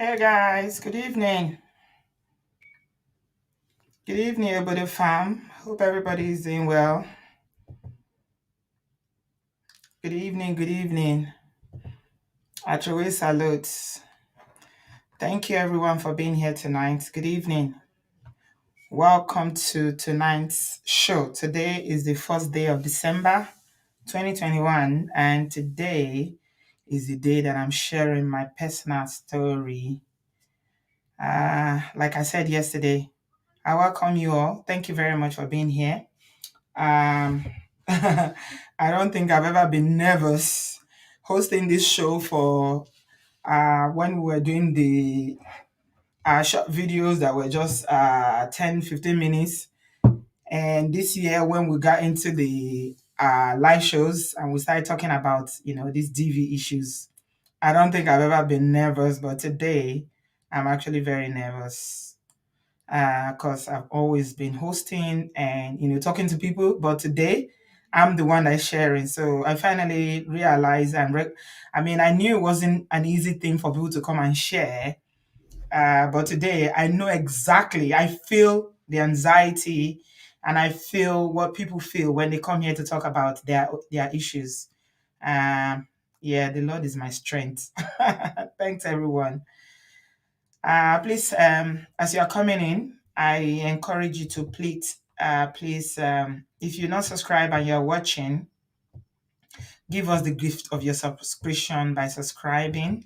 Hey guys, good evening. Good evening, everybody fam. Hope everybody is doing well. Good evening, good evening. Achowe salutes. Thank you everyone for being here tonight. Good evening. Welcome to tonight's show. Today is the first day of December 2021, and today is the day that I'm sharing my personal story. Like I said yesterday, I welcome you all. Thank you very much for being here. Um, I don't think I've ever been nervous hosting this show for when we were doing the short videos that were just 10, 15 minutes. And this year, when we got into the live shows and we started talking about, these DV issues, I don't think I've ever been nervous, but today I'm actually very nervous because I've always been hosting and talking to people, but today I'm the one that's sharing. So I finally realized I knew it wasn't an easy thing for people to come and share, but today I know exactly. I feel the anxiety and I feel what people feel when they come here to talk about their issues. Yeah, the Lord is my strength. Thanks, everyone. Please, as you are coming in, I encourage you to please, if you're not subscribed and you're watching, give us the gift of your subscription by subscribing.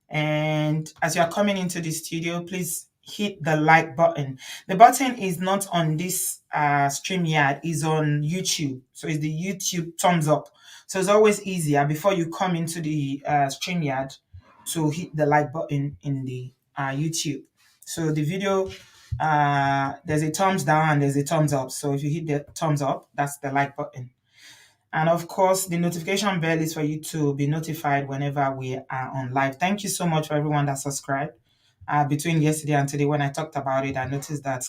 And as you are coming into the studio, please hit the like button. The button is not on this StreamYard, it's on YouTube. So it's the YouTube thumbs up. So it's always easier before you come into the StreamYard to hit the like button in the YouTube. So the video, there's a thumbs down and there's a thumbs up. So if you hit the thumbs up, that's the like button. And of course, the notification bell is for you to be notified whenever we are on live. Thank you so much for everyone that subscribed. Between yesterday and today, when I talked about it, I noticed that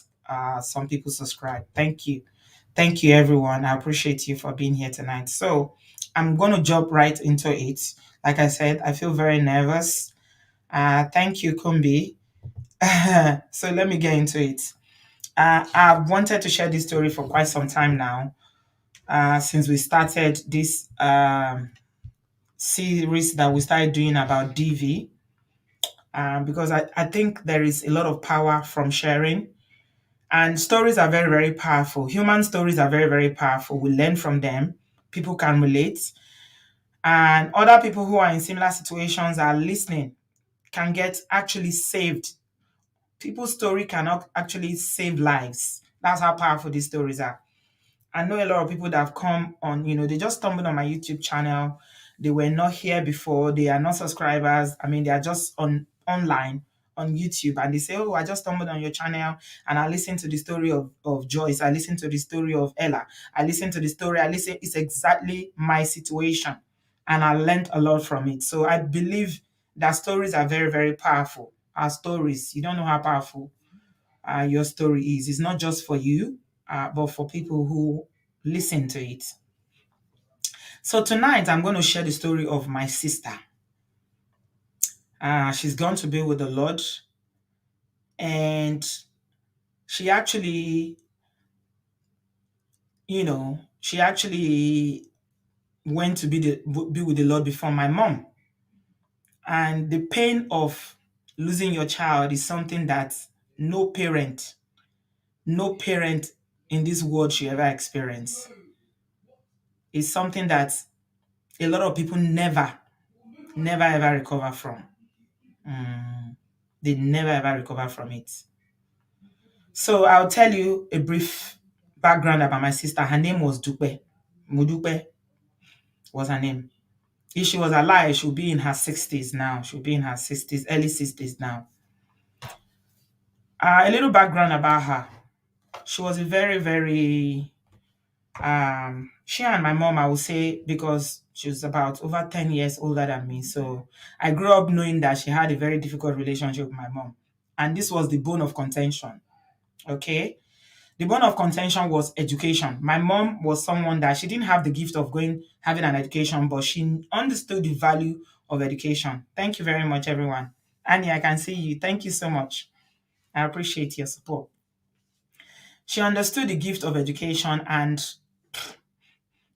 some people subscribed. Thank you. Thank you, everyone. I appreciate you for being here tonight. So I'm going to jump right into it. Like I said, I feel very nervous. Thank you, Kumbi. So let me get into it. I've wanted to share this story for quite some time now. Since we started this series that we started doing about DV, because I think there is a lot of power from sharing. And stories are very, very powerful. Human stories are very, very powerful. We learn from them. People can relate. And other people who are in similar situations are listening, can get actually saved. People's story can actually save lives. That's how powerful these stories are. I know a lot of people that have come on, they just stumbled on my YouTube channel. They were not here before. They are not subscribers. I mean, they are just online on YouTube and they say, oh, I just stumbled on your channel and I listened to the story of Joyce. I listened to the story of Ella. It's exactly my situation. And I learned a lot from it. So I believe that stories are very, very powerful. Our stories, you don't know how powerful your story is. It's not just for you, but for people who listen to it. So tonight, I'm going to share the story of my sister. She's gone to be with the Lord, and she actually, she actually went to be with the Lord before my mom. And the pain of losing your child is something that no parent, no parent in this world should ever experience. It's something that a lot of people never ever recover from. They never ever recover from it. So I'll tell you a brief background about my sister. Her name was Dupe. Mudupe was her name. If she was alive, she'll be in her 60s now. She'll be in her 60s, early 60s now. A little background about her. She was a very, very she and my mom, I would say, because she was about over 10 years older than me. So I grew up knowing that she had a very difficult relationship with my mom. And this was the bone of contention. Okay. The bone of contention was education. My mom was someone that she didn't have the gift of having an education, but she understood the value of education. Thank you very much, everyone. Annie, I can see you. Thank you so much. I appreciate your support. She understood the gift of education, and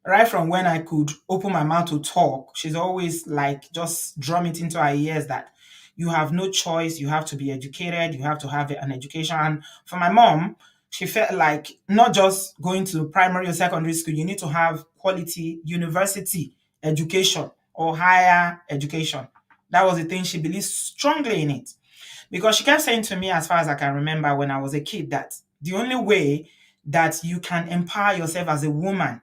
right from when I could open my mouth to talk, she's always like just drum it into our ears that you have no choice, you have to be educated, you have to have an education. And for my mom, she felt like not just going to primary or secondary school, you need to have quality university education or higher education. That was the thing. She believed strongly in it. Because she kept saying to me, as far as I can remember when I was a kid, that the only way that you can empower yourself as a woman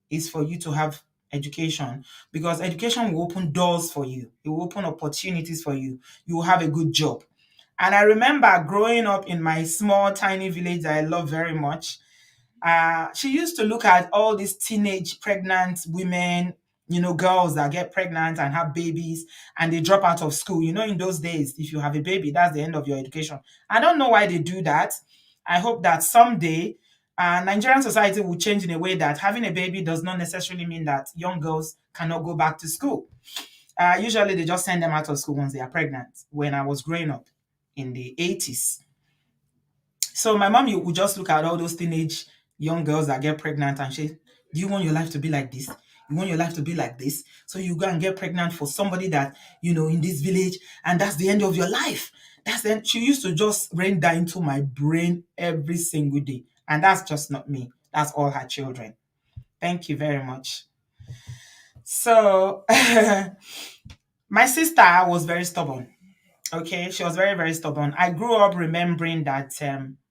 is for you to have education, because education will open doors for you. It will open opportunities for you. You will have a good job. And I remember growing up in my small, tiny village that I love very much. She used to look at all these teenage pregnant women, girls that get pregnant and have babies and they drop out of school. In those days, if you have a baby, that's the end of your education. I don't know why they do that. I hope that someday Nigerian society will change in a way that having a baby does not necessarily mean that young girls cannot go back to school. Usually, they just send them out of school once they are pregnant. When I was growing up in the 80s, so my mom would just look at all those teenage young girls that get pregnant and say, "Do you want your life to be like this? You want your life to be like this? So you go and get pregnant for somebody that in this village, and that's the end of your life." That's then she used to just rain that into my brain every single day, and that's just not me. That's all her children. Thank you very much. So my sister was very stubborn. Okay, she was very, very stubborn. I grew up remembering that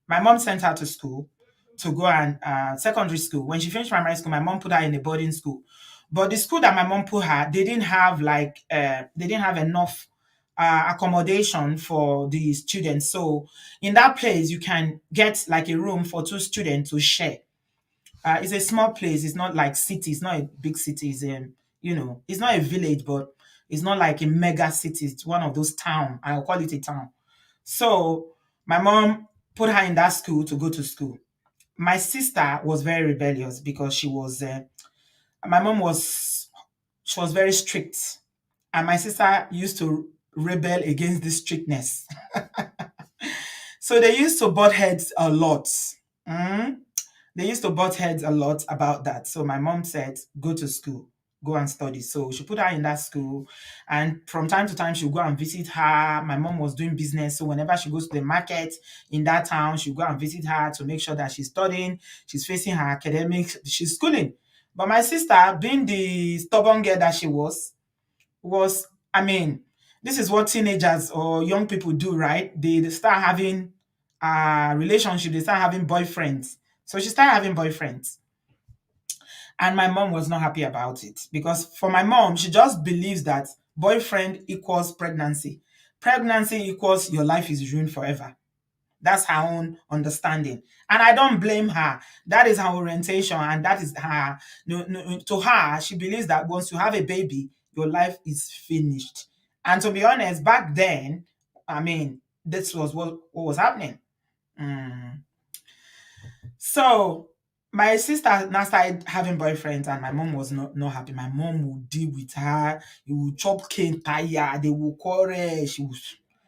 my mom sent her to school to go and secondary school. When she finished primary school, my mom put her in a boarding school. But the school that my mom put her, they didn't have enough accommodation for the students. So in that place, you can get like a room for two students to share. It's a small place. It's not like city. It's not a big city. It's not a village, but it's not like a mega city. It's one of those town. I'll call it a town. So my mom put her in that school to go to school. My sister was very rebellious because my mom was she was very strict, and my sister used to rebel against this strictness. So they used to butt heads a lot. Mm. They used to butt heads a lot about that. So my mom said, go to school, go and study. So she put her in that school. And from time to time, she'll go and visit her. My mom was doing business. So whenever she goes to the market in that town, she'll go and visit her to make sure that she's studying, she's facing her academics, she's schooling. But my sister, being the stubborn girl that she was, I mean, this is what teenagers or young people do, right? They start having a relationship, they start having boyfriends. So she started having boyfriends. And my mom was not happy about it because for my mom, she just believes that boyfriend equals pregnancy. Pregnancy equals your life is ruined forever. That's her own understanding. And I don't blame her. That is her orientation and that is her. No, no, to her, she believes that once you have a baby, your life is finished. And to be honest, back then, I mean, this was what was happening. Mm. So my sister now started having boyfriends, and my mom was not happy. My mom would deal with her. He would chop cane tire. They would quarrel.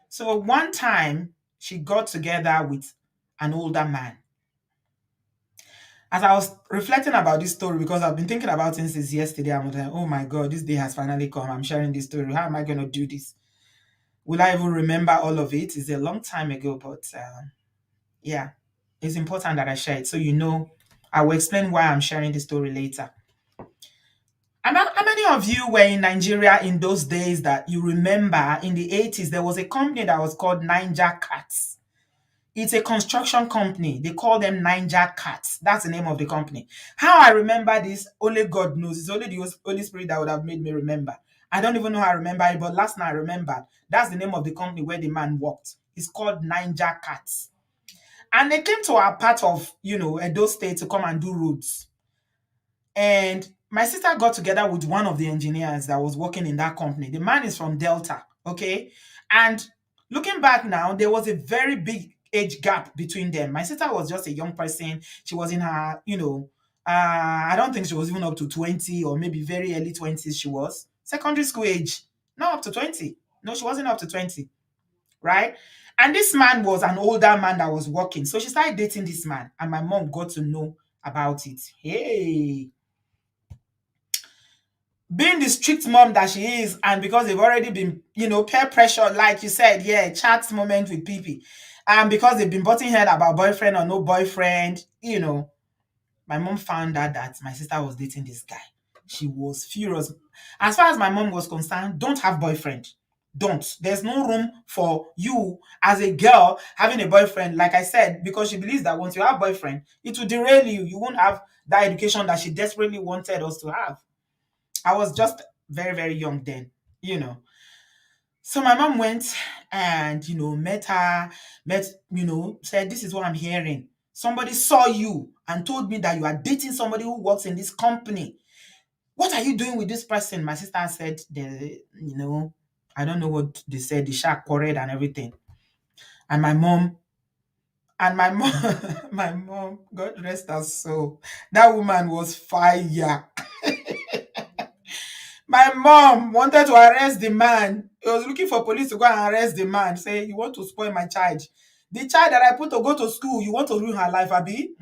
So one time she got together with an older man. As I was reflecting about this story, because I've been thinking about it since yesterday, I'm like, oh my God, this day has finally come. I'm sharing this story. How am I going to do this? Will I even remember all of it? It's a long time ago, but yeah, it's important that I share it. So I will explain why I'm sharing the story later. How many of you were in Nigeria in those days that you remember in the 80s, there was a company that was called Ninja Cats? It's a construction company. They call them Ninja Cats. That's the name of the company. How I remember this, only God knows. It's only the Holy Spirit that would have made me remember. I don't even know how I remember it, but last night I remembered. That's the name of the company where the man worked. It's called Ninja Cats. And they came to our part of, Edo State to come and do roads. And my sister got together with one of the engineers that was working in that company. The man is from Delta, okay? And looking back now, there was a very big age gap between them. My sister was just a young person. She was in her, I don't think she was even up to 20 or maybe very early 20s she was. Secondary school age, not up to 20. No, she wasn't up to 20. right? And this man was an older man that was working. So she started dating this man, and my mom got to know about it. Hey, being the strict mom that she is, and because they've already been, peer pressure, like you said, yeah, chat moment with people, and because they've been butting head about boyfriend or no boyfriend, my mom found out that my sister was dating this guy. She was furious. As far as my mom was concerned, don't have boyfriend. Don't. There's no room for you as a girl having a boyfriend, like I said, because she believes that once you have boyfriend, it will derail you. You won't have that education that she desperately wanted us to have. I was just very, very young then, you know. So my mom went and, met her, said, this is what I'm hearing. Somebody saw you and told me that you are dating somebody who works in this company. What are you doing with this person? My sister said, I don't know what they said, the shark quarreled and everything. And my mom, my mom, God rest her soul, that woman was fire. My mom wanted to arrest the man. He was looking for police to go and arrest the man. Say, you want to spoil my child. The child that I put to go to school, you want to ruin her life, Abi?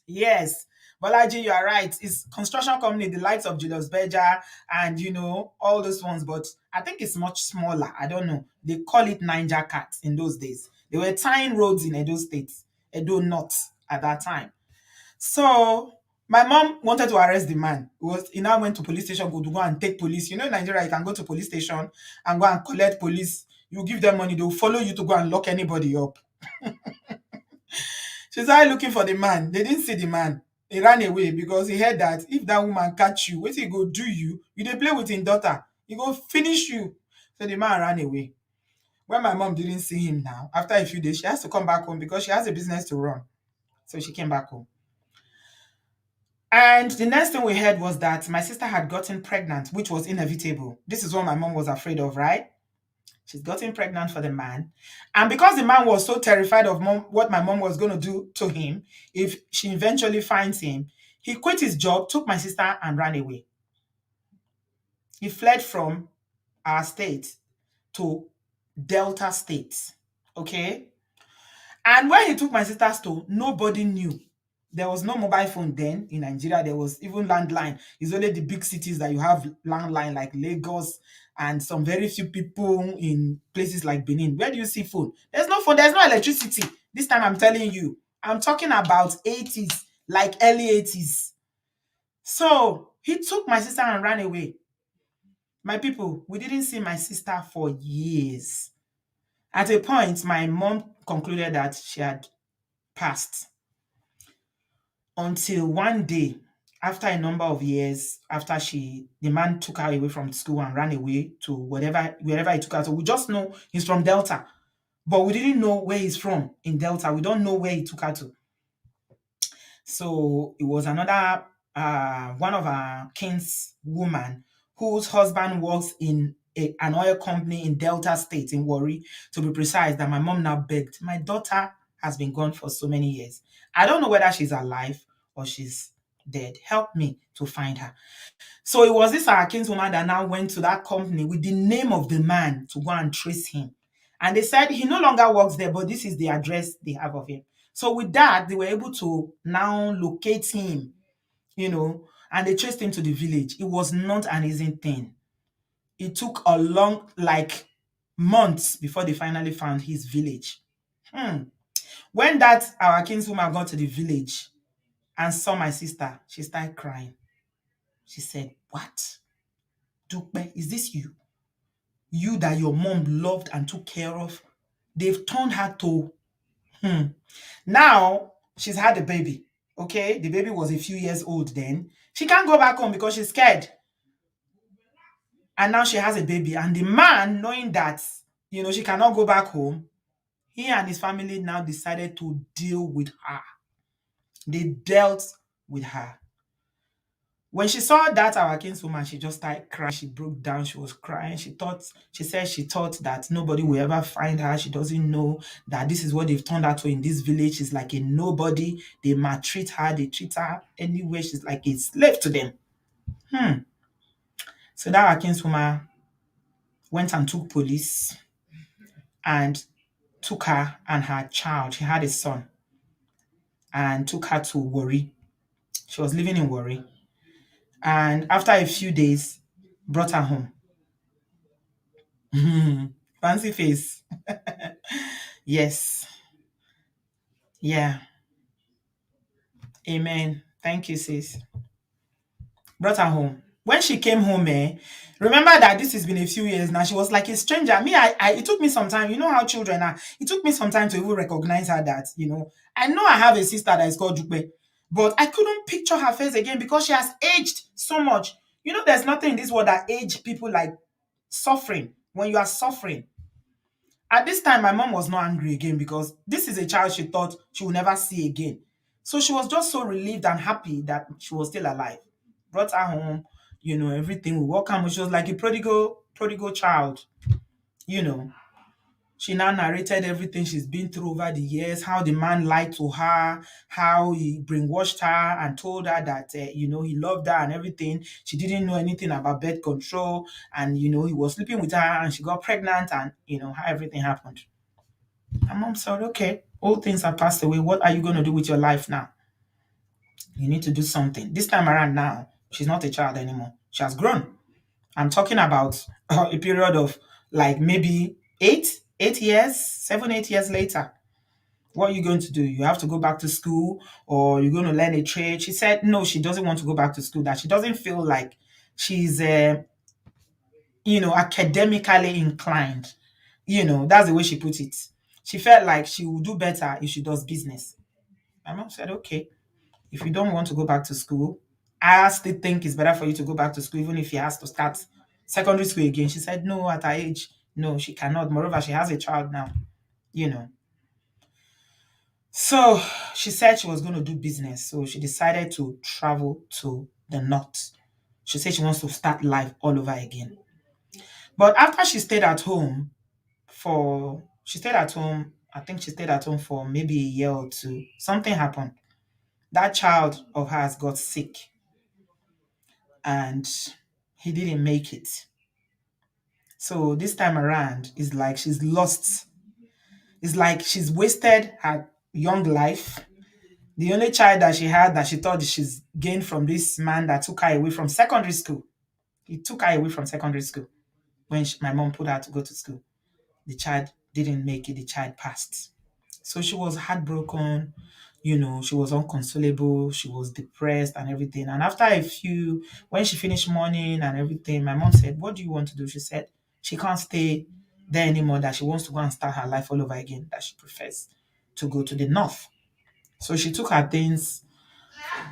Yes. Bolaji, you are right. It's construction company, the likes of Julius Berger and, all those ones. But I think it's much smaller. I don't know. They call it Ninja Cats in those days. They were tying roads in Edo State, Edo North at that time. So my mom wanted to arrest the man. He now went to police station to go and take police. In Nigeria, you can go to police station and go and collect police. You give them money, they'll follow you to go and lock anybody up. She started looking for the man. They didn't see the man. He ran away because he heard that if that woman catch you, what he go do you? You dey play with his daughter. He go finish you. So the man ran away. When my mom didn't see him now, after a few days, she has to come back home because she has a business to run. So she came back home. And the next thing we heard was that my sister had gotten pregnant, which was inevitable. This is what my mom was afraid of, right? She's gotten pregnant for the man. And because the man was so terrified of what my mom was going to do to him if she eventually finds him, he quit his job, took my sister, and ran away. He fled from our state to Delta State. Okay? And when he took my sister's to, nobody knew. There was no mobile phone then in Nigeria. There was even landline. It's only the big cities that you have landline, like Lagos, and some very few people in places like Benin. Where do you see phone? There's no phone. There's no electricity. This time I'm telling you. I'm talking about 80s, like early 80s. So he took my sister and ran away. My people, we didn't see my sister for years. At a point, my mom concluded that she had passed. Until one day, after a number of years, after the man took her away from school and ran away to wherever he took her. So we just know he's from Delta, but we didn't know where he's from in Delta. We don't know where he took her to. So it was another one of our king's woman whose husband works in an oil company in Delta State in Warri, to be precise, that my mom now begged. My daughter has been gone for so many years. I don't know whether she's alive or she's dead. Help me to find her. So it was this our kinswoman that now went to that company with the name of the man to go and trace him. And they said he no longer works there, but this is the address they have of him. So with that, they were able to now locate him, and they traced him to the village. It was not an easy thing. It took a long, like months before they finally found his village. When that our kinswoman got to the village and saw my sister, she started crying. She said, "What? Dupe, is this you? You that your mom loved and took care of? They've turned her to..." Now, she's had a baby, okay? The baby was a few years old then. She can't go back home because she's scared. And now she has a baby. And the man, knowing that, she cannot go back home, he and his family now decided to deal with her. They dealt with her. When she saw that our kinswoman, she just started crying. She broke down. She was crying. She said she thought that nobody will ever find her. She doesn't know that this is what they've turned her to in this village. She's like a nobody. They maltreat her. They treat her anyway. She's like a slave to them. So that our kinswoman went and took police and took her and her child. She had a son and took her to Warri. She was living in Warri. And after a few days, brought her home. Fancy face. Yes. Yeah. Amen. Thank you, sis. Brought her home. When she came home, remember that this has been a few years now. She was like a stranger. Me, it took me some time. You know how children are. It took me some time to even recognize her that, I know I have a sister that is called Dupe, but I couldn't picture her face again because she has aged so much. There's nothing in this world that age people like suffering. When you are suffering, at this time, my mom was not angry again because this is a child she thought she would never see again. So she was just so relieved and happy that she was still alive. Brought her home, everything. We welcome her. She was like a prodigal child, you know. She now narrated everything she's been through over the years, how the man lied to her, how he brainwashed her and told her that, he loved her and everything. She didn't know anything about birth control. And, he was sleeping with her and she got pregnant and, how everything happened. My mom said, okay, all things have passed away. What are you going to do with your life now? You need to do something. This time around now, she's not a child anymore. She has grown. I'm talking about a period of like maybe 8 years, 7, 8 years later. What are you going to do? You have to go back to school or you're going to learn a trade? She said, no, she doesn't want to go back to school, that she doesn't feel like she's, academically inclined. That's the way she put it. She felt like she would do better if she does business. My mom said, okay, if you don't want to go back to school, I still think it's better for you to go back to school, even if she has to start secondary school again. She said, no, at her age, no, she cannot. Moreover, she has a child now, you know. So she said she was going to do business. So she decided to travel to the north. She said she wants to start life all over again. But after she stayed at home I think she stayed at home for maybe a year or two. Something happened. That child of hers got sick and he didn't make it. So this time around, it's like she's lost. It's like she's wasted her young life. The only child that she had that she thought she's gained from this man that took her away from secondary school. He took her away from secondary school when my mom put her to go to school. The child didn't make it. The child passed. So she was heartbroken, she was unconsolable, she was depressed and everything. And after when she finished mourning and everything, my mom said, what do you want to do? She said she can't stay there anymore, that she wants to go and start her life all over again, that she prefers to go to the north. So she took her things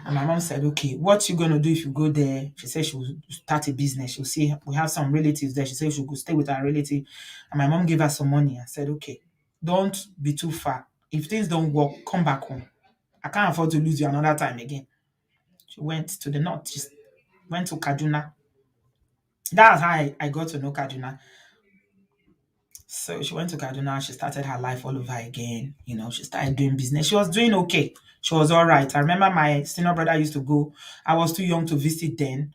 and my mom said, okay, what you going to do if you go there? She said she will start a business. She'll see, we have some relatives there. She said she could stay with her relative. And my mom gave her some money and said, okay, don't be too far. If things don't work, come back home. I can't afford to lose you another time again. She went to the north. She went to Kaduna. That's how I got to know Kaduna. So she went to Kaduna. She started her life all over again. She started doing business. She was doing okay. She was all right. I remember my senior brother used to go. I was too young to visit then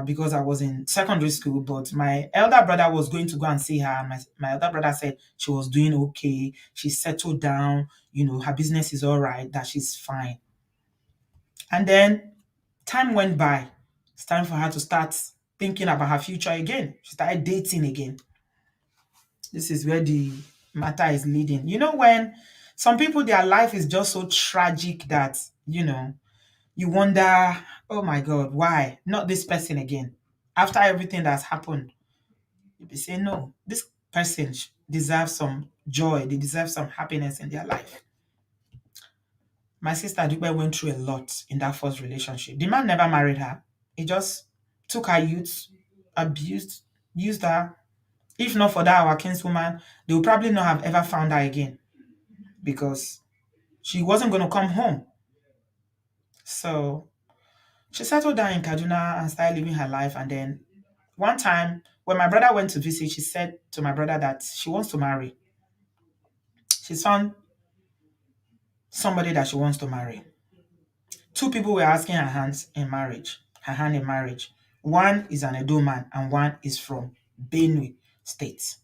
because I was in secondary school. But my elder brother was going to go and see her. My elder brother said she was doing okay. She settled down. Her business is all right, that she's fine. And then time went by. It's time for her to start thinking about her future again. She started dating again. This is where the matter is leading. When some people, their life is just so tragic that, you wonder, oh my God, why? Not this person again. After everything that's happened, you be saying, no, this person deserves some joy. They deserve some happiness in their life. My sister Dupe went through a lot in that first relationship. The man never married her. He just took her youth, abused, used her. If not for that, our kinswoman, they would probably not have ever found her again because she wasn't going to come home. So she settled down in Kaduna and started living her life. And then one time, when my brother went to visit, she said to my brother that she wants to marry. She's found somebody that she wants to marry. Two people were asking her hand in marriage. One is an Edo man and one is from Benue State.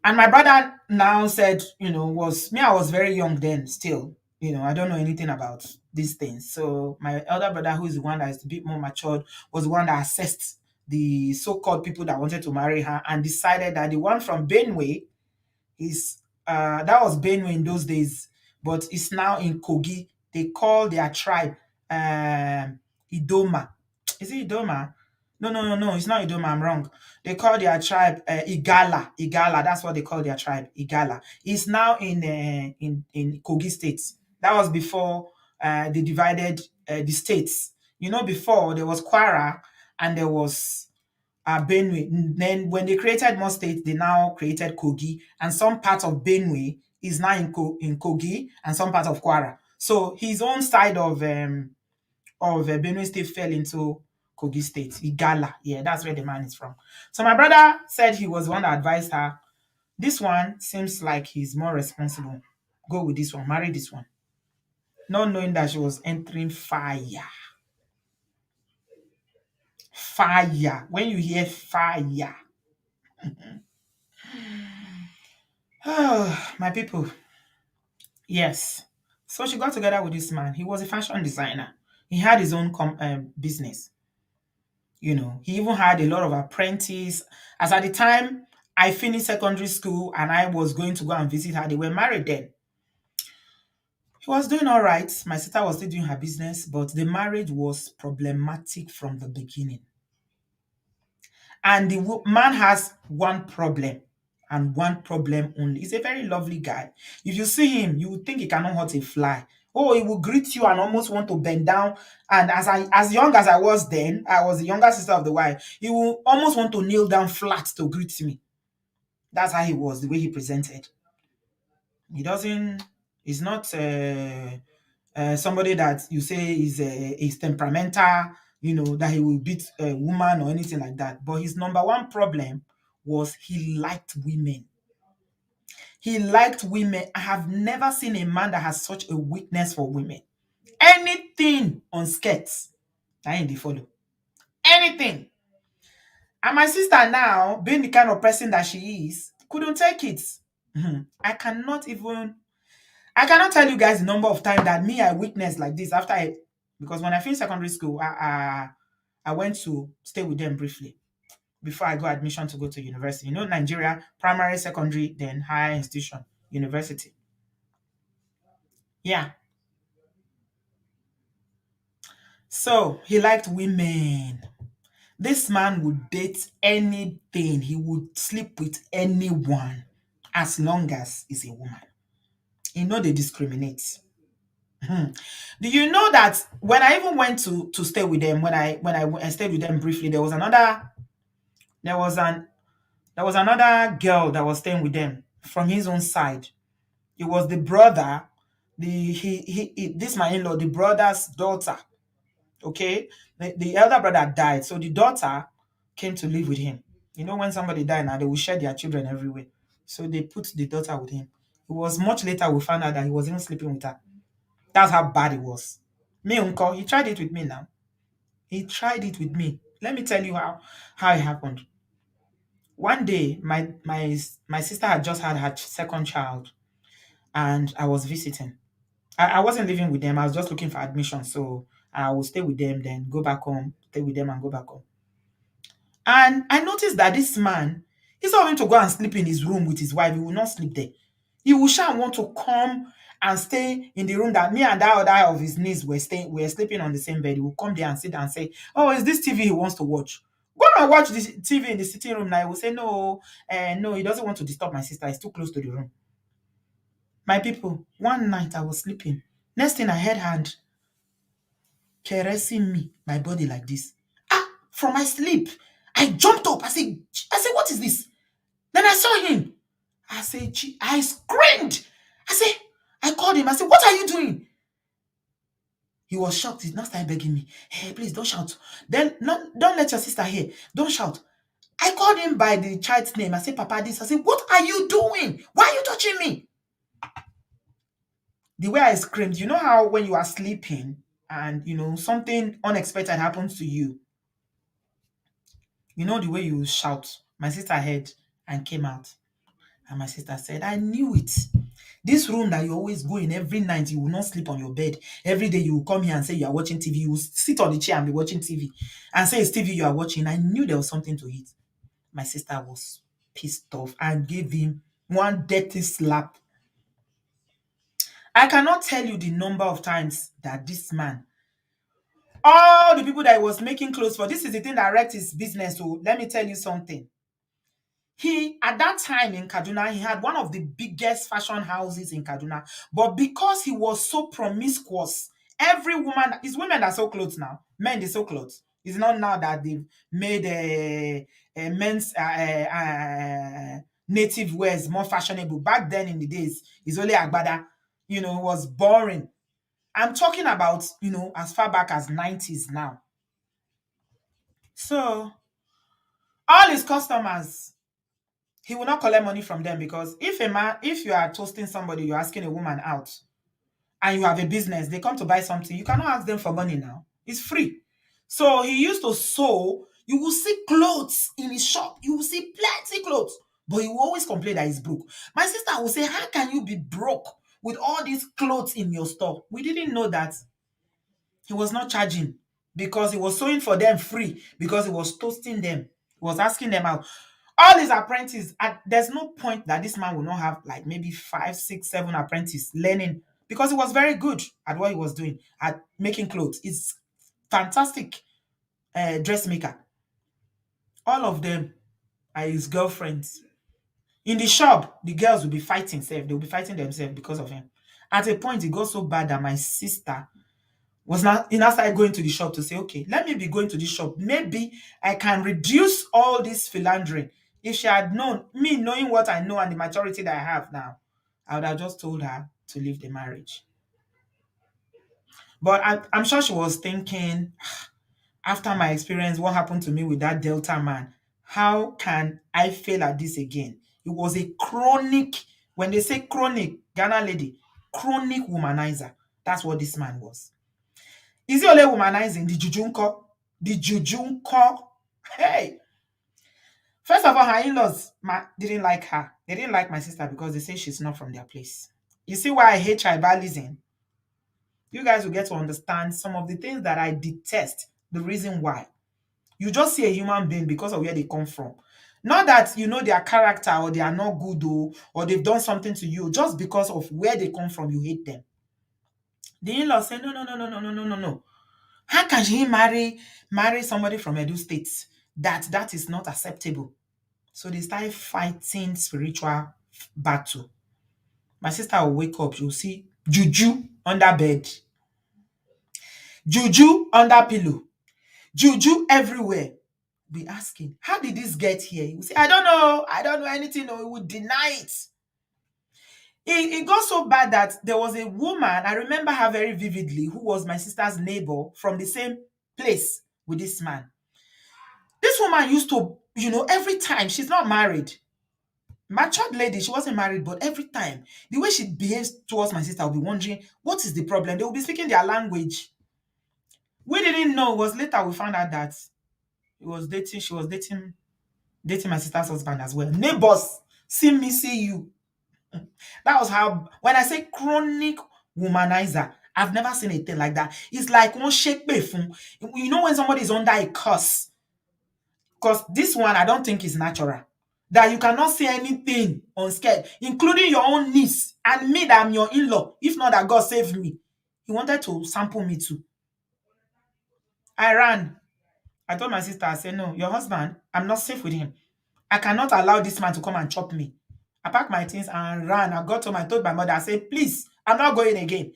And my brother now said, was me, I was very young then still. I don't know anything about these things. So my elder brother, who is the one that is a bit more matured, was the one that assessed the so-called people that wanted to marry her and decided that the one from Benue is that was Benue in those days, but it's now in Kogi. They call their tribe Idoma. Is it Idoma? No, no, no, no. It's not Idoma. I'm wrong. They call their tribe Igala. Igala. That's what they call their tribe. Igala. It's now in Kogi State. That was before they divided the states. Before there was Kwara and there was Benue. Then when they created more states, they now created Kogi, and some part of Benue is now in Kogi, and some part of Kwara. So his own side of Benue State fell into Kogi State, Igala. Yeah, that's where the man is from. So my brother said he was the one that advised her. This one seems like he's more responsible. Go with this one, marry this one. Not knowing that she was entering fire. Fire. When you hear fire, oh, my people. Yes. So she got together with this man. He was a fashion designer. He had his own business. He even had a lot of apprentices. As at the time I finished secondary school and I was going to go and visit her, they were married then. He was doing all right. My sister was still doing her business, but the marriage was problematic from the beginning. And the man has one problem and one problem only. He's a very lovely guy. If you see him, you would think he cannot hurt a fly. Oh, he will greet you and almost want to bend down. And as young as I was then, I was the younger sister of the wife. He will almost want to kneel down flat to greet me. That's how he was, the way he presented. He doesn't. He's not somebody that you say is temperamental, that he will beat a woman or anything like that. But his number one problem was he liked women. He liked women. I have never seen a man that has such a weakness for women. Anything on skirts, I ain't the follow. Anything. And my sister now, being the kind of person that she is, couldn't take it. I cannot tell you guys the number of times that I witnessed like this because when I finished secondary school, I went to stay with them briefly before I got admission to go to university. Nigeria, primary, secondary, then higher institution, university. Yeah. So he liked women. This man would date anything. He would sleep with anyone as long as it's a woman. They discriminate. Do you know that when I even went to stay with them, when I stayed with them briefly, there was there was another girl that was staying with them from his own side. It was the brother, this my in-law, the brother's daughter. Okay, the elder brother died, so the daughter came to live with him. When somebody died now, they will share their children everywhere. So they put the daughter with him. It was much later we found out that he was even sleeping with her. That's how bad it was. Me uncle, he tried it with me now. He tried it with me. Let me tell you how it happened. One day, my sister had just had her second child, and I was visiting. I wasn't living with them. I was just looking for admission, so I would stay with them, then go back home, stay with them, and go back home. And I noticed that this man, instead of him to go and sleep in his room with his wife, he will not sleep there. He will sha want to come and stay in the room that me and that other of his niece were sleeping on the same bed. He will come there and sit and say, "Oh, is this TV he wants to watch? Go and watch this TV in the sitting room." Now he will say, "No, no, he doesn't want to disturb my sister. It's too close to the room." My people, one night I was sleeping. Next thing I heard hand caressing me, my body like this. From my sleep, I jumped up. I said, "What is this?" Then I saw him. I screamed. I called him. I said, "What are you doing?" He was shocked. He now started begging me, "Hey, please don't shout. Then don't let your sister hear. Don't shout." I called him by the child's name. I said, "Papa, this." I said, "What are you doing? Why are you touching me?" The way I screamed, you know how when you are sleeping and something unexpected happens to you, the way you shout. My sister heard and came out. And my sister said, I knew it. This room that you always go in every night, you will not sleep on your bed. Every day you will come here and say you are watching TV. You will sit on the chair and be watching TV and say it's TV you are watching. I knew there was something to it. My sister was pissed off and gave him one dirty slap. I cannot tell you the number of times that this man, all the people that he was making clothes for, this is the thing that wrecked his business. So let me tell you something. He, at that time in Kaduna, he had one of the biggest fashion houses in Kaduna. But because he was so promiscuous, every woman, it's women that sew clothes now. Men, they sew clothes. It's not now that they've made men's native wears more fashionable. Back then in the days, it's only agbada, was boring. I'm talking about, as far back as 90s now. So, all his customers, he will not collect money from them, because if you are toasting somebody, you're asking a woman out, and you have a business, they come to buy something, you cannot ask them for money now. It's free. So he used to sew. You will see clothes in his shop. You will see plenty clothes. But he will always complain that he's broke. My sister will say, how can you be broke with all these clothes in your store? We didn't know that he was not charging, because he was sewing for them free, because he was toasting them. He was asking them out. All his apprentices, there's no point that this man will not have like maybe 5, 6, 7 apprentices learning, because he was very good at what he was doing, at making clothes. He's fantastic dressmaker. All of them are his girlfriends. In the shop, the girls will be fighting self. They will be fighting themselves because of him. At a point, it got so bad that my sister was now, he now started going to the shop to say, okay, let me be going to the shop. Maybe I can reduce all this philandering. If she had known, me knowing what I know and the maturity that I have now, I would have just told her to leave the marriage. But I'm sure she was thinking, after my experience, what happened to me with that Delta man, how can I fail at this again? It was a chronic, when they say chronic, Ghana lady, chronic womanizer. That's what this man was. Is he only womanizing the jujunko? The jujunko. Hey. First of all, her in-laws didn't like her. They didn't like my sister because they say she's not from their place. You see why I hate tribalism? You guys will get to understand some of the things that I detest, the reason why. You just see a human being because of where they come from. Not that you know their character or they are not good, or they've done something to you. Just because of where they come from, you hate them. The in-law say, no, no, no, no, no, no, no, no, no. How can he marry somebody from Edo State? That is not acceptable. So they started fighting spiritual battle. My sister will wake up, you'll see juju under bed, juju under pillow, juju everywhere. Be asking, how did this get here? He will say, I don't know anything, or he would deny it. It got so bad that there was a woman, I remember her very vividly, who was my sister's neighbor from the same place with this man. This woman used to, every time, she's not married, matured lady, she wasn't married, but every time, the way she behaves towards my sister, I'll be wondering, what is the problem? They will be speaking their language. We didn't know. It was later we found out that she was dating my sister's husband as well. Neighbors, see me, see you. That was how, when I say chronic womanizer, I've never seen a thing like that. It's like one shake fun. You know when somebody is under a curse. Because this one, I don't think is natural. That you cannot say anything unscared, including your own niece and me that I'm your in-law. If not that God saved me. He wanted to sample me too. I ran. I told my sister, I said, no, your husband, I'm not safe with him. I cannot allow this man to come and chop me. I packed my things and ran. I got home. I told my mother, I said, please, I'm not going again.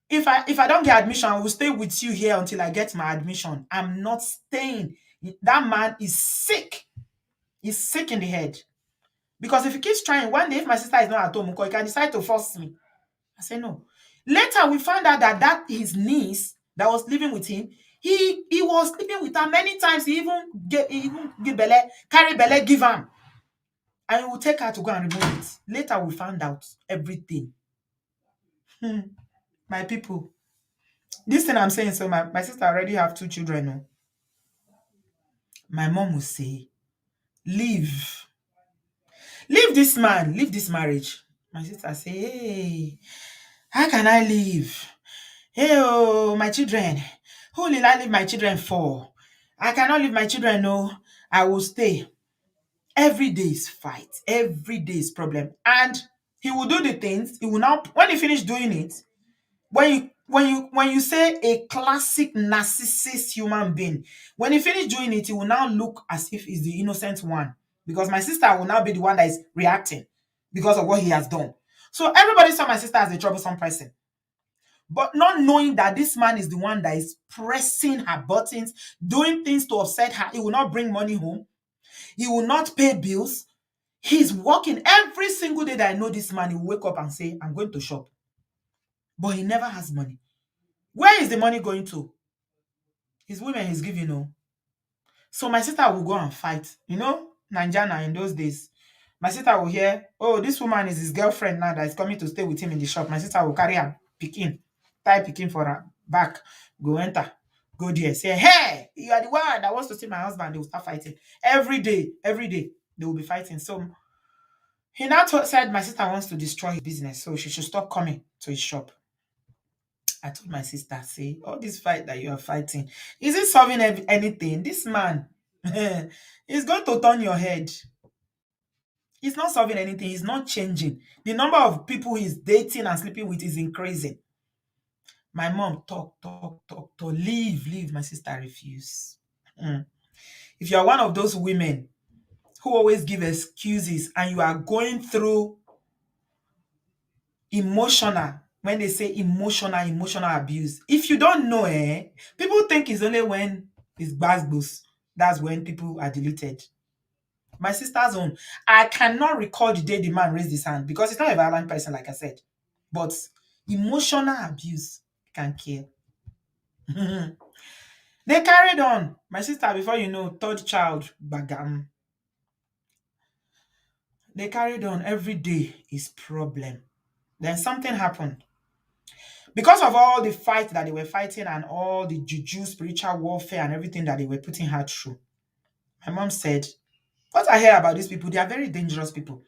If I don't get admission, I will stay with you here until I get my admission. I'm not staying. That man is sick. He's sick in the head. Because if he keeps trying, one day if my sister is not at home, he can decide to force me. I said, no. Later, we found out that his niece that was living with him, he was sleeping with her many times. He even give belle, carry belle, give him. And he will take her to go and remove it. Later, we found out everything. My people. This thing I'm saying, so my sister already have 2 children. No? My mom will say, leave. Leave this man, leave this marriage. My sister say, hey, how can I leave? Hey, oh, my children. Who will I leave my children for? I cannot leave my children, no. I will stay. Every day is fight. Every day is problem. And he will do the things. He will now, when he finish doing it, when you say a classic narcissist human being, when he finish doing it, he will now look as if he's the innocent one. Because my sister will now be the one that is reacting because of what he has done. So everybody saw my sister as a troublesome person. But not knowing that this man is the one that is pressing her buttons, doing things to upset her. He will not bring money home. He will not pay bills. He's working every single day that I know this man. He will wake up and say, I'm going to shop. But he never has money. Where is the money going to? His women he's giving, no. So my sister will go and fight. You know, Nanjana in those days. My sister will hear, oh, this woman is his girlfriend now that is coming to stay with him in the shop. My sister will carry her picking, tie picking for her back, go enter, go there, say, hey, you are the one that wants to see my husband. They will start fighting. Every day, they will be fighting. So he now said my sister wants to destroy his business, so she should stop coming to his shop. I told my sister, say, all this fight that you are fighting, is it solving anything? This man is going to turn your head. He's not solving anything. He's not changing. The number of people he's dating and sleeping with is increasing. My mom talk, leave. My sister refused. If you are one of those women who always give excuses and you are going through emotional, when they say emotional abuse, if you don't know, people think it's only when it's bad boost. That's when people are deleted. My sister's own, I cannot recall the day the man raised his hand because he's not a violent person, like I said. But emotional abuse can kill. They carried on. My sister, before you know, third child, bagam. They carried on. Every day is problem. Then something happened. Because of all the fight that they were fighting and all the juju, spiritual warfare and everything that they were putting her through, my mom said, what I hear about these people, they are very dangerous people.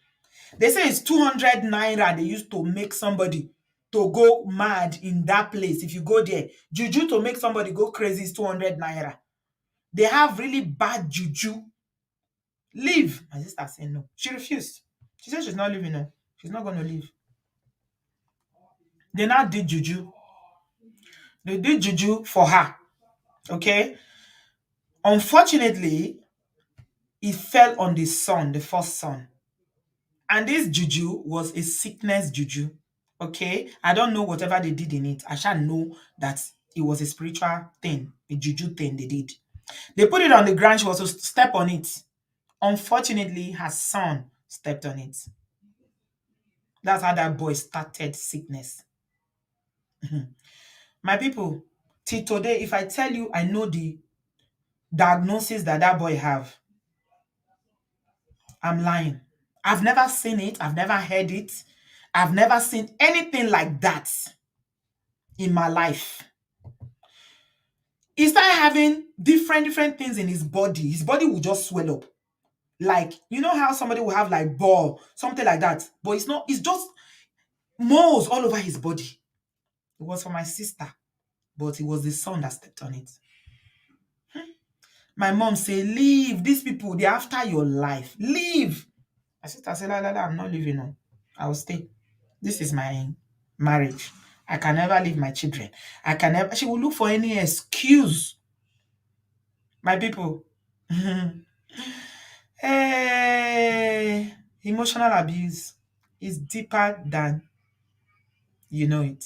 They say it's 200 naira they used to make somebody to go mad in that place. If you go there, juju to make somebody go crazy is 200 naira. They have really bad juju. Leave. My sister said no. She refused. She said she's not leaving. No, she's not going to leave. They now did juju. They did juju for her. Okay. Unfortunately, it fell on the son, the first son. And this juju was a sickness juju. Okay. I don't know whatever they did in it. I shall know that it was a spiritual thing, a juju thing they did. They put it on the ground. She was to step on it. Unfortunately, her son stepped on it. That's how that boy started sickness. My people, till today, if I tell you I know the diagnosis that that boy have, I'm lying. I've never seen it. I've never heard it. I've never seen anything like that in my life. He started having different things in his body. His body will just swell up. Like, you know how somebody will have like ball, something like that. But it's not, it's just moles all over his body. It was for my sister, but it was the son that stepped on it. My mom say, leave. These people, they're after your life. Leave. My sister said, la, I'm not leaving. No. I will stay. This is my marriage. I can never leave my children. I can never. She will look for any excuse. My people. Hey, emotional abuse is deeper than you know it.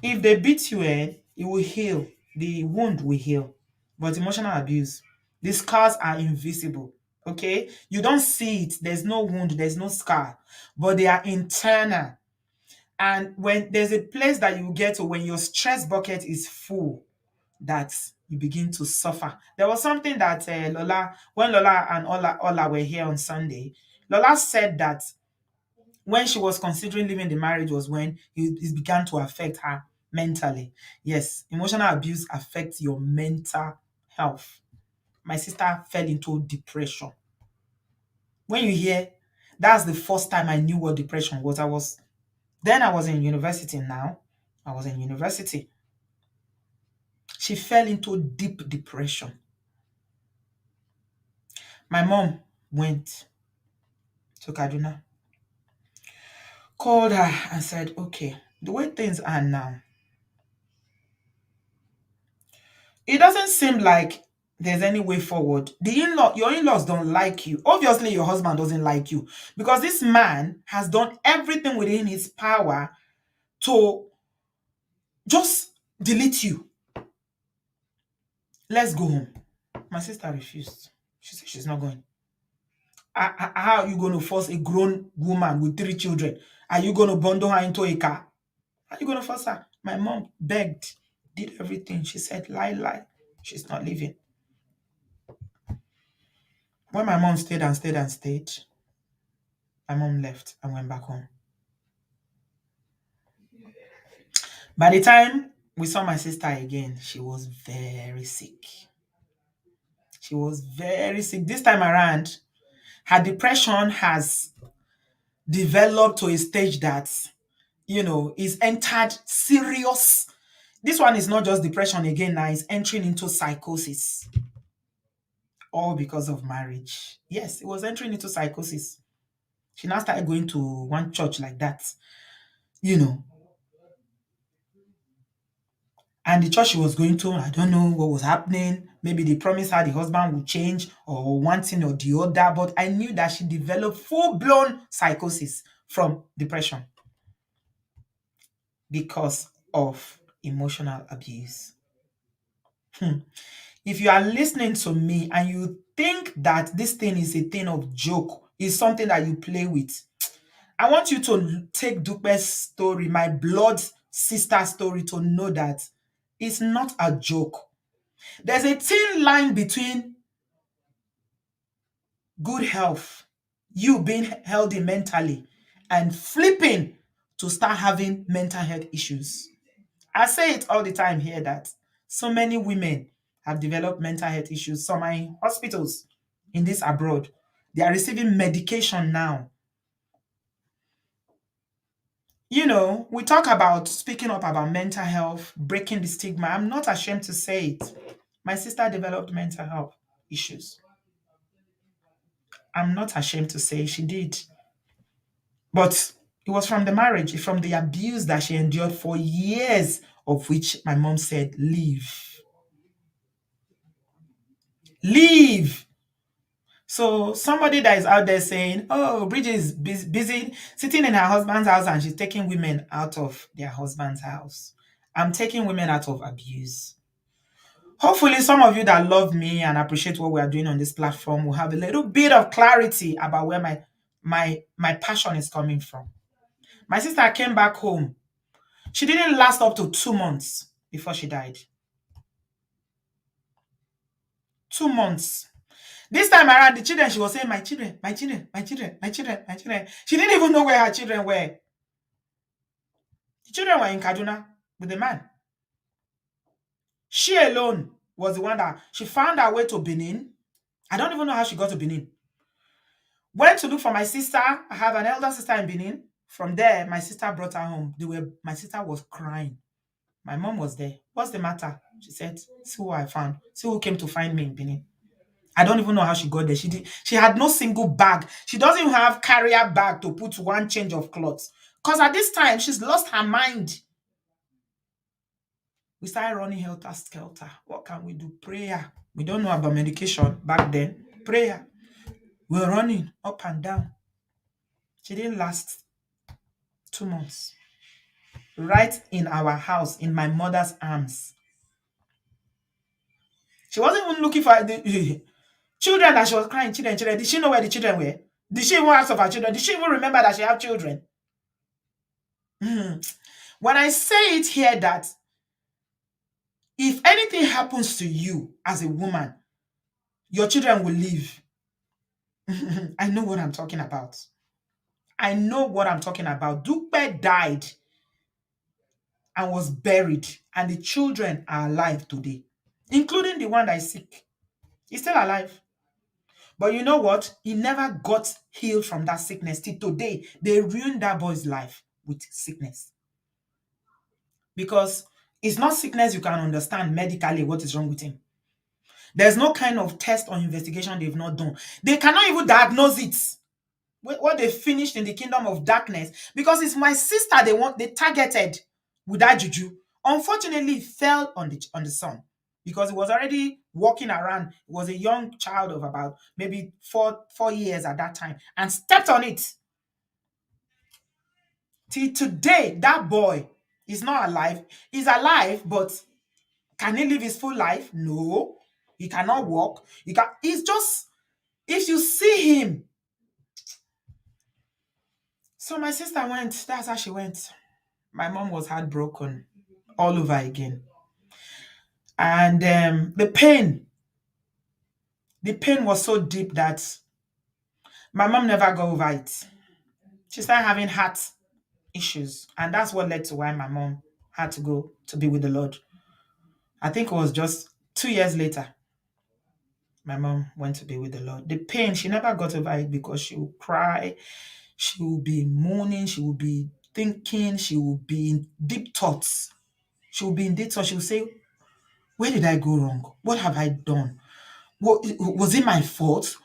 If they beat you, it will heal. The wound will heal. But emotional abuse, the scars are invisible. Okay? You don't see it. There's no wound, there's no scar. But they are internal. And when there's a place that you get to when your stress bucket is full, that you begin to suffer. There was something that Lola, when Lola and Ola were here on Sunday, Lola said that when she was considering leaving the marriage was when it began to affect her mentally. Yes, emotional abuse affects your mental health. My sister fell into depression. When you hear, that's the first time I knew what depression was. I was in university now. I was in university. She fell into deep depression. My mom went to Kaduna, called her and said, okay, the way things are now, it doesn't seem like there's any way forward. Your in-laws don't like you. Obviously, your husband doesn't like you because this man has done everything within his power to just delete you. Let's go home. My sister refused. She said she's not going. How are you going to force a grown woman with 3 children? Are you going to bundle her into a car? How are you going to force her? My mom begged, did everything. She said, lie, lie. She's not leaving. When my mom stayed and stayed and stayed, my mom left and went back home. By the time we saw my sister again, she was very sick. She was very sick. This time around, her depression has developed to a stage that, is entered serious. This one is not just depression again now, it's entering into psychosis. All because of marriage. Yes, it was entering into psychosis. She now started going to one church like that, you know. And the church she was going to, I don't know what was happening. Maybe they promised her the husband would change or one thing or the other. But I knew that she developed full-blown psychosis from depression because of emotional abuse. If you are listening to me and you think that this thing is a thing of joke, is something that you play with, I want you to take Dupe's story, my blood sister story, to know that it's not a joke. There's a thin line between good health, you being healthy mentally, and flipping to start having mental health issues. I say it all the time here that so many women have developed mental health issues. Some are in hospitals in this abroad. They are receiving medication now. We talk about speaking up about mental health, breaking the stigma. I'm not ashamed to say it. My sister developed mental health issues. I'm not ashamed to say she did. But it was from the marriage, from the abuse that she endured for years, of which my mom said, leave. Leave. So somebody that is out there saying, oh, Bridget is busy sitting in her husband's house and she's taking women out of their husband's house. I'm taking women out of abuse. Hopefully, some of you that love me and appreciate what we are doing on this platform will have a little bit of clarity about where my passion is coming from. My sister came back home. She didn't last up to 2 months before she died. 2 months. This time around, the children, she was saying, my children, my children, my children, my children, my children. She didn't even know where her children were. The children were in Kaduna with the man. She alone was the one that she found her way to Benin. I don't even know how she got to Benin. Went to look for my sister. I have an elder sister in Benin. From there, my sister brought her home. My sister was crying. My mom was there. What's the matter? She said, see who I found. See who came to find me in Benin. I don't even know how she got there. She had no single bag. She doesn't even have carrier bag to put one change of clothes. Because at this time, she's lost her mind. We started running helter-skelter. What can we do? Prayer. We don't know about medication back then. Prayer. We were running up and down. She didn't last 2 months. Right in our house, in my mother's arms. She wasn't even looking for the children that she was crying. Children, children. Did she know where the children were? Did she even ask of her children? Did she even remember that she had children? When I say it here that if anything happens to you as a woman, your children will live. I know what I'm talking about. I know what I'm talking about. Dupe died and was buried, and the children are alive today, including the one that is sick. He's still alive. But you know what? He never got healed from that sickness. Till today, they ruined that boy's life with sickness. Because it's not sickness you can understand medically what is wrong with him. There's no kind of test or investigation they've not done. They cannot even diagnose it. What they finished in the kingdom of darkness, because it's my sister they targeted with that juju. Unfortunately, it fell on the son because he was already walking around. He was a young child of about maybe four years at that time and stepped on it. Till today, that boy is not alive. He's alive, but can he live his full life? No. He cannot walk. He's just, if you see him. So my sister went, that's how she went. My mom was heartbroken all over again. And the pain was so deep that my mom never got over it. She started having heart issues. And that's what led to why my mom had to go to be with the Lord. I think it was just 2 years later, my mom went to be with the Lord. The pain, she never got over it because she would cry, she would be moaning, she would be thinking, she would be in deep thoughts. She would be in deep thoughts. She would say, where did I go wrong? What have I done? Was it my fault?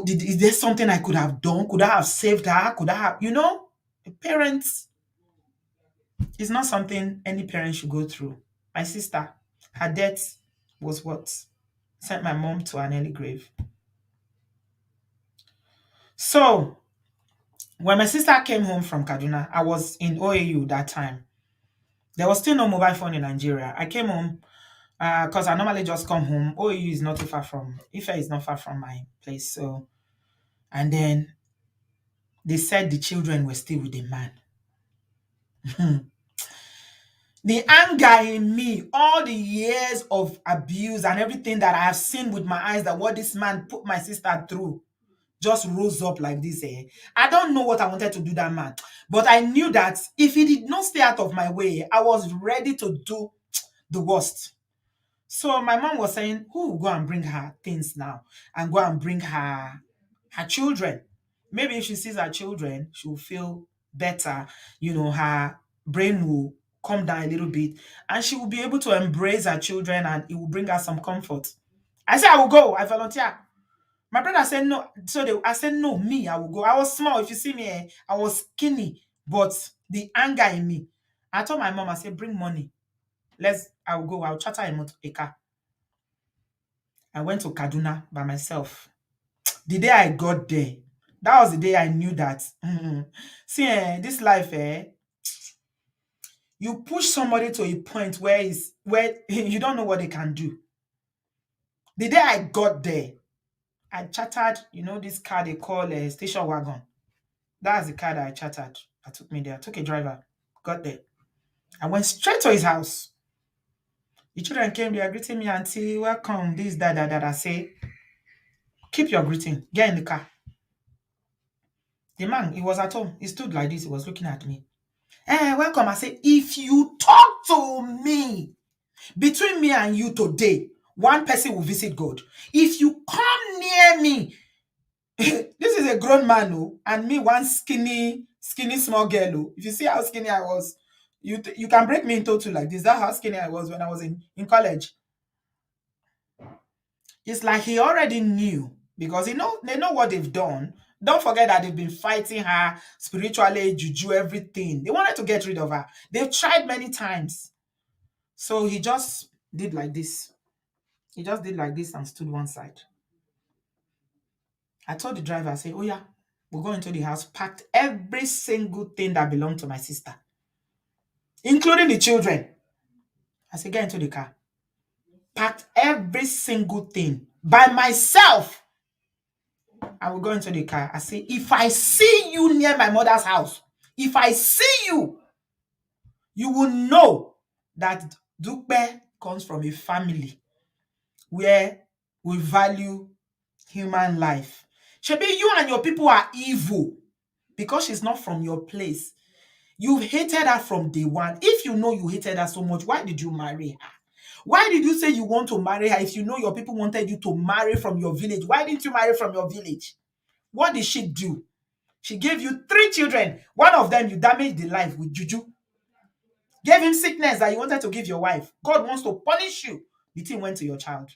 Is there something I could have done? Could I have saved her? Could I have, the parents is not something any parent should go through. My sister, her death was what sent my mom to an early grave. So when my sister came home from Kaduna, I was in OAU that time. There was still no mobile phone in Nigeria. I came home because I normally just come home. OAU is not too far from, Ife is not far from my place. So, and then they said the children were still with the man. The anger in me, all the years of abuse and everything that I have seen with my eyes, that what this man put my sister through, just rose up like this. I don't know what I wanted to do that man, but I knew that if he did not stay out of my way, I was ready to do the worst. So my mom was saying, who will go and bring her things now and go and bring her children? Maybe if she sees her children, she will feel better. Her brain will calm down a little bit and she will be able to embrace her children and it will bring her some comfort. I said, I will go. I volunteer. My brother said no. So I said, no, me, I will go. I was small. If you see me, I was skinny, but the anger in me. I told my mom, I said, bring money. I will go. I'll charter a car. I went to Kaduna by myself. The day I got there, that was the day I knew that, see, this life, you push somebody to a point where you don't know what they can do. The day I got there, I chartered, this car they call a station wagon. That's the car that I chartered. That took me there. I took a driver, got there. I went straight to his house. The children came there greeting me, auntie, welcome, this, that. I say, keep your greeting, get in the car. The man, he was at home. He stood like this. He was looking at me. Welcome. I said, if you talk to me, between me and you today, one person will visit God. If you come near me, this is a grown man, and me, one skinny small girl. If you see how skinny I was, you can break me into two like this. That's how skinny I was when I was in college. It's like he already knew because they know what they've done. Don't forget that they've been fighting her spiritually, juju, everything. They wanted to get rid of her. They've tried many times. So he just did like this. He just did like this and stood one side. I told the driver, I said, oh yeah, we'll go into the house, packed every single thing that belonged to my sister, including the children. I said, get into the car. Packed every single thing by myself. I will go into the car. I say, if I see you near my mother's house, if I see you, you will know that Dupe comes from a family where we value human life. Shebi, you and your people are evil because she's not from your place. You've hated her from day one. If you know you hated her so much, why did you marry her? Why did you say you want to marry her if you know your people wanted you to marry from your village? Why didn't you marry from your village? What did she do? She gave you three children. One of them, you damaged the life with juju. Gave him sickness that you wanted to give your wife. God wants to punish you. The thing went to your child.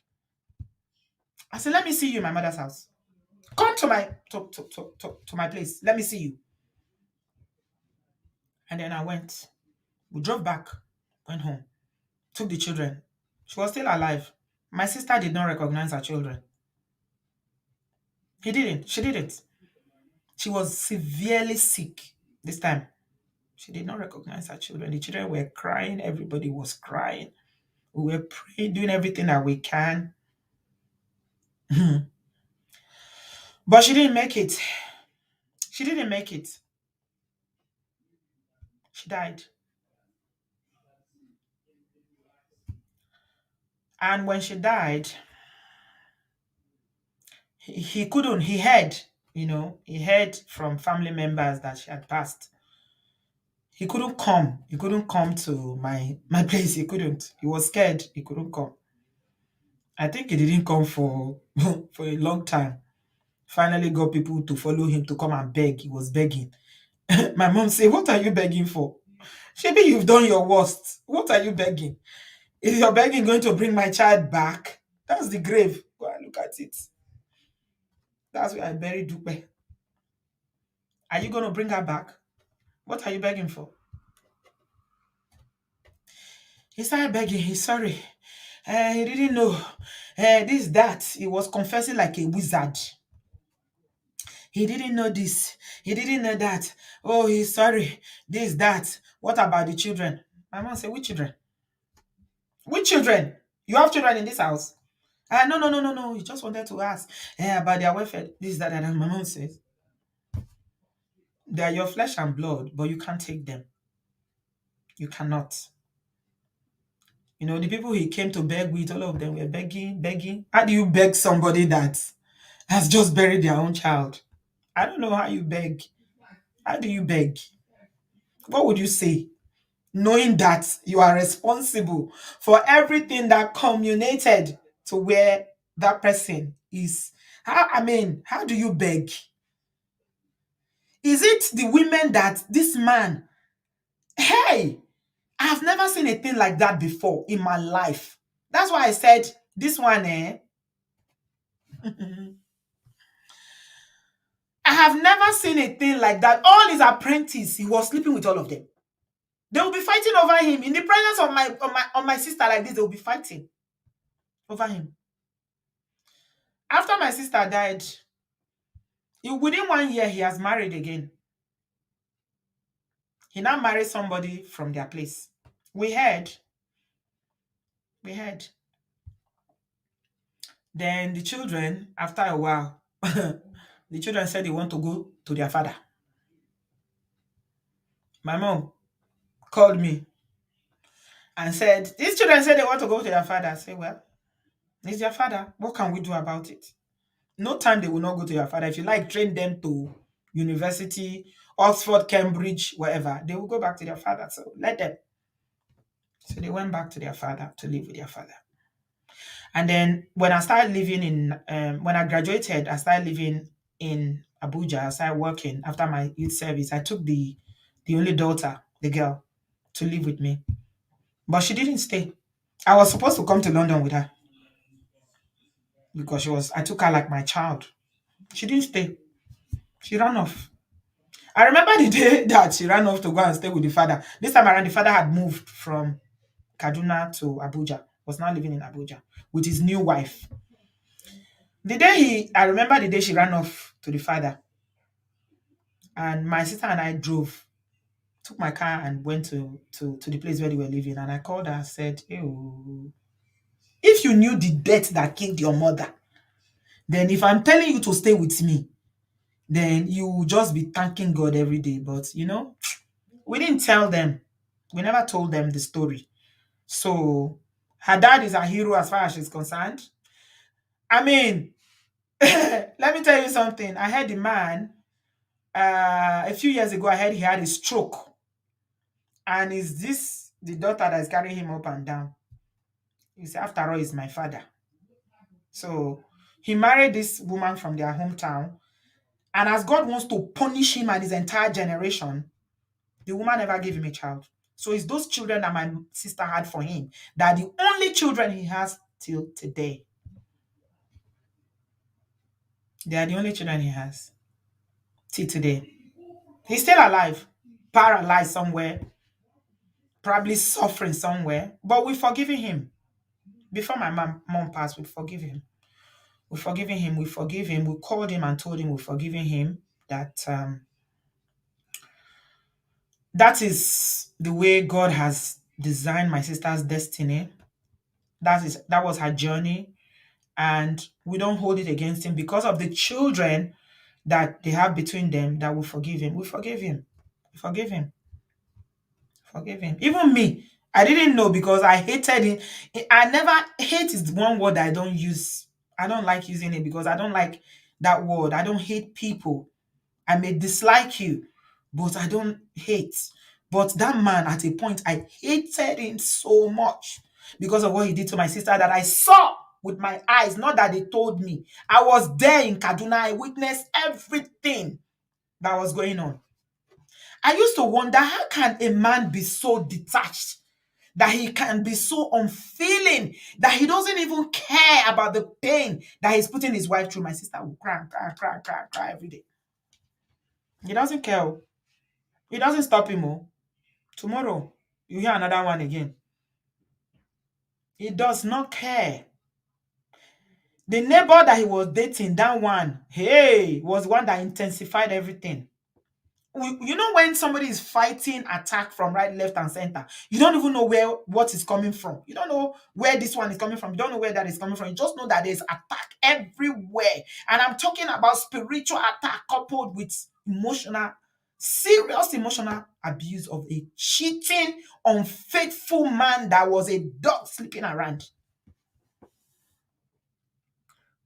I said, let me see you in my mother's house. Come to my to my place. Let me see you. And then I went. We drove back, went home, took the children. She was still alive. My sister did not recognize her children. He didn't. She didn't. She was severely sick this time. She did not recognize her children. The children were crying. Everybody was crying. We were praying, doing everything that we can. But she didn't make it. She didn't make it. She died. And when she died, he couldn't, he heard, he heard from family members that she had passed. He couldn't come. He couldn't come to my place. He couldn't. He was scared. He couldn't come. I think he didn't come for for a long time. Finally got people to follow him to come and beg. He was begging. My mom said, what are you begging for? Maybe you've done your worst. What are you begging? Is your begging going to bring my child back? That's the grave. Go and look at it. That's where I buried Dupe. Are you going to bring her back? What are you begging for? He started begging. He's sorry. He didn't know. This, that. He was confessing like a wizard. He didn't know this. He didn't know that. Oh, he's sorry. This, that. What about the children? My mom said, which children? Which children? You have children in this house? No, no, no, no, no. He just wanted to ask about their welfare. This, that, and my mom says, they are your flesh and blood, but you can't take them. You cannot. The people he came to beg with, all of them were begging, begging. How do you beg somebody that has just buried their own child? I don't know how you beg. How do you beg? What would you say? Knowing that you are responsible for everything that culminated to where that person is. How do you beg? Is it the women that this man, hey, I have never seen a thing like that before in my life. That's why I said this one, I have never seen a thing like that. All his apprentices, he was sleeping with all of them. They will be fighting over him. In the presence of my sister like this, they will be fighting over him. After my sister died, within 1 year, he has married again. He now married somebody from their place. We heard. Then the children, after a while, the children said they want to go to their father. My mom called me and said, these children said they want to go to their father. I said, well, it's their father. What can we do about it? No time they will not go to their father. If you like, train them to university, Oxford, Cambridge, wherever. They will go back to their father. So let them. So they went back to their father to live with their father. And then when I started living when I graduated, I started living in Abuja. I started working after my youth service. I took the only daughter, the girl, to live with me. But she didn't stay. I was supposed to come to London with her because I took her like my child. She didn't stay. She ran off. I remember the day that she ran off to go and stay with the father. This time around, the father had moved from Kaduna to Abuja, was now living in Abuja with his new wife. I remember the day she ran off to the father, and my sister and I took my car and went to the place where they were living. And I called her and said, ew, if you knew the death that killed your mother, then if I'm telling you to stay with me, then you will just be thanking God every day. But, we didn't tell them. We never told them the story. So her dad is a hero as far as she's concerned. I mean, let me tell you something. I heard the man, a few years ago, I heard he had a stroke. And is this the daughter that is carrying him up and down? You say, after all, he's my father. So he married this woman from their hometown. And as God wants to punish him and his entire generation, the woman never gave him a child. So it's those children that my sister had for him that are the only children he has till today. They are the only children he has till today. He's still alive, paralyzed somewhere, probably suffering somewhere, but we've forgiven him. Before my mom passed, we forgive him. We forgiven him. We forgive him. We called him and told him we forgiven him. That is the way God has designed my sister's destiny. That was her journey, and we don't hold it against him because of the children that they have between them. That we forgive him. We forgive him. We forgive him. Forgive him. Even me, I didn't know because I hated it. I never hate is one word I don't use. I don't like using it because I don't like that word. I don't hate people. I may dislike you, but I don't hate. But that man, at a point, I hated him so much because of what he did to my sister that I saw with my eyes, not that they told me. I was there in Kaduna. I witnessed everything that was going on. I used to wonder, how can a man be so detached, that he can be so unfeeling, that he doesn't even care about the pain that he's putting his wife through? My sister will cry, cry, cry, cry, cry every day. He doesn't care. Oh. It doesn't stop him. Oh. Tomorrow, you hear another one again. He does not care. The neighbor that he was dating, that one, hey, was one that intensified everything. You know, when somebody is fighting attack from right, left, and center, you don't even know what is coming from. You don't know where this one is coming from. You don't know where that is coming from. You just know that there's attack everywhere. And I'm talking about spiritual attack coupled with serious emotional abuse of a cheating, unfaithful man that was a dog sleeping around.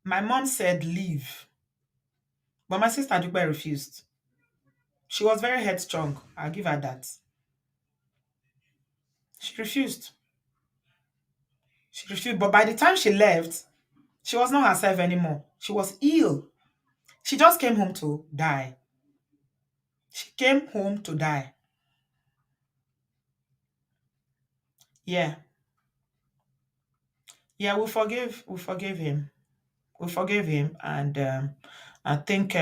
My mom said leave, but my sister Dupe refused. She was very headstrong. I'll give her that. She refused. She refused. But by the time she left, she was not herself anymore. She was ill. She just came home to die. She came home to die. Yeah. Yeah, we forgive him. We forgave him. And I think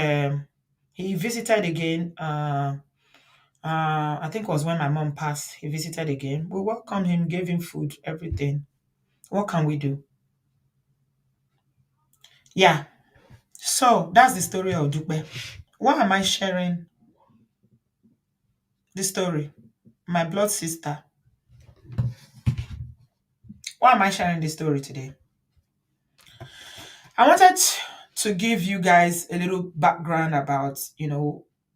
he visited again. I think it was when my mom passed. He visited again. We welcomed him, gave him food, everything. What can we do? Yeah. So that's the story of Dupe. Why am I sharing this story? My blood sister. Why am I sharing this story today? I wanted to give you guys a little background about,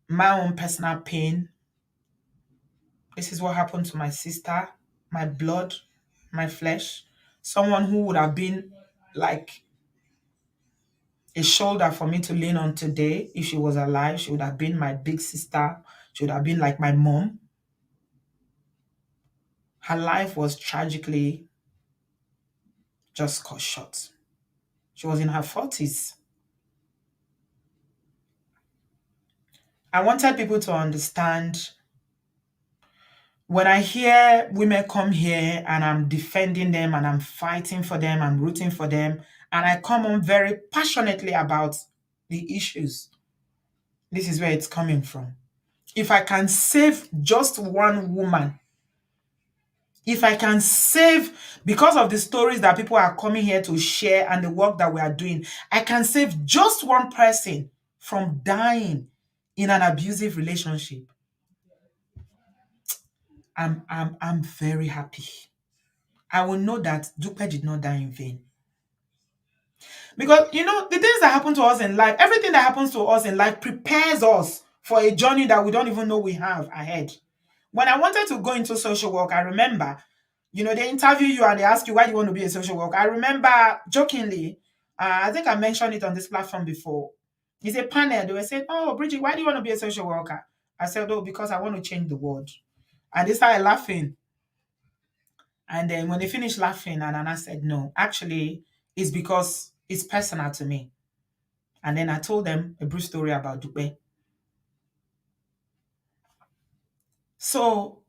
my own personal pain. This is what happened to my sister, my blood, my flesh. Someone who would have been like a shoulder for me to lean on today. If she was alive, she would have been my big sister. She would have been like my mom. Her life was tragically just cut short. She was in her 40s. I wanted people to understand, when I hear women come here and I'm defending them and I'm fighting for them, I'm rooting for them, and I come on very passionately about the issues, this is where it's coming from. If I can save just one woman, if I can save, because of the stories that people are coming here to share and the work that we are doing, I can save just one person from dying in an abusive relationship, I'm very happy. I will know that Dupe did not die in vain. Because, the things that happen to us in life, everything that happens to us in life prepares us for a journey that we don't even know we have ahead. When I wanted to go into social work, I remember, they interview you and they ask you, why do you want to be a social worker? I remember jokingly, I think I mentioned it on this platform before. It's a panel. They were saying, oh, Bridget, why do you want to be a social worker? I said, oh, because I want to change the world. And they started laughing. And then when they finished laughing, and Nana said, no, actually, it's because it's personal to me. And then I told them a brief story about Dupe. So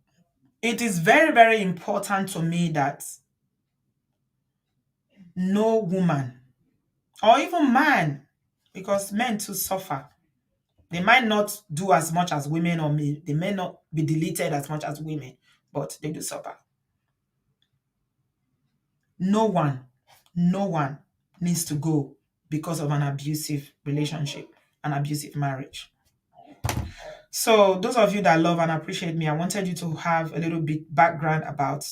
it is very, very important to me that no woman or even man, because men too suffer. They might not do as much as women, or they may not be deleted as much as women, but they do suffer. No one, no one needs to go because of an abusive relationship, an abusive marriage. So those of you that love and appreciate me, I wanted you to have a little bit background about,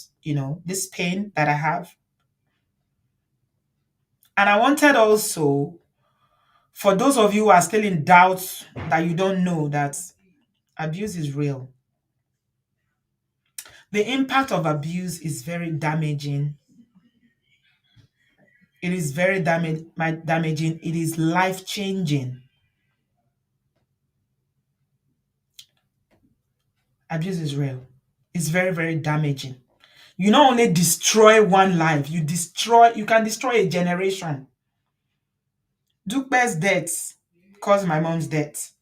this pain that I have. And I wanted also, for those of you who are still in doubt, that you don't know that abuse is real. The impact of abuse is very damaging. It is very damaging. It is life-changing. Abuse is real. It's very, very damaging. You not only destroy one life, you can destroy a generation. Dupe's death caused my mom's death.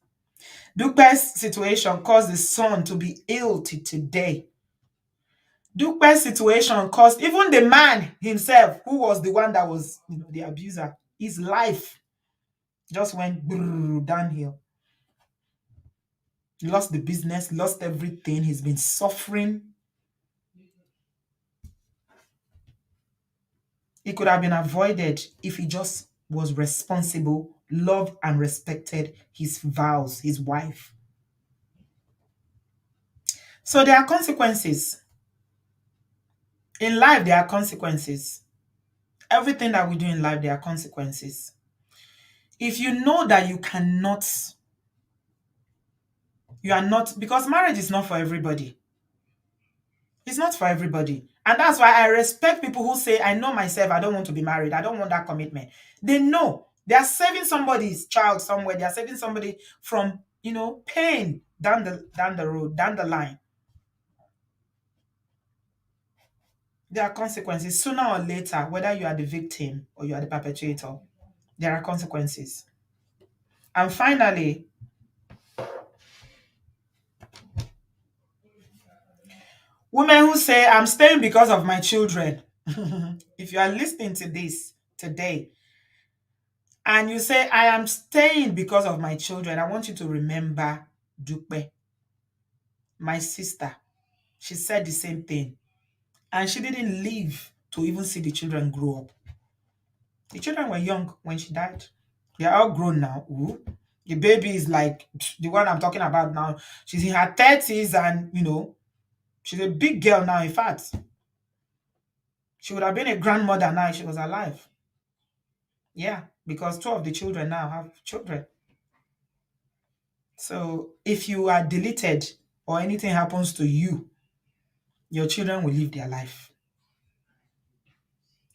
Dupe's situation caused the son to be ill till today. Dupe's situation caused even the man himself, who was the one that was, the abuser, his life just went downhill. He lost the business, lost everything. He's been suffering. It could have been avoided if he just was responsible, loved and respected his vows, his wife. So there are consequences. In life, there are consequences. Everything that we do in life, there are consequences. If you know that you are not, because marriage is not for everybody. It's not for everybody. And that's why I respect people who say, I know myself, I don't want to be married. I don't want that commitment. They know they are saving somebody's child somewhere. They are saving somebody from, pain down the road, down the line. There are consequences sooner or later, whether you are the victim or you are the perpetrator. There are consequences. And finally, women who say, I'm staying because of my children. If you are listening to this today and you say, I am staying because of my children, I want you to remember Dupe, my sister. She said the same thing. And she didn't live to even see the children grow up. The children were young when she died. They are all grown now. Ooh. The baby is like the one I'm talking about now. She's in her 30s and, she's a big girl now. In fact, she would have been a grandmother now if she was alive. Yeah, because two of the children now have children. So if you are deleted or anything happens to you, your children will live their life.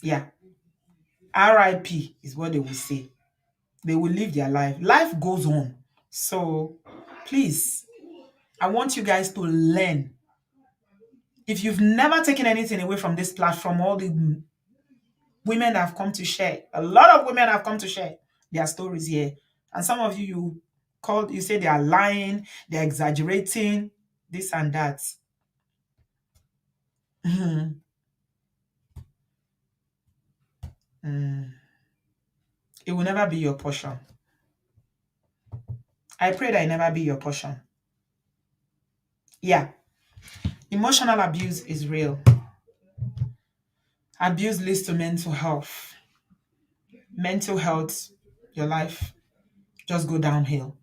Yeah. RIP is what they will say. They will live their life. Life goes on. So please, I want you guys to learn. If you've never taken anything away from this platform, all the women that have come to share, a lot of women have come to share their stories here. And some of you say they are lying, they're exaggerating, this and that. Mm. It will never be your portion. I pray that it never be your portion. Yeah. Emotional abuse is real. Abuse leads to mental health. Mental health, your life just go downhill.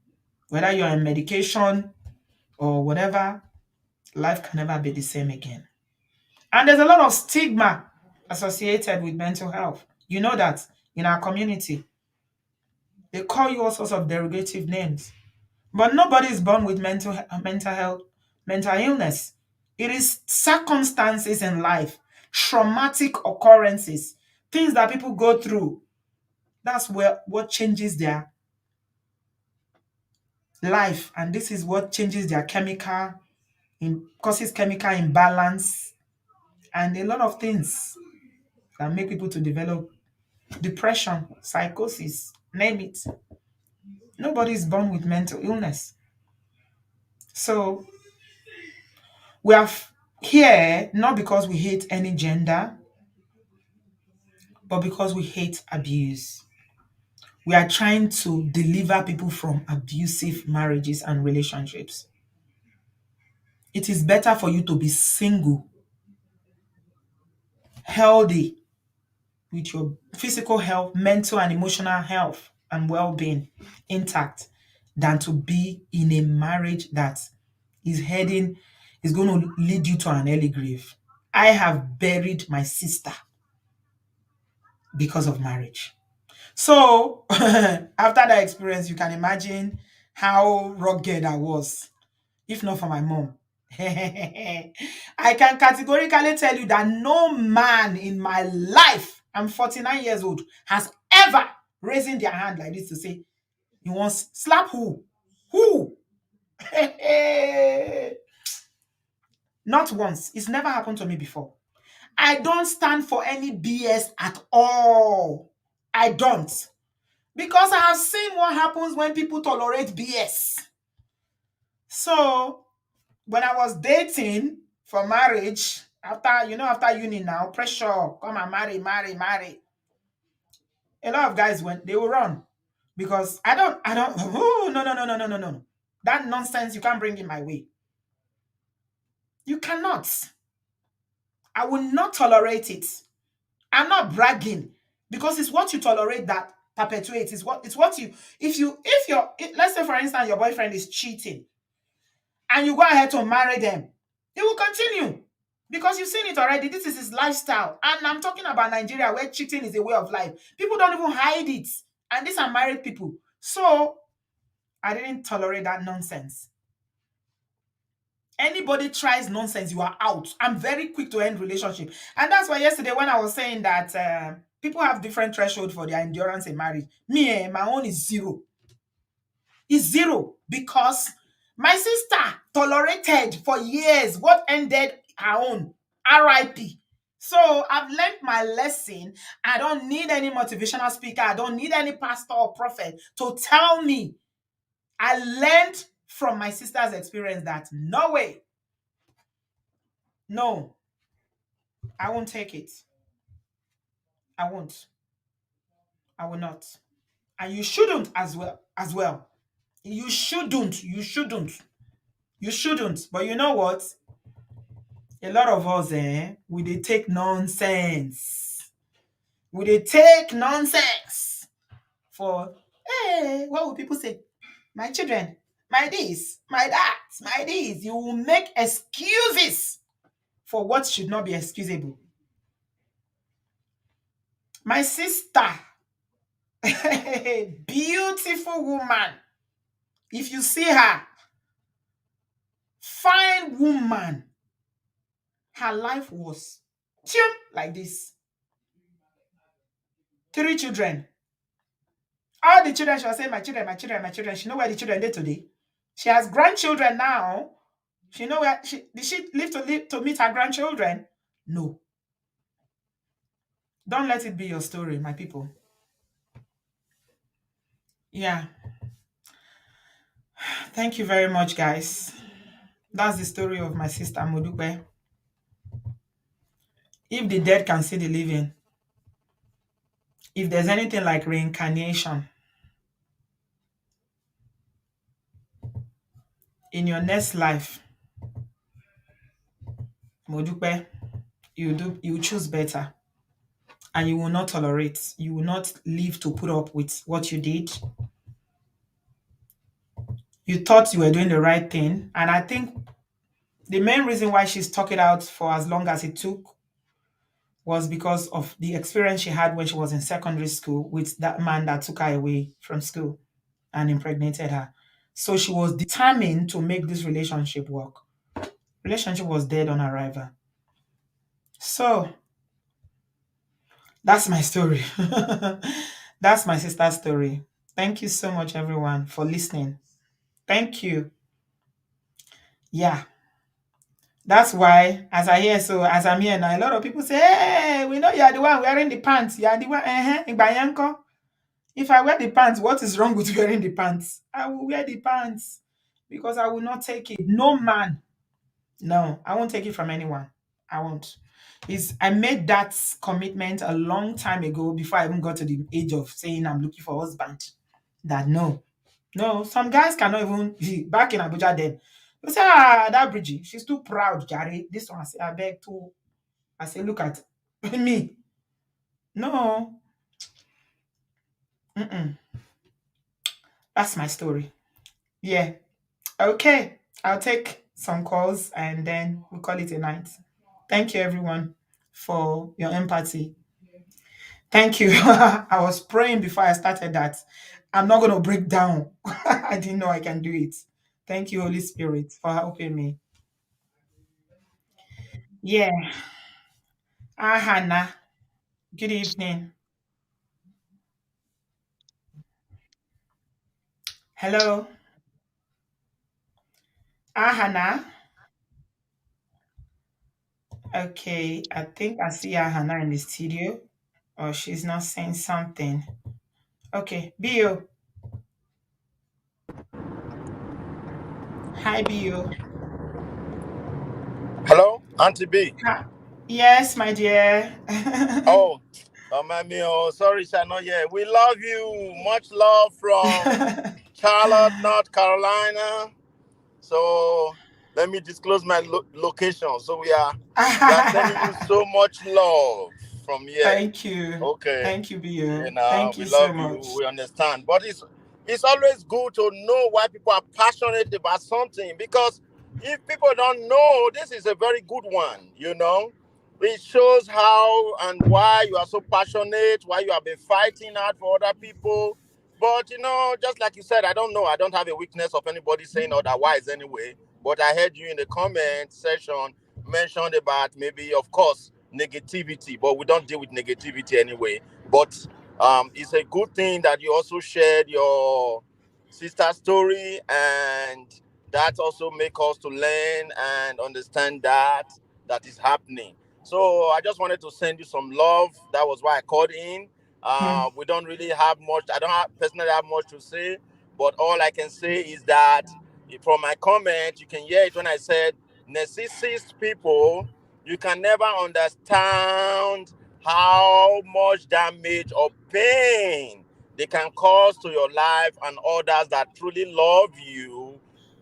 Whether you're on medication or whatever, life can never be the same again. And there's a lot of stigma associated with mental health. You know that in our community, they call you all sorts of derogative names. But nobody is born with mental health, mental illness. It is circumstances in life, traumatic occurrences, things that people go through. That's what changes their life, and this is what changes their causes chemical imbalance, and a lot of things can make people to develop depression, psychosis, name it. Nobody is born with mental illness. So we are here not because we hate any gender, but because we hate abuse. We are trying to deliver people from abusive marriages and relationships. It is better for you to be single, healthy, with your physical health, mental and emotional health and well-being intact, than to be in a marriage that is going to lead you to an early grave. I have buried my sister because of marriage. So after that experience, you can imagine how rugged I was, if not for my mom. I can categorically tell you that no man in my life, I'm 49 years old, has ever raising their hand like this to say, he wants slap who? Who? Not once. It's never happened to me before. I don't stand for any BS at all. I don't. Because I have seen what happens when people tolerate BS. So when I was dating for marriage, after uni now, pressure, come and marry. A lot of guys they will run. Because oh, no. That nonsense you can't bring in my way. You cannot. I will not tolerate it. I'm not bragging because it's what you tolerate that perpetuates. It's what you if you're let's say for instance your boyfriend is cheating and you go ahead to marry them, he will continue because you've seen it already. This is his lifestyle. And I'm talking about Nigeria where cheating is a way of life. People don't even hide it. And these are married people. So I didn't tolerate that nonsense. Anybody tries nonsense, you are out. I'm very quick to end relationship. And that's why yesterday when I was saying that people have different threshold for their endurance in marriage. Me, my own is zero. It's zero because my sister tolerated for years what ended her own. RIP. So I've learned my lesson. I don't need any motivational speaker. I don't need any pastor or prophet to tell me. I learned from my sister's experience that no way. No, I won't take it. I won't. I will not. And you shouldn't as well. You shouldn't. You shouldn't. You shouldn't. But you know what? A lot of us, we they take nonsense. We they take nonsense for, hey, what will people say? My children, my this, my that, my this. You will make excuses for what should not be excusable. My sister, beautiful woman. If you see her, fine woman, her life was like this. 3 children. All the children, she was saying, my children, my children, my children. She know where the children did today. She has grandchildren now. She know where did she live to meet her grandchildren? No. Don't let it be your story, my people. Yeah. Thank you very much, guys. That's the story of my sister Modupe. If the dead can see the living, if there's anything like reincarnation, in your next life, Modupe, you choose better. And you will not tolerate. You will not live to put up with what you did. You thought you were doing the right thing. And I think the main reason why she stuck it out for as long as it took was because of the experience she had when she was in secondary school with that man that took her away from school and impregnated her. So she was determined to make this relationship work. Relationship was dead on arrival. So that's my story. That's my sister's story. Thank you so much, everyone, for listening. Thank you. Yeah. That's why, as I'm here now, a lot of people say, "Hey, we know you are the one wearing the pants. You are the one." Igbayanko. If I wear the pants, what is wrong with wearing the pants? I will wear the pants because I will not take it. No man, no, I won't take it from anyone. I won't. Is I made that commitment a long time ago before I even got to the age of saying I'm looking for a husband. That no, no, some guys cannot even back in Abuja then. They say, that Bridgie, she's too proud, Jare. This one, I say, I beg to. I say, look at me. No, mm-mm. That's my story. Yeah. Okay. I'll take some calls and then we'll call it a night. Thank you, everyone, for your empathy. Thank you. I was praying before I started that I'm not going to break down. I didn't know I can do it. Thank you, Holy Spirit, for helping me. Yeah. Hannah. Good evening. Hello. Hannah. Okay. I think I see Hannah in the studio. Or she's not saying something. Okay. Bio. Hi, Bio. Hello, Auntie B. Hi. Yes, my dear. Oh, mommy, oh, sorry, sir, not yet. We love you. Much love from Charlotte, North Carolina. So let me disclose my location. So we are sending you so much love from here. Thank you. Okay. Thank you, Bio. You know, Thank we you so love you. much. We understand, but it's always good to know why people are passionate about something, because if people don't know, this is a very good one. You know, it shows how and why you are so passionate, why you have been fighting hard for other people. But you know, just like you said, I don't know. I don't have a weakness of anybody saying otherwise anyway. But I heard you in the comment section mentioned about maybe, of course, negativity, but we don't deal with negativity anyway. But it's a good thing that you also shared your sister story, and that also make us to learn and understand that is happening. So I just wanted to send you some love. That was why I called in. Hmm. We don't really have much. I don't personally have much to say, but all I can say is that from my comment, you can hear it when I said narcissist people. You can never understand how much damage or pain they can cause to your life and others that truly love you,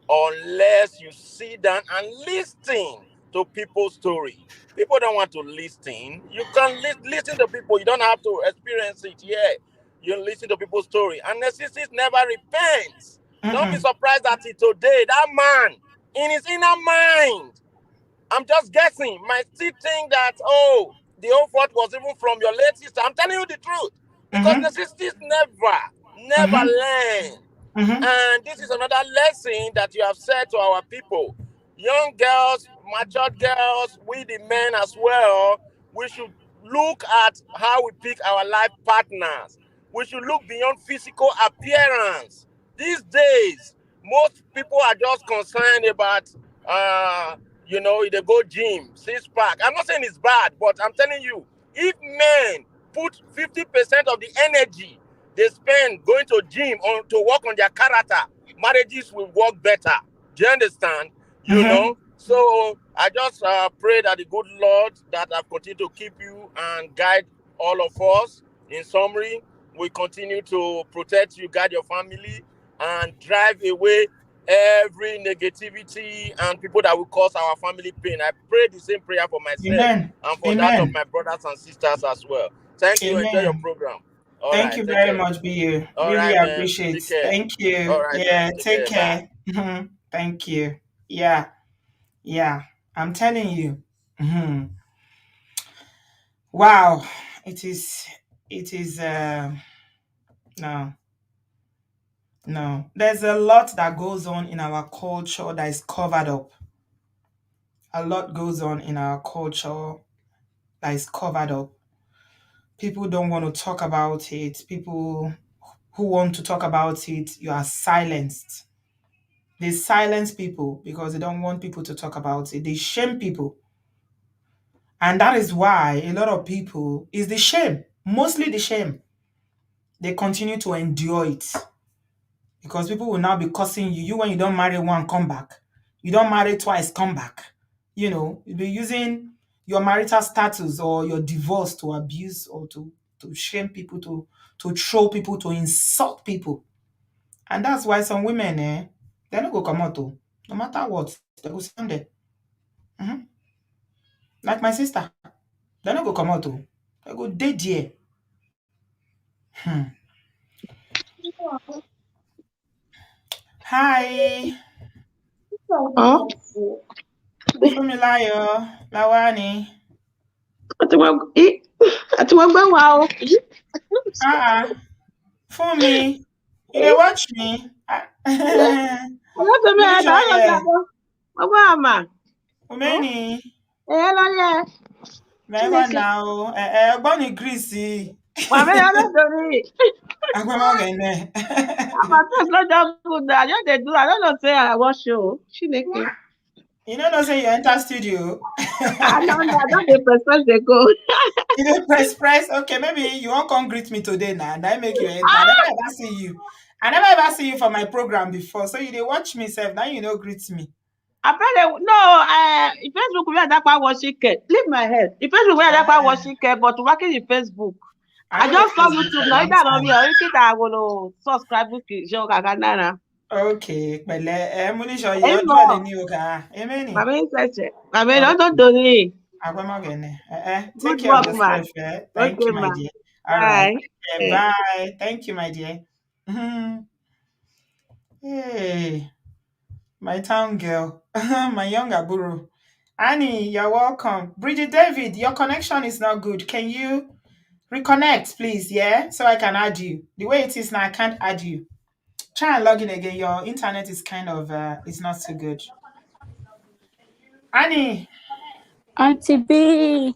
unless you sit down and listen to people's story. People don't want to listen. You can listen to people. You don't have to experience it. Yeah, you listen to people's story. And narcissist never repents. Don't be Mm-mm. surprised that today that man in his inner mind, I'm just guessing, might still think that, oh, the whole fault was even from your late sister. I'm telling you the truth. Because Mm-hmm. narcissists never Mm-hmm. learn. Mm-hmm. And this is another lesson that you have said to our people. Young girls, matured girls, we the men as well, we should look at how we pick our life partners. We should look beyond physical appearance. These days, most people are just concerned about, uh, they go gym, six pack. I'm not saying it's bad, but I'm telling you, if men put 50% of the energy they spend going to gym on to work on their character, marriages will work better. Do you understand? You Mm-hmm. know. So I just pray that the good Lord that have continued to keep you and guide all of us. In summary, we continue to protect you, guide your family, and drive away every negativity and people that will cause our family pain. I pray the same prayer for myself Amen. and for that of Amen. my brothers and sisters as well. Thank you. Enjoy your Amen. program. All Thank right. you Take very care. much, BU. All Really right, man. appreciate. Take care. Thank All you. right, Yeah, man. Take take care. Bye. care. Mhm. Thank you. Yeah, yeah. I'm telling you. Mhm. Wow. It is it is no, no. There's a lot that goes on in our culture that is covered up. A lot goes on in our culture that is covered up. People don't want to talk about it. People who want to talk about it, you are silenced. They silence people because they don't want people to talk about it. They shame people. And that is why a lot of people is the shame, mostly the shame. They continue to endure it because people will now be cursing you. You, when you don't marry one, come back. You don't marry twice, come back. You know, you'll be using your marital status or your divorce to abuse or to shame people, to troll people, to insult people. And that's why some women, they don't go come out, oh. No matter what, they go stand there. Mhm. Like my sister, they don't go come out, oh. They go dead there. Hmm. Hi, Huh? Fumilayo, Lawani. Àti wọ́n gbọ́ wa o. Ah, Fumi, you dey watch me? Ọlọ́tọ̀ mi Finish ẹ̀dá your ọlọ́jà hair. bọ̀. Ọgbọ́n àmà. Umeni, Ẹ̀yẹ lọ́lẹ̀ mẹ́wàá Chineke. now. Ọgbọ́n Greece. Màmí ya ọlọ́dọ̀ mi. Agbẹ́mọ̀gẹ̀nẹ̀. Àmà test lọ́jọ́ good na. I just dey do. I don't know say I wan show. Chineke. You no know say you enter studio. I don dey press dey go. You dey press. Okay, maybe you won't come greet me today now. That make you enter. I never ever see you. I never ever see you for my program before. So you dey watch me sef. Now you know greet me. Abẹ́lẹ̀ no Facebook wey Adapa worship leave my head. The Facebook wey Adapa worship but working in Facebook. I just saw YouTube na either on me or anything that I go subscribe to Joe Gaganara. Okay, pẹ̀lẹ́. Mo ní sọ yìí Ẹ̀yin ọjọ́ mọ̀, ẹ̀ ní o kà á. Èmi ni. màmí ń ṣẹ̀ṣẹ̀. Màmí lọ́dọ̀ torí. Agbẹ́mọ̀gẹ̀nẹ̀. Take Good care of work, ma. yourself. Thank Okay, you, my ma. dear. All right. Bye. Okay, bye. Thank you, my dear. Hey, my town girl, my young Aburo. Annie, you're welcome. Bridget David, your connection is not good. Can you reconnect, please? Yeah, so I can add you. The way it is now, I can't add you. Try and log in again. Your internet is kind of it's not so good. Annie, Auntie B,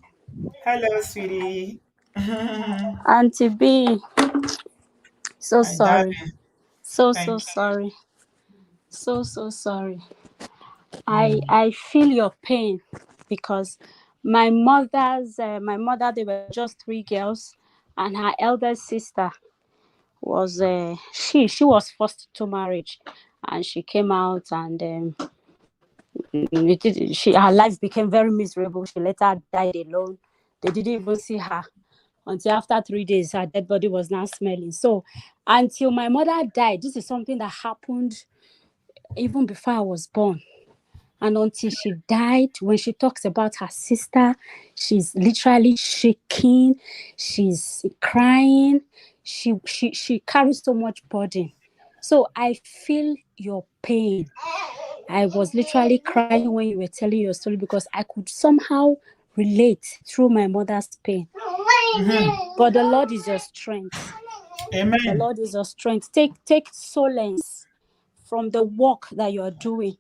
hello, sweetie. Auntie B, so My darling, sorry, so thank sorry, so sorry. you. I feel your pain because my mother, they were just three girls, and her elder sister was she was forced to marriage, and she came out and her life became very miserable. She later died alone. They didn't even see her until after 3 days. Her dead body was now smelling. So until my mother died, this is something that happened even before I was born. And until she died, when she talks about her sister, she's literally shaking, she's crying, she carries so much burden. So I feel your pain. I was literally crying when you were telling your story because I could somehow relate through my mother's pain. But the Lord is your strength. Amen. The Lord is your strength. Take solace from the work that you are doing.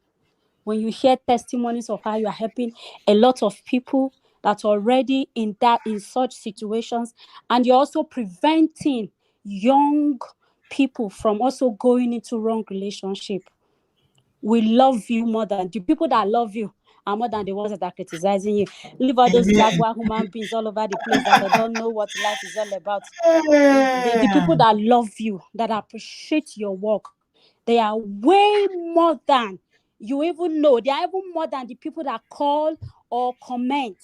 When you hear testimonies of how you are helping a lot of people that are already in such situations, and you're also preventing young people from also going into wrong relationship. We love you more than the people that love you are more than the ones that are criticizing you. Leave all those Amen. jaguar human beings all over the place that they don't know what life is all about. The people that love you, that appreciate your work, they are way more than you even know. They are even more than the people that call or comment.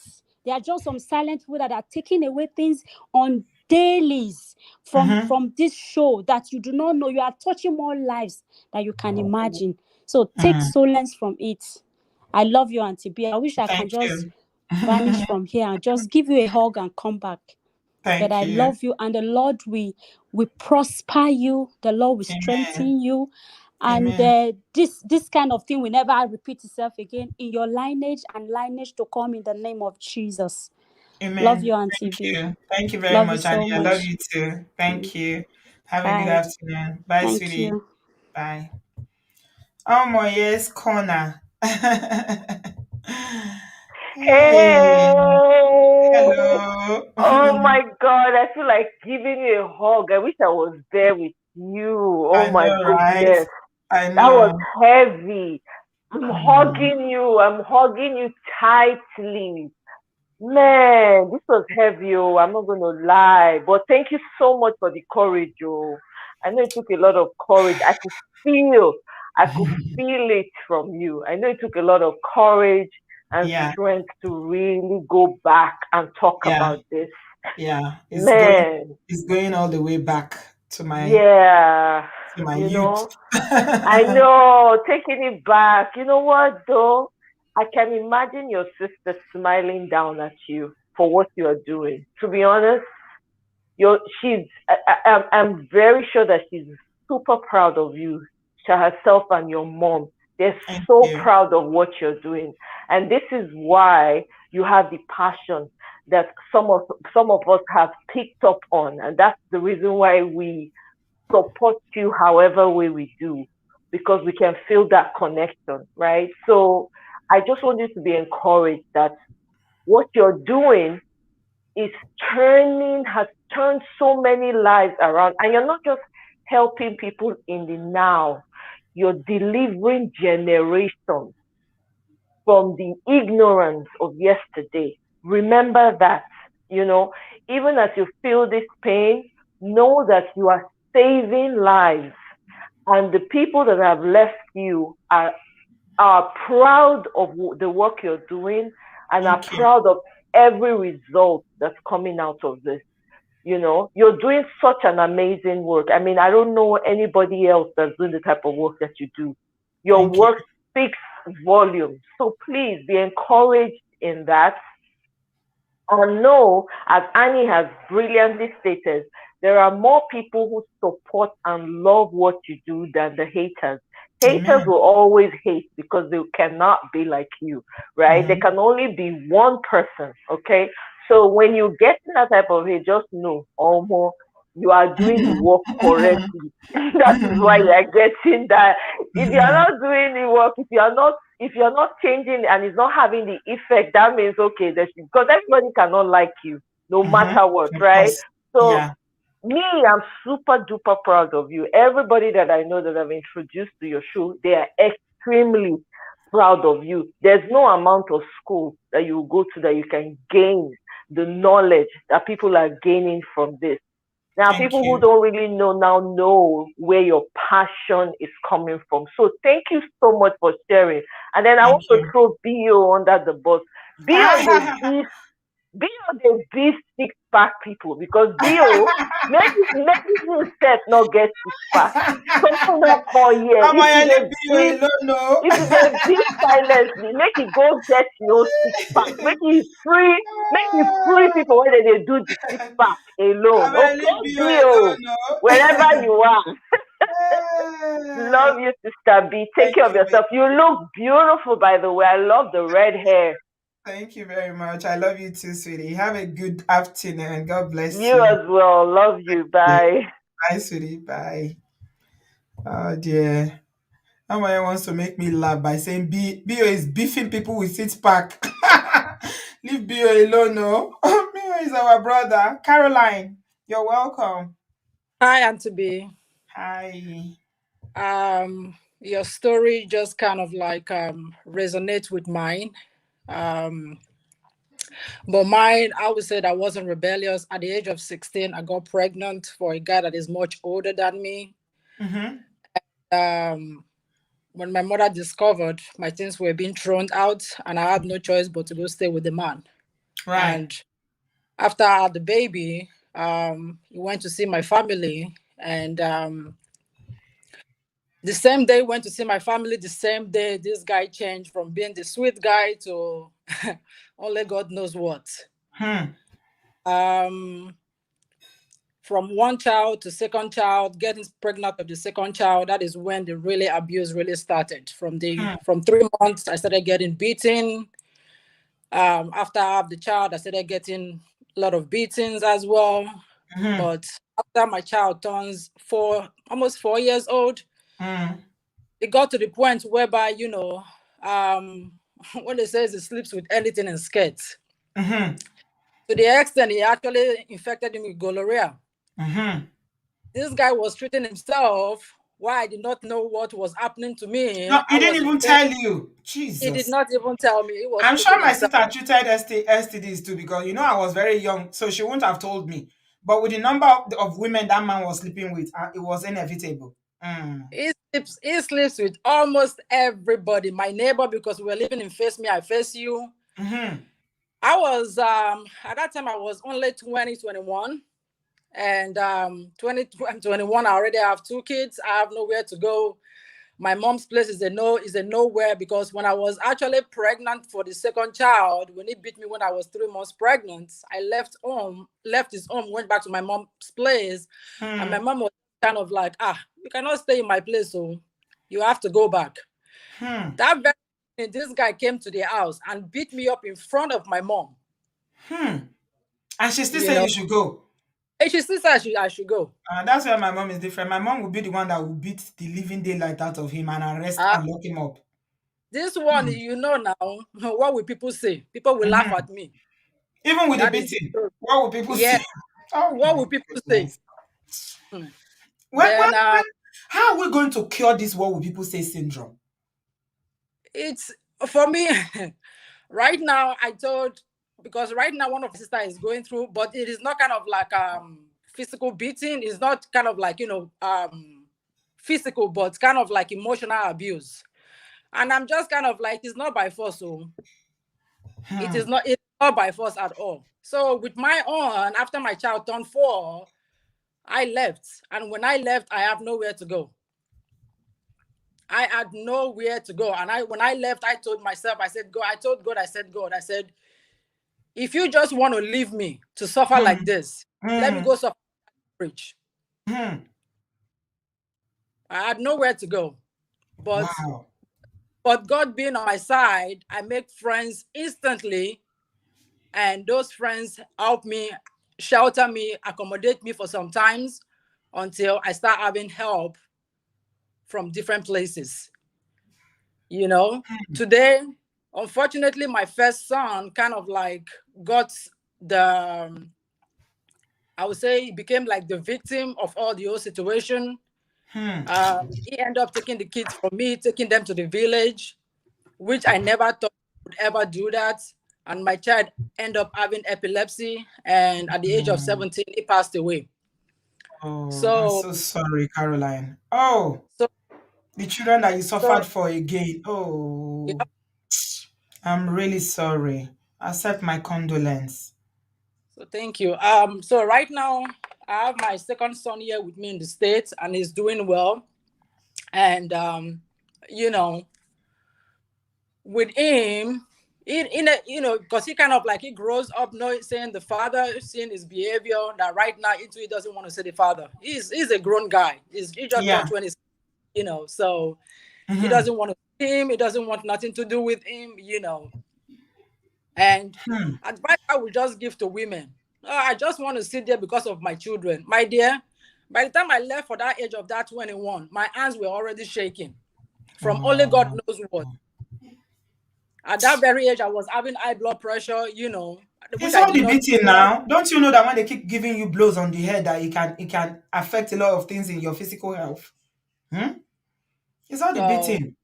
They are just some silent people that are taking away things on dailies from this show that you do not know. You are touching more lives than you can imagine. So take solace from it. I love you, Auntie B. I wish I can Thank just you. vanish from here and just give you a hug and come back. But Thank I you. love you, and the Lord will prosper you. The Lord will Amen. strengthen you, and Amen. this kind of thing will never repeat itself again in your lineage and lineage to come in the name of Jesus. Love Amen. you, Auntie Thank B. you. Thank you very Love you much, Annie. so I love much. you too. Thank you. Have a good Bye. afternoon. Bye, Thank sweetie. you. Bye. Oh my yes, corner. Hey, Hey! hello. Oh my God, I feel like giving you a hug. I wish I was there with you. Oh I my know, right? goodness. I That was know. heavy. I'm I know. hugging you. I'm hugging you tightly. Man, this was heavy, oh, I'm not going to lie. But thank you so much for the courage, oh. I know it took a lot of courage. Feel, I could feel it from you. I know it took a lot of courage and Yeah, strength to really go back and talk yeah, about this. yeah. Man, It's going all the way back yeah, to my you youth. know, I know, taking it back. You know what, though? I can imagine your sister smiling down at you for what you are doing. To be honest, I'm very sure that she's super proud of you, herself and your mom. They're Thank so you. proud of what you're doing, and this is why you have the passion that some of us have picked up on, and that's the reason why we support you however way we do, because we can feel that connection, right? So I just want you to be encouraged that what you're doing is has turned so many lives around. And you're not just helping people in the now, you're delivering generations from the ignorance of yesterday. Remember that, you know, even as you feel this pain, know that you are saving lives. And the people that have left you are proud of the work you're doing and are Thank you. proud of every result that's coming out of this. You're doing such an amazing work. I mean, I don't know anybody else that's doing the type of work that you do. Your Thank you. work speaks volumes. So please be encouraged in that. And know, as Annie has brilliantly stated, there are more people who support and love what you do than the haters. Haters Amen. will always hate because they cannot be like you, right? There Mm-hmm. can only be one person, okay? So when you get in that type of hate, just know, almost you are doing the work correctly. That is why you are getting that. If you are not doing the work, if you're not changing and it's not having the effect, that means okay, because everybody cannot like you no Mm-hmm. matter what, Of right? course. So Yeah. me, I'm super duper proud of you. Everybody that I know that I've introduced to your show, they are extremely proud of you. There's no amount of school that you go to that you can gain the knowledge that people are gaining from this. Now, Thank people who you. don't really know where your passion is coming from. So thank you so much for sharing. And then I Thank want to you. throw Bio under the bus. Bio, they beat six pack people because Bio maybe himself not get six pack. Someone not call here. Am I only be alone? No. If they beat silently, make it go get your six pack. Make it free people when they do the six pack alone. Am I only Okay, be Bio, alone? No. wherever you are. Eh, Love you, Sister B. Take Thank care of you, yourself. You look beautiful, by the way. I love the red hair. thank you very much. I love you too, sweetie. Have a good afternoon. God bless You you. as well. Love you. Yeah. Bye. Bye, sweetie. Bye. Oh dear. Amaya wants to make me laugh by saying Bio is beefing people with six pack. Leave Bio alone, no. Bio is our brother. Caroline, you're welcome. Hi, Auntie B. Hi. Your story just kind of like resonates with mine. Um, but mine, I would say that I wasn't rebellious. At the age of 16, I got pregnant for a guy that is much older than me. Mm-hmm. Um, when my mother discovered my things were being thrown out, and I had no choice but to go stay with the man. Right. And after I had the baby, he went to see my family, and the same day went to see my family. The same day, this guy changed from being the sweet guy to only God knows what. Hmm. Um, from one child to second child, getting pregnant of the second child, that is when the really abuse really started. From 3 months, I started getting beaten. After I have the child, I started getting a lot of beatings as well. Mm-hmm. But after my child turns almost 4 years old, Mm. it got to the point whereby, when they says he sleeps with anything in skirts. Mm-hmm. To the extent he actually infected him with gonorrhea. Mm-hmm. This guy was treating himself why I did not know what was happening to me. No, he I didn't was even informed. tell you. He did Jesus. not even tell me. He was I'm keeping sure my himself. sister treated STDs too because I was very young, so she wouldn't have told me. But with the number of women that man was sleeping with, it was inevitable. He sleeps with almost everybody. My neighbor, because we were living in Face Me, I Face You. Mm-hmm. I was at that time I was only 21, and 21. I already have 2 kids. I have nowhere to go. My mom's place is a nowhere, because when I was actually pregnant for the second child, when he beat me when I was 3 months pregnant, I left his home, went back to my mom's place, and my mom was kind of like, you cannot stay in my place, so you have to go back. That very day, this guy came to the house and beat me up in front of my mom. And she still said you should go. And she still said I should go. That's where my mom is different. My mom would be the one that would beat the living daylight out of him and arrest and lock him up. This one, now, what will people say? People will laugh at me. Even with That the is beating, true. what would people say? Oh What my will people goodness. say? When, how are we going to cure this what will people say syndrome? It's for me right now. Because right now one of my sister is going through, but it is not kind of like physical beating. It's not kind of like physical, but kind of like emotional abuse. And I'm just kind of like, it's not by force, so it's not by force at all. So with my own, after my child turned 4, I left. And when I left, I have nowhere to go. I had nowhere to go. And when I left, I told myself, I said, God, I said, if you just want to leave me to suffer like this, let me go suffer rich. I had nowhere to go. But God being on my side, I make friends instantly. And those friends help me, shelter me, accommodate me for some times until I start having help from different places. Today, unfortunately, my first son kind of like got I would say he became like the victim of all the whole situation. He ended up taking the kids from me, taking them to the village, which I never thought would ever do that. And my child ended up having epilepsy, and at the age of 17, he passed away. I'm so sorry, Caroline. The children that you suffered for again. Yep. I'm really sorry. Accept my condolence. So thank you. So right now I have my second son here with me in the States, and he's doing well. And with him, because he kind of like he grows up knowing, saying the father, seeing his behavior, that right now he doesn't want to see the father. He's a grown guy. He just turned 20, so he doesn't want to see him. He doesn't want nothing to do with him, And advice I would just give to women: I just want to sit there because of my children. My dear, by the time I left for that age of that 21, my hands were already shaking from only God knows what. At that very age, I was having high blood pressure, It's all the beating now. Don't you know that when they keep giving you blows on the head, that it can affect a lot of things in your physical health? It's all the beating.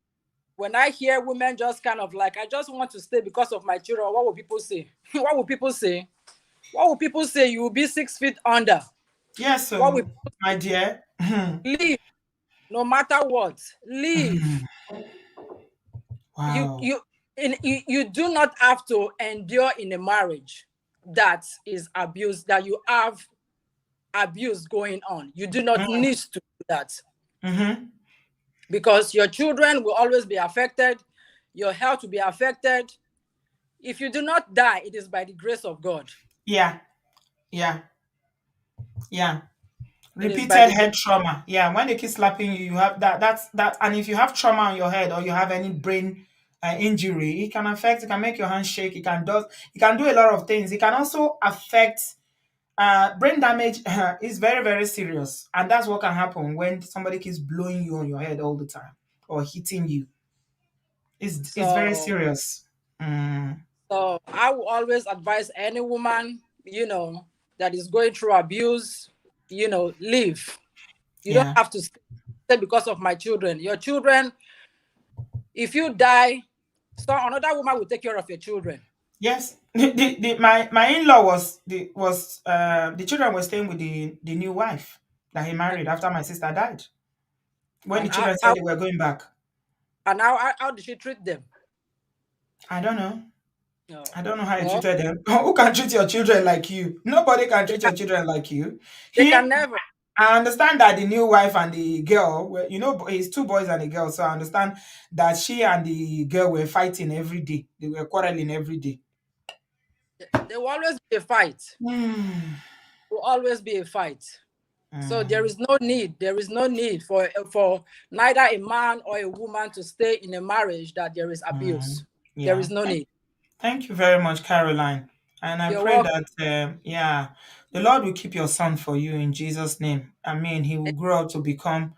When I hear women just kind of like, I just want to stay because of my children, what will people say? What will people say? What will people say? You will be 6 feet under. Yes, so my dear. Leave. No matter what. Leave. Wow. You do not have to endure in a marriage that is abuse, that you have abuse going on. You do not need to do that. Because your children will always be affected. Your health will be affected. If you do not die, it is by the grace of God. Yeah. Repeated head trauma. Yeah, when they keep slapping you, you have that's that. And if you have trauma on your head or you have any brain injury, it can make your hand shake. It can do a lot of things. It can also affect brain damage. Is very, very serious, and that's what can happen when somebody keeps blowing you on your head all the time or hitting you. It's very serious. So I will always advise any woman, that is going through abuse, leave. You don't have to stay. say because of my children. Your children, if you die, so another woman will take care of your children. Yes. My in-law the children were staying with the new wife that he And married after my sister died. When the and children said they were going back. how did she treat them? I don't know. No. I don't know how you Well, treated them. Who can treat your children like you? Nobody can they treat can, your children like you. they He can never. I understand that the new wife and the girl, well, it's two boys and a girl. So I understand that she and the girl were fighting every day. They were quarreling every day. There will always be a fight. Hmm. Will always be a fight. So there Hmm. is no need. There is no need for neither a man or a woman to stay in a marriage that there is Hmm. abuse. There Yeah. is no need. Thank you very much, Caroline. And I You're pray welcome. that, yeah, the Lord will keep your son for you in Jesus' name. I mean, he will grow up to become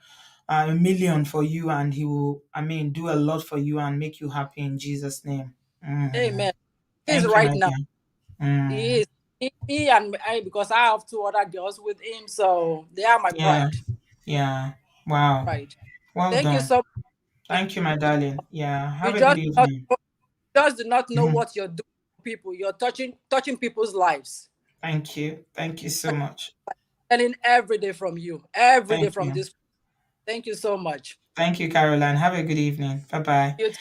a million for you, and he will, I mean, do a lot for you and make you happy in Jesus' name. Mm. Amen. He is Thank you, right my now. dear. He Mm. is. He and I, because I have two other girls with him, so they are my Yeah, pride. yeah. Wow. Pride. Well Thank you done. so much. Thank you, my darling. Yeah. You Have a good just not, evening. just do not know Mhm. what you're doing for people. You're touching people's lives. Thank you. Thank you so much. Learning every day from you. Every day Thank from you. this. Thank you so much. Thank you, Caroline. Have a good evening. Bye bye. You too.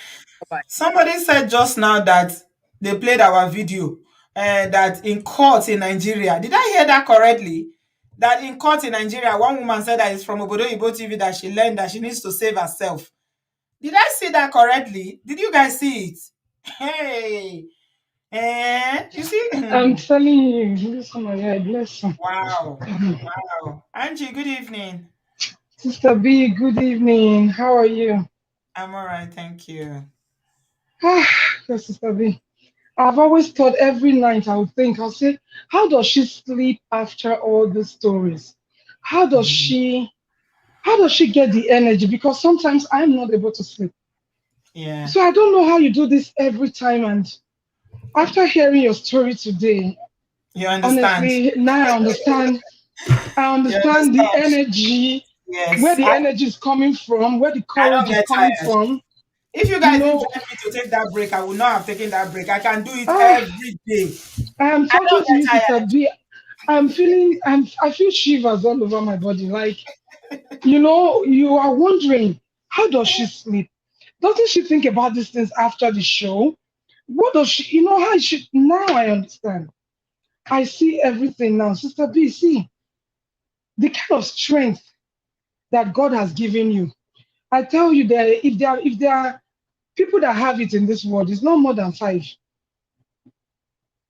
Bye. Somebody said just now that they played our video that in court in Nigeria. Did I hear that correctly? That in court in Nigeria, one woman said that it's from Obodoyibo TV that she learned that she needs to save herself. Did I see that correctly? Did you guys see it? Hey, you see? I'm telling you, listen, my head, listen. Wow, wow. Angie, good evening. Sister B, good evening. How are you? I'm all right, thank you. Ah, yes, Sister B. I've always thought every night I would think, I'll say, how does she sleep after all these stories? How does Mhm. she how does she get the energy? Because sometimes I'm not able to sleep. Yeah, So I don't know how you do this every time. And after hearing your story today, you understand. honestly, now I You understand the understand. energy, where Yes, the energy is coming from, where the I courage don't is get coming tired. from. If you You guys didn't know, drive me to take that break, I would not have taken that break. I can do it ah, every day. I am I talking don't to you, get Sister tired. B. I feel shivers all over my body. Like, you are wondering, how does she sleep? Doesn't she think about these things after the show? What does she, how she, now I understand. I see everything now. Sister B, see, the kind of strength that God has given you. I tell you that if there are people that have it in this world, it's not more than five.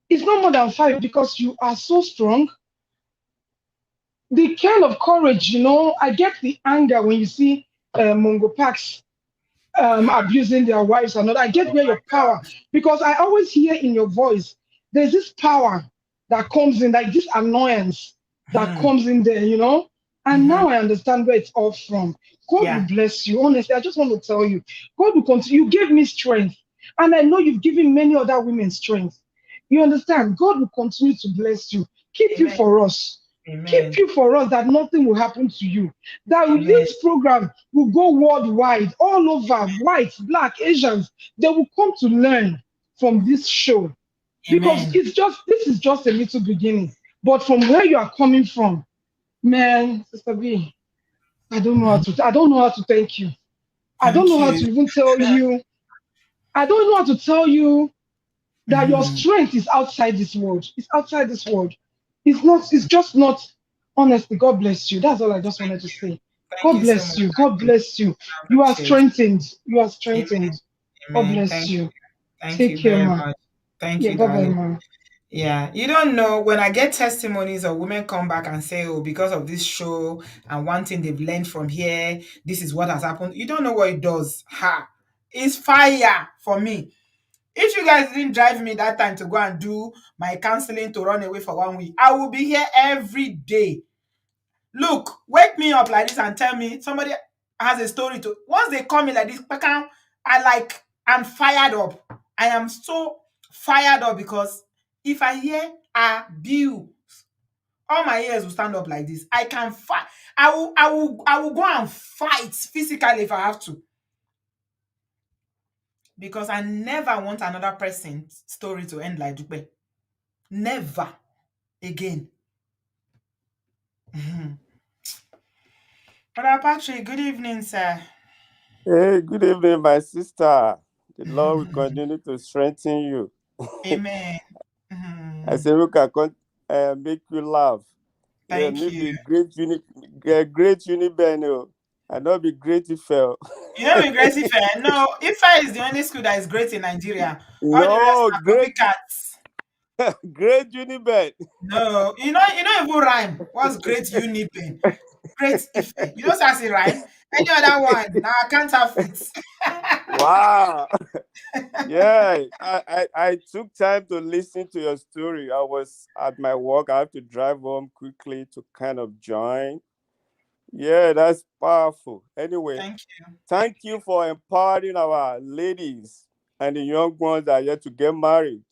It's not more than five because you are so strong. The kind of courage, I get the anger when you see Mongo Parks abusing their wives and all. I get where your power, because I always hear in your voice, there's this power that comes in, like this annoyance that Hmm. comes in there, And Hmm. now I understand where it's all from. God will Yeah. bless you. Honestly, I just want to tell you, God will continue. You gave me strength, and I know you've given many other women strength. You understand? God will continue to bless you, keep you Amen. for us. Keep Amen. you for us, that nothing will happen to you. That Amen. this program will go worldwide, all over, whites, black, Asians. They will come to learn from this show, because Amen. this is just a little beginning. But from where you are coming from, man, Sister B, Mhm. I don't know how to thank you. I don't Thank know how you. to even tell you. I don't know how to tell you that your Mhm. strength is outside this world. It's outside this world. It's just not. Honestly, God bless you. That's all I just wanted to say. Thank God you so bless much, you. God Angie. bless you. I You are appreciate it. strengthened. You are Amen. strengthened. God Amen. bless you. Thank Take you care, very ma. much. Thank Yeah, you, bye bye, darling. ma. Yeah, you don't know when I get testimonies of women come back and say, "Oh, because of this show and one thing they've learned from here, this is what has happened." You don't know what it does. Ha! It's fire for me. If you guys didn't drive me that time to go and do my counseling to run away for 1 week, I will be here every day. Look, wake me up like this and tell me somebody has a story to. Once they call me like this, I'm fired up. I am so fired up because if I hear abuse, all my ears will stand up like this. I can fight. I will go and fight physically if I have to. Because I never want another person's story to end like Dupe. Never again. Brother Patrick, good evening, sir. Hey, good evening, my sister. The Lord will continue to strengthen you. Amen. I say, look, I can make you laugh. Yeah, Thank you. maybe great Unibeno. I not be great if You know, be great Ife. No, Ife is the only school that is great in Nigeria. All the rest No, are great copycats. great Uniben. No, you know even rhyme. What's great Uniben? Great Ife. You know Sassy rhyme? Any other one? Now I can't have it. Wow. Yeah, I took time to listen to your story. I was at my work. I have to drive home quickly to kind of join. Yeah, that's powerful. Anyway, Thank you. thank you for empowering our ladies and the young ones that are yet to get married.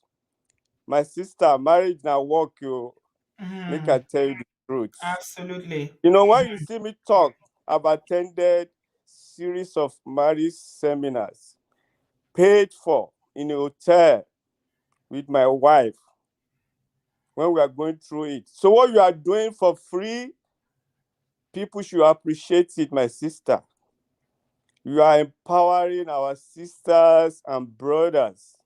My sister, marriage now work, you make I tell you the truth. Absolutely. You know, when you see me talk, I've attended series of marriage seminars, paid for in a hotel with my wife when we are going through it. So what you are doing for free, people should appreciate it, my sister. You are empowering our sisters and brothers.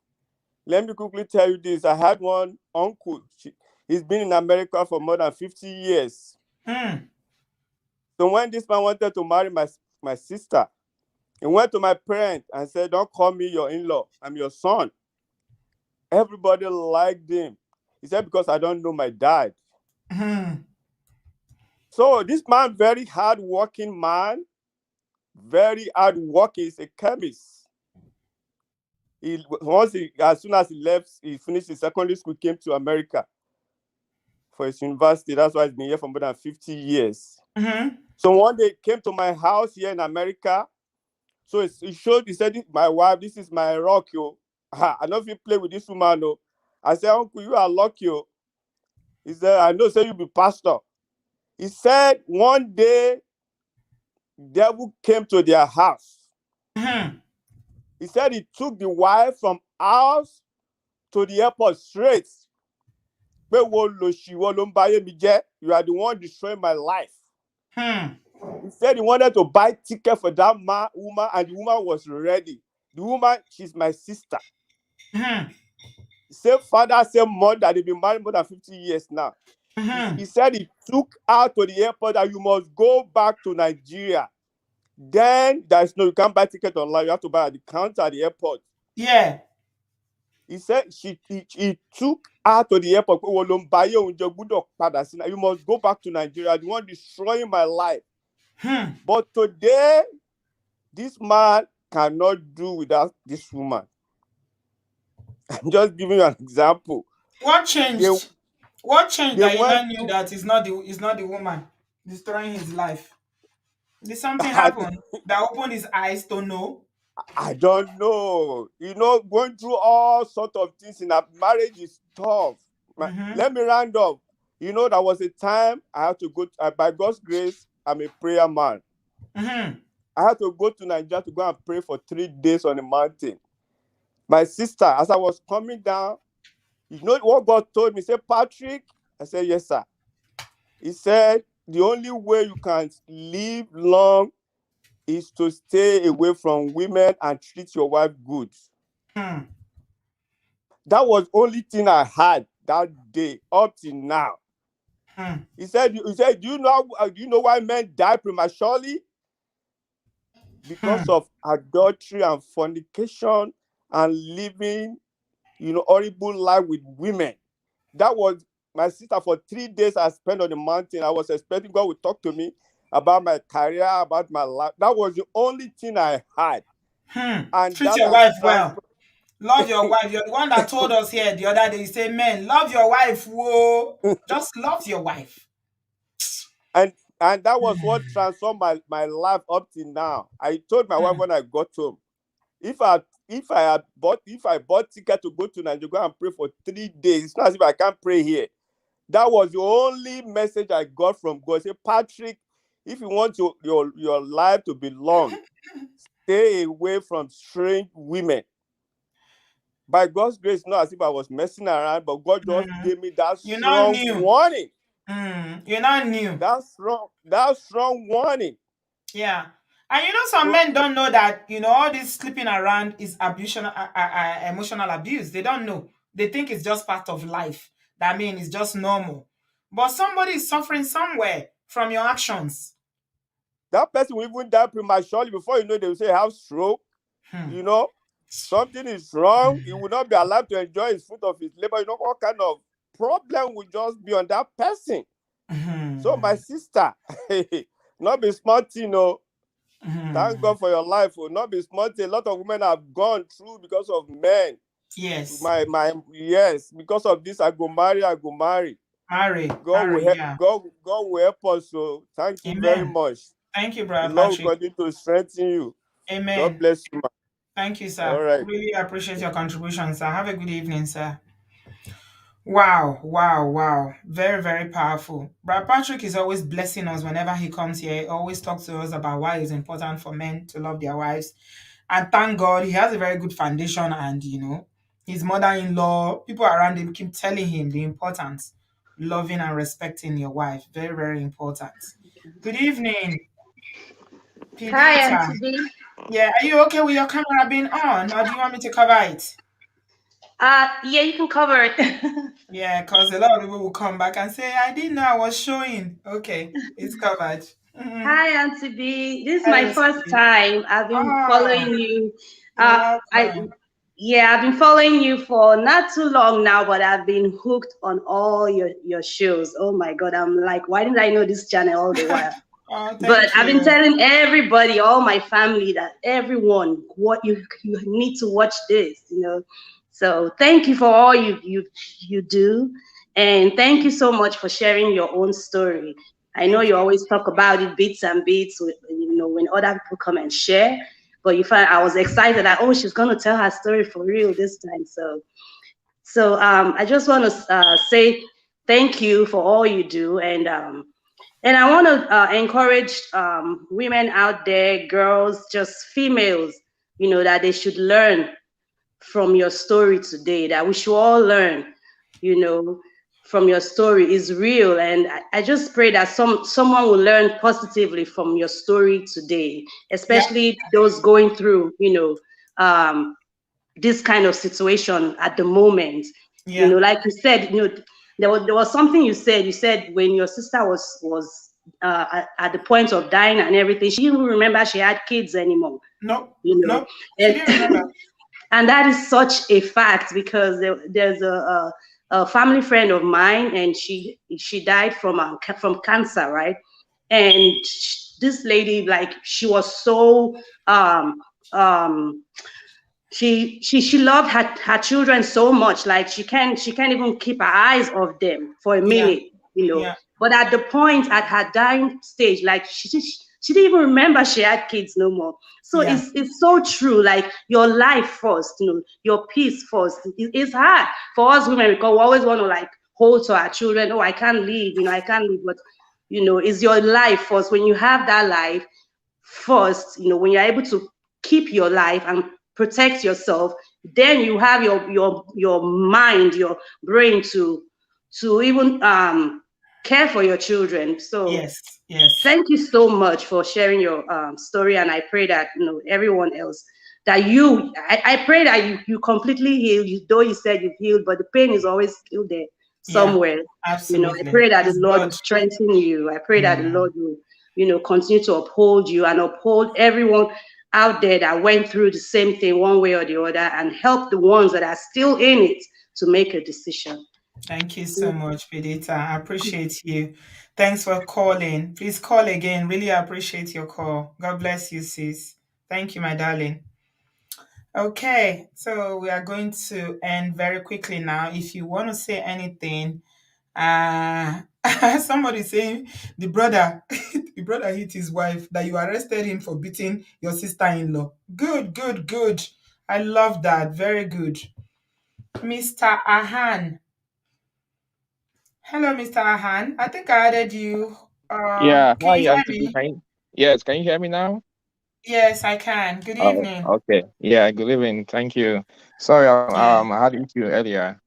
Let me quickly tell you this. I had one uncle. He's been in America for more than 50 years. So when this man wanted to marry my sister, he went to my parents and said, don't call me your in-law. I'm your son. Everybody liked him. He said, because I don't know my dad. So this man, very hard-working man, very hard-working. He's a chemist. As soon as he left, he finished his secondary school, came to America for his university. That's why he's been here for more than 50 years. So one day he came to my house here in America. So he said, my wife, this is my rock, yo. I know if you play with this woman, no. I said, uncle, you are lucky, yo. He said, I know, say you be pastor. He said, one day, devil came to their house. He said he took the wife from house to the airport straight. You are the one destroying my life. He said he wanted to buy ticket for that woman, and the woman was ready. The woman, she's my sister. Say father, say mother, they've been married more than 50 years now. He said he took her to the airport that you must go back to Nigeria. Then you can't buy ticket online. You have to buy at the counter at the airport. Yeah. He said he took her to the airport. You must go back to Nigeria. You want destroying my life. But today, this man cannot do without this woman. I'm just giving you an example. What changed? What changed that you now knew through, that it's not the woman destroying his life? Did something happen that opened his eyes to know? I don't know. You know, going through all sorts of things in a marriage is tough. Let me round up. You know, there was a time I had to go, by God's grace, I'm a prayer man. I had to go to Nigeria to go and pray for 3 days on the mountain. My sister, as I was coming down, you know what God told me? He said, Patrick, I said, yes, sir. He said, the only way you can live long is to stay away from women and treat your wife good. That was the only thing I had that day up till now. He said, do you know why men die prematurely? Because of adultery and fornication and living, horrible life with women. That was my sister. For 3 days I spent on the mountain. I was expecting God would talk to me about my career, about my life. That was the only thing I had. And treat your wife well. Love your wife. You're the one that told us here the other day. You say, men, love your wife. Whoa. Just love your wife. And that was what transformed my life up till now. I told my wife when I got home, if I bought ticket to go to Nigeria and pray for 3 days, it's not as if I can't pray here. That was the only message I got from God. Say, Patrick, if you want your life to be long, stay away from strange women. By God's grace, not as if I was messing around, but God just gave me that strong warning. You're not new. That strong warning. Yeah. And some men don't know that, all this sleeping around is emotional abuse. They don't know. They think it's just part of life. That means it's just normal. But somebody is suffering somewhere from your actions. That person will even die prematurely. Before you know, they will say, have stroke. Something is wrong. He will not be allowed to enjoy his fruit of his labor. What kind of problem will just be on that person? So my sister, not be smart, Thank God for your life. Will not be smart. A lot of women have gone through because of men. Yes. Yes, because of this, I go marry. God will help us. So thank you very much. Thank you, Brother The Lord Patrick. will continue to strengthen you. Amen. God bless you, man. Thank you, sir. All right. Really appreciate your contribution, sir. Have a good evening, sir. Wow. Very, very powerful. Brother Patrick is always blessing us whenever he comes here. He always talks to us about why it's important for men to love their wives. And thank God he has a very good foundation, and his mother-in-law, people around him keep telling him the importance loving and respecting your wife. Very, very important. Good evening, Pidita. Hi, Auntie B. Yeah, are you okay with your camera being on, or do you want me to cover it? Yeah, you can cover it. Yeah, because a lot of people will come back and say, I didn't know I was showing. Okay, it's covered. Hi, Auntie B. This is my first time. I've been following you. I've been following you for not too long now, but I've been hooked on all your shows. Oh my God, I'm like, why didn't I know this channel all the while? But I've been telling everybody, all my family, that everyone, what you need to watch this, So thank you for all you do, and thank you so much for sharing your own story. I know you always talk about it bits and bits, when other people come and share. But I was excited that she's gonna tell her story for real this time. So I just want to say thank you for all you do, and I want to encourage women out there, girls, just females, that they should learn from your story today, that we should all learn, from your story is real. And I just pray that someone will learn positively from your story today, especially those going through, this kind of situation at the moment. Like you said, there was something you said. You said when your sister was at the point of dying and everything, she didn't remember she had kids anymore. No, she didn't remember. And that is such a fact, because there's a family friend of mine, and she died from cancer, right? And this lady, like, she was so she loved her children so much, like she can't even keep her eyes off them for a minute, But at the point, at her dying stage, like she didn't even remember she had kids no more. So it's so true. Like, your life first, your peace first. It's hard for us women, because we always want to, like, hold to our children. I can't leave, I can't leave. But it's your life first. When you have that life first, when you're able to keep your life and protect yourself, then you have your mind, your brain to even care for your children. So yes. Thank you so much for sharing your story, and I pray that everyone else, that I pray that you completely heal. Though you said you've healed, but the pain is always still there somewhere. Absolutely. I pray that the Lord will strengthen you. I pray that the Lord will continue to uphold you and uphold everyone out there that went through the same thing one way or the other, and help the ones that are still in it to make a decision. Thank you so much, Pidita. I appreciate you. Thanks for calling. Please call again. Really appreciate your call. God bless you, sis. Thank you, my darling. Okay, so we are going to end very quickly now. If you want to say anything, somebody saying the brother hit his wife, that you arrested him for beating your sister-in-law. Good. I love that. Very good. Mr. Ahan. Hello, Mr. Ahan. I think I added you. Yeah, Can hi, you hear Auntie B. me? Yes, can you hear me now? Yes, I can. Good Oh, evening. okay. Yeah, good evening. Thank you. Sorry, Yeah. I had issue earlier.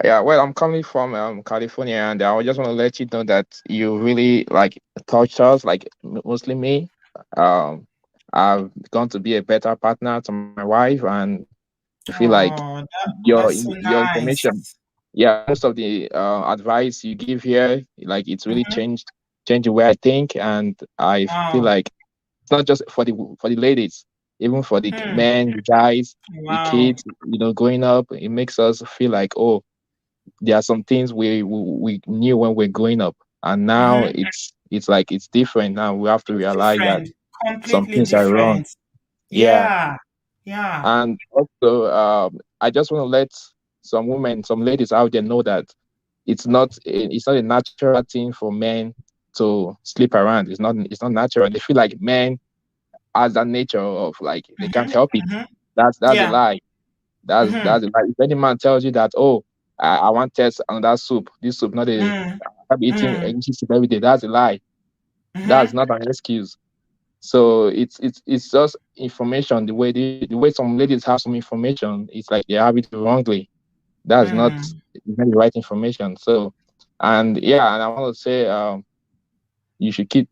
Yeah, well, I'm coming from California, and I just want to let you know that you really like touched us, like mostly me. Um, I've gone to be a better partner to my wife, and I feel like Oh, your that's so your information, nice. yeah, most of the advice you give here, like it's really Mm-hmm. changed the way I think, and I feel Wow. like it's not just for the ladies, even for the Hmm. men, the guys, the Wow. kids. Growing up, it makes us feel like, oh, there are some things we knew when we're growing up, and now Mm-hmm. it's like it's different. Now we have to It's realize that different. some Completely things are wrong. different. Yeah, Yeah. Yeah. and also I just want to let some women, some ladies out there know that it's not a natural thing for men to sleep around. It's not natural. They feel like men has that nature of like they can't Mm-hmm. help it. Mm-hmm. That's a Yeah. lie. That's Mm-hmm. a lie. If any man tells you that, oh, I want test another soup, this soup not a I'm eating Mm-hmm. English soup every day. That's a lie. That's Mm-hmm. not an excuse. So it's just information. The way some ladies have some information, it's like they have it wrongly. That's not the right information. So, and yeah, and I want to say, you should keep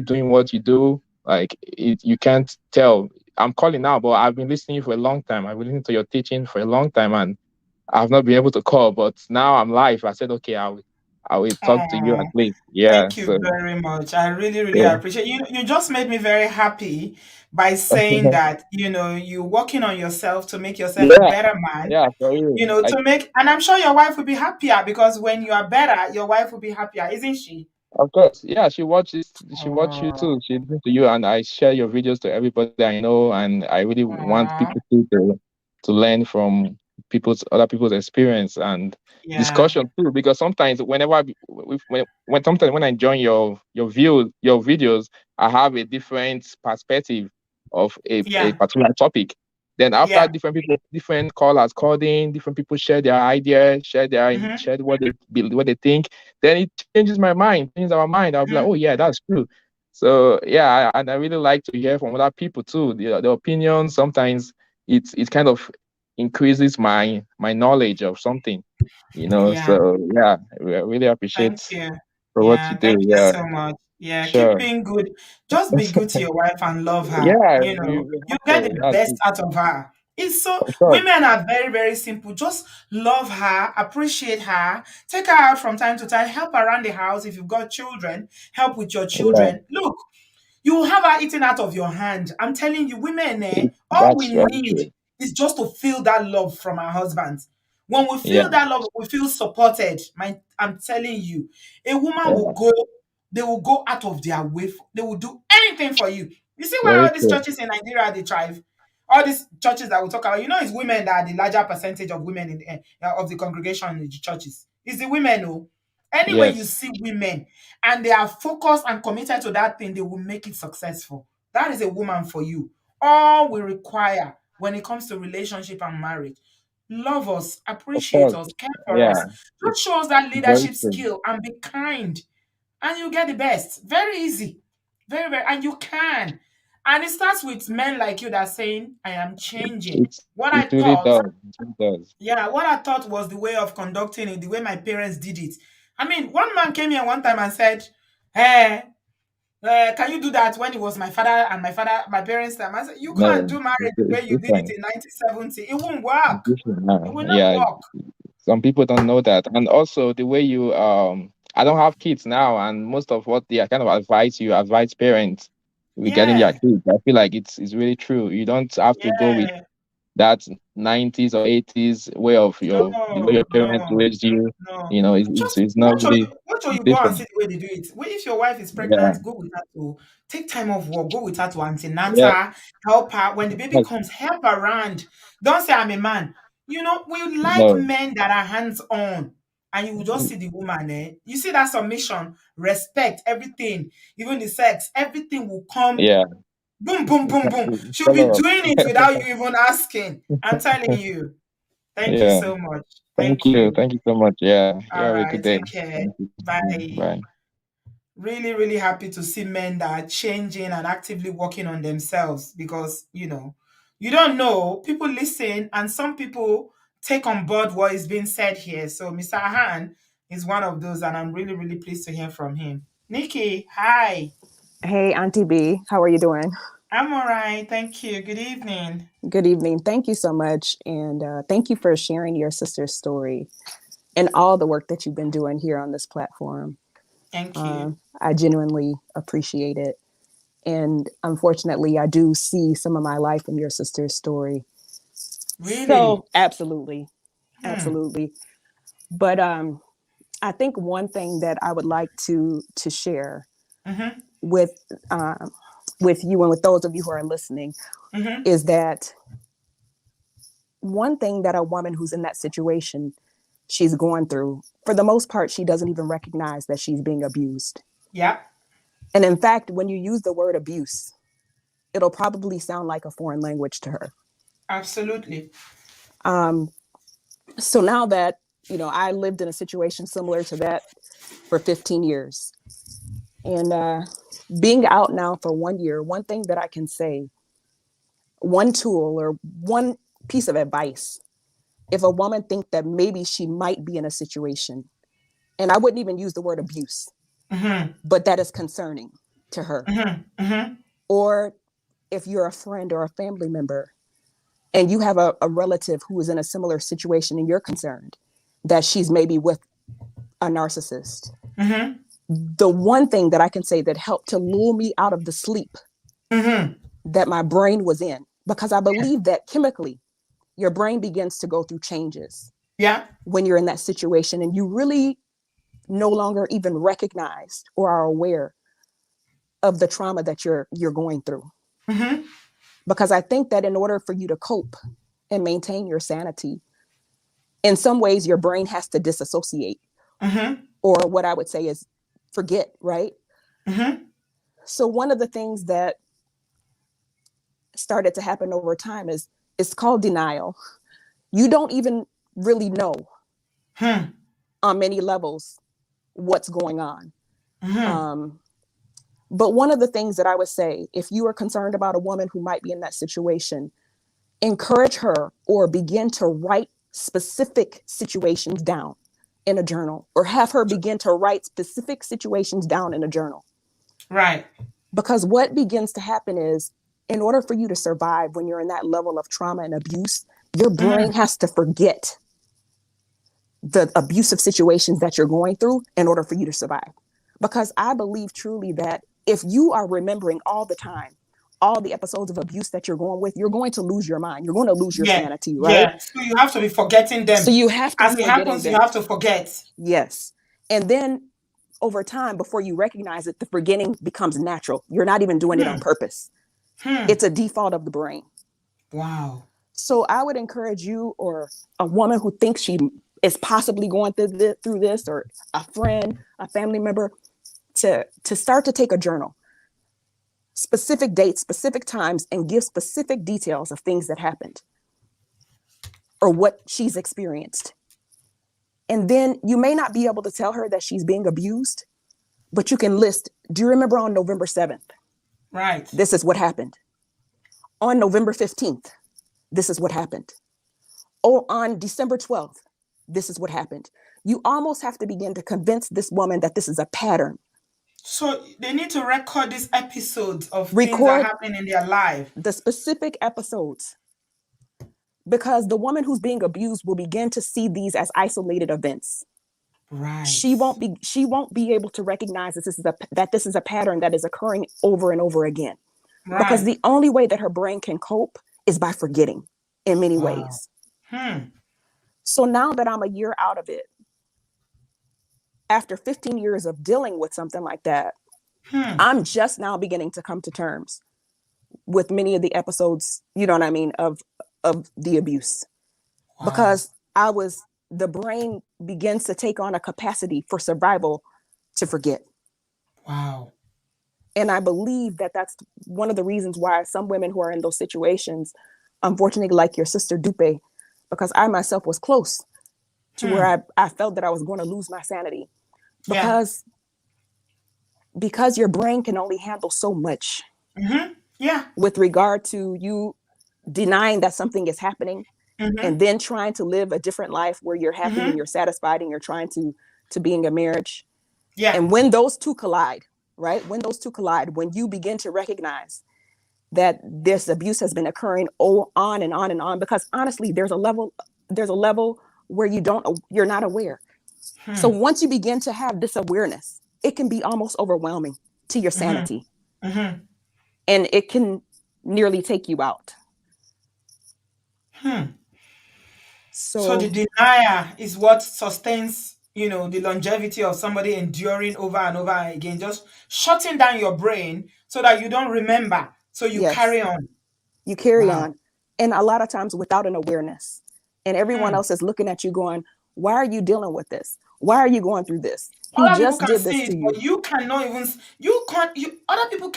doing what you do. Like you can't tell. I'm calling now, but I've been listening for a long time. I've been listening to your teaching for a long time, and I've not been able to call. But now I'm live. I said, okay, I will talk to you Oh, at least. Yeah. thank you So very much. I really, really yeah. appreciate you. You just made me very happy by saying that, you're working on yourself to make yourself a Yeah. better man, Yeah. For you. Like, and I'm sure your wife will be happier because when you are better, your wife will be happier, isn't she? of course, yeah. She watches. She watch you Oh, too. She listens to you, and I share your videos to everybody I know, and I really want oh, people to learn from other people's experience and yeah, discussion too. Because sometimes whenever when sometimes when I join your videos, I have a different perspective of a yeah, particular topic. Then after yeah. different callers called in, different people share their ideas, Mm-hmm, share what they think, then it changes my mind, changes our mind. I'll be like, mm-hmm. oh yeah, that's true. So yeah, and I really like to hear from other people too. The opinions sometimes it kind of increases my knowledge of something. Yeah. So yeah, I really Thank appreciate you. for what you Yeah, do. thank you Yeah, so much. Yeah, keep sure. being good. Just be good to your wife and love her. Yeah, we You have get the to. That's best it. out of her. It's so Of course. women are very, very simple. Just love her, appreciate her, take her out from time to time, help around the house if you've got children, help with your Yeah, children. Look, you will have her eating out of your hand. I'm telling you, women, all we that's very need true. is just to feel that love from our husbands. When we Yeah, feel that love, we feel supported. I'm telling you, a woman will yeah, go, they will go out of their way. They will do anything for you. You see why very all these true. churches in Nigeria they thrive? All these churches that we talk about, it's women that are the larger percentage of women of the congregation in the churches. It's the women who, anyway, you Yes, see women and they are focused and committed to that thing, they will make it successful. That is a woman for you. All we require when it comes to relationship and marriage, love us, of appreciate course. us, care for Yeah, us. it's Just show us that very leadership true. skill and be kind, and you get the best. Very easy. Very, very, and you can. And it starts with men like you that are saying, I am changing. What It I really thought, does. It really does. yeah, what I thought was the way of conducting it, the way my parents did it. I mean, one man came here one time and said, Hey, can you do that when it was my parents' time? I said, you can't No, do marriage the it's way you did it different. in 1970. It won't It's work. different It now. will not Yeah, work. some people don't know that, and also the way you I don't have kids now, and most of what they are kind of advise parents regarding their Yeah, kids. I feel like it's really true. You don't have to go with yeah. that 90s or 80s way of the way No, your parents no, raised you. no. It's Just it's not really watch or it's you go and different. see the way they do it. If your wife is Yeah, pregnant, go with her to take time off work, go with her to yeah, antenatal, help her. When the baby that's, comes, help around. Don't say I'm a man. We like no, men that are hands-on. And you will just see the woman, eh? You see that submission, respect, everything, even the sex, everything will come yeah, boom, boom, boom, boom. She'll be follow up. doing it without you even asking. I'm telling you. Thank you so much. Thank Thank you. you. Thank you so much. Yeah. You All have a right. good day. Take care. Thank you. Bye. Bye. Really, really happy to see men that are changing and actively working on themselves because, you don't know. People listen and some people take on board what is being said here. So Mr. Han is one of those, and I'm really, really pleased to hear from him. Nikki, hi. Hey, Auntie B, how are you doing? I'm all right. Thank you. Good evening. Good evening. Thank you so much. And thank you for sharing your sister's story and all the work that you've been doing here on this platform. Thank you. I genuinely appreciate it. And unfortunately, I do see some of my life in your sister's story. Really? So, absolutely. Absolutely. But I think one thing that I would like to share with you and with those of you who are listening is that one thing that a woman who's in that situation she's going through, for the most part, she doesn't even recognize that she's being abused. Yeah. And in fact, when you use the word abuse, it'll probably sound like a foreign language to her. Absolutely. So now that, I lived in a situation similar to that for 15 years. And being out now for 1 year, one thing that I can say, one tool or one piece of advice, if a woman thinks that maybe she might be in a situation, and I wouldn't even use the word abuse, but that is concerning to her. Or if you're a friend or a family member and you have a relative who is in a similar situation and you're concerned that she's maybe with a narcissist, the one thing that I can say that helped to lull me out of the sleep that my brain was in, because I believe that chemically your brain begins to go through changes when you're in that situation and you really no longer even recognize or are aware of the trauma that you're going through. Because I think that in order for you to cope and maintain your sanity, in some ways your brain has to disassociate, or what I would say is forget, right? So one of the things that started to happen over time is it's called denial. You don't even really know on many levels what's going on. But one of the things that I would say, if you are concerned about a woman who might be in that situation, encourage her or begin to write specific situations down in a journal, or have her begin to write specific situations down in a journal. Right. Because what begins to happen is, in order for you to survive when you're in that level of trauma and abuse, your brain has to forget the abusive situations that you're going through in order for you to survive. Because I believe truly that if you are remembering all the time all the episodes of abuse that you're going to lose your mind. You're going to lose your sanity, right? Yeah. So you have to be forgetting them. So you have to as it happens, them. You have to forget. Yes. And then over time, before you recognize it, the forgetting becomes natural. You're not even doing it on purpose. It's a default of the brain. Wow. So I would encourage you, or a woman who thinks she is possibly going through this, or a friend, a family member, to start to take a journal. Specific dates, specific times, and give specific details of things that happened or what she's experienced. And then you may not be able to tell her that she's being abused, but you can list, do you remember on November 7th? Right. This is what happened. On November 15th, this is what happened. Or on December 12th, this is what happened. You almost have to begin to convince this woman that this is a pattern. So they need to record these episodes of things that happen in their life. The specific episodes. Because the woman who's being abused will begin to see these as isolated events. Right. She won't be able to recognize that this is a pattern that is occurring over and over again. Right. Because the only way that her brain can cope is by forgetting in many ways. So now that I'm a year out of it, after 15 years of dealing with something like that, I'm just now beginning to come to terms with many of the episodes, you know what I mean, of the abuse. Wow. Because the brain begins to take on a capacity for survival to forget. Wow. And I believe that that's one of the reasons why some women who are in those situations, unfortunately, like your sister Dupe, because I myself was close to where I felt that I was going to lose my sanity, because your brain can only handle so much. With regard to you denying that something is happening, and then trying to live a different life where you're happy and you're satisfied and you're trying to be in a marriage. And when those two collide, right? When those two collide, when you begin to recognize that this abuse has been occurring on and on and on, because honestly, there's a level where you're not aware. So once you begin to have this awareness, it can be almost overwhelming to your sanity. And it can nearly take you out. So the denier is what sustains, the longevity of somebody enduring over and over again, just shutting down your brain so that you don't remember. So you carry on. You carry on. And a lot of times without an awareness. And everyone else is looking at you going, why are you dealing with this? Why are you going through this? He just did this to you. But you cannot even, other people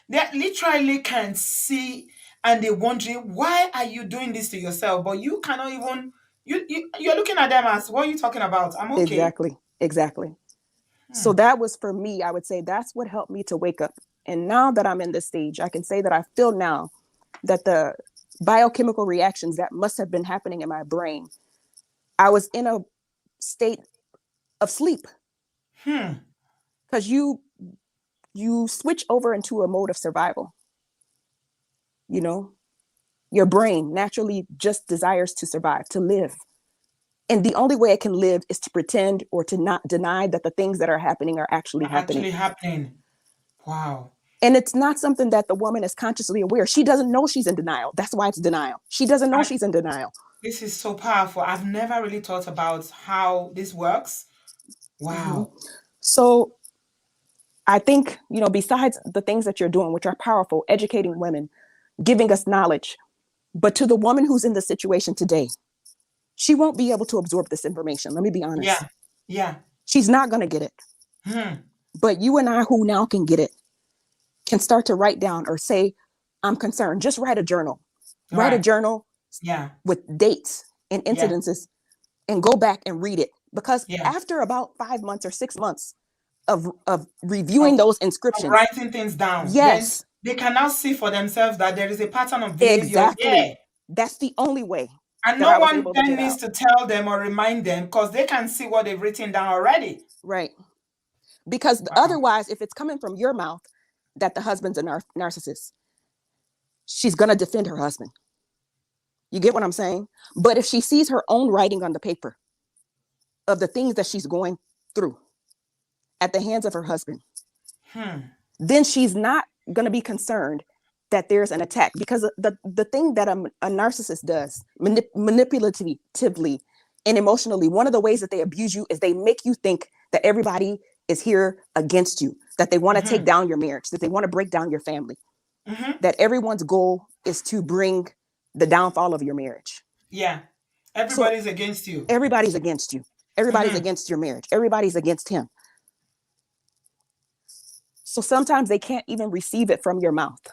they literally can see, and they're wondering, why are you doing this to yourself? But you cannot even, you're looking at them as, what are you talking about? I'm okay. Exactly. So that was, for me, I would say that's what helped me to wake up. And now that I'm in this stage, I can say that I feel now that the biochemical reactions that must have been happening in my brain, I was in a state of sleep. Because you switch over into a mode of survival. Your brain naturally just desires to survive, to live. And the only way it can live is to pretend or to not deny that the things that are happening are actually happening. Wow. And it's not something that the woman is consciously aware. She doesn't know she's in denial. That's why it's denial. She doesn't know she's in denial. This is so powerful. I've never really thought about how this works. Wow. So I think, besides the things that you're doing, which are powerful, educating women, giving us knowledge, but to the woman who's in the situation today, she won't be able to absorb this information. Let me be honest. Yeah. She's not going to get it. But you and I, who now can get it, can start to write down or say, I'm concerned. Just write a journal. Write a journal with dates and incidences and go back and read it. Because after about 5 months or 6 months of reviewing those inscriptions, of writing things down, yes, then they can now see for themselves that there is a pattern of behavior. Exactly. That's the only way. And no one then needs to tell them or remind them, because they can see what they've written down already. Right. Because otherwise, if it's coming from your mouth that the husband's a narcissist, she's going to defend her husband. You get what I'm saying? But if she sees her own writing on the paper of the things that she's going through at the hands of her husband, then she's not going to be concerned that there's an attack. Because the thing that a narcissist does manipulatively and emotionally, one of the ways that they abuse you is they make you think that everybody is here against you, that they want to take down your marriage, that they want to break down your family, that everyone's goal is to bring the downfall of your marriage. Yeah. Everybody's against you. Everybody's against you. Everybody's against your marriage. Everybody's against him. So sometimes they can't even receive it from your mouth.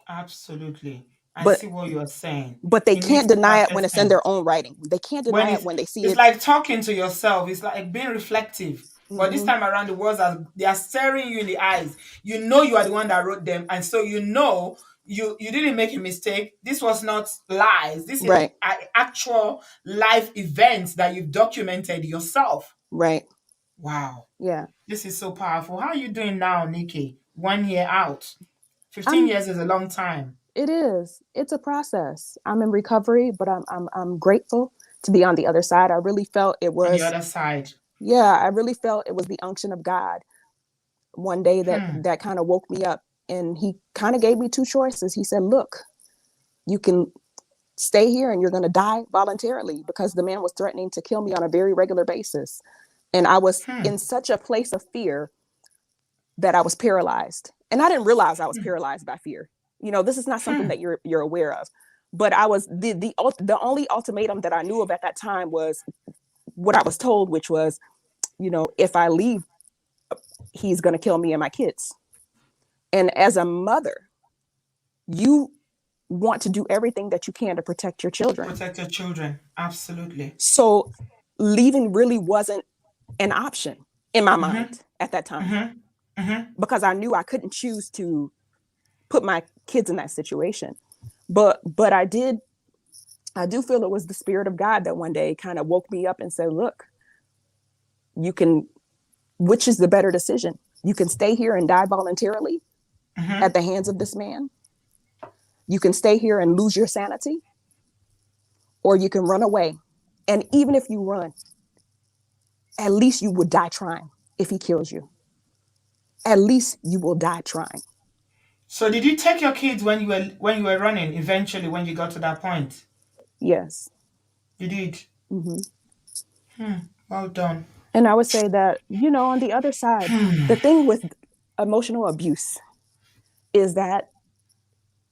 Absolutely. I see what you're saying. But they can't deny it when it's in their own writing. They can't deny it when they see it. It's like talking to yourself. It's like being reflective. But this time around, the words they are staring you in the eyes. You know you are the one that wrote them. And so you know you didn't make a mistake. This was not lies. This is actual life events that you've documented yourself. Right. Wow. Yeah. This is so powerful. How are you doing now, Nikki? 1 year out. 15 years is a long time. It is. It's a process. I'm in recovery, but I'm grateful to be on the other side. I really felt it was on the other side. Yeah, I really felt it was the unction of God one day that kind of woke me up, and he kind of gave me two choices. He said, look, you can stay here and you're going to die voluntarily, because the man was threatening to kill me on a very regular basis. And I was in such a place of fear that I was paralyzed. And I didn't realize I was paralyzed by fear. This is not something that you're aware of. But I was the only ultimatum that I knew of at that time was what I was told, which was, if I leave, he's going to kill me and my kids. And as a mother, you want to do everything that you can to protect your children. Protect your children. Absolutely. So leaving really wasn't an option in my mind at that time, because I knew I couldn't choose to put my kids in that situation. But I do feel it was the Spirit of God that one day kind of woke me up and said, look, which is the better decision? You can stay here and die voluntarily at the hands of this man. You can stay here and lose your sanity, or you can run away. And even if you run, at least you would die trying. If he kills you, at least you will die trying. So did you take your kids when you were running eventually, when you got to that point? Yes. You did? Well done. And I would say that, on the other side, the thing with emotional abuse is that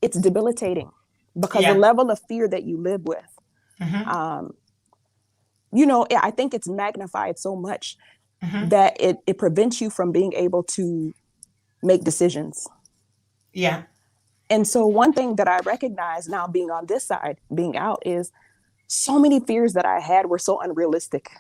it's debilitating, because the level of fear that you live with, I think it's magnified so much that it prevents you from being able to make decisions. Yeah. And so one thing that I recognize now, being on this side, being out, is so many fears that I had were so unrealistic.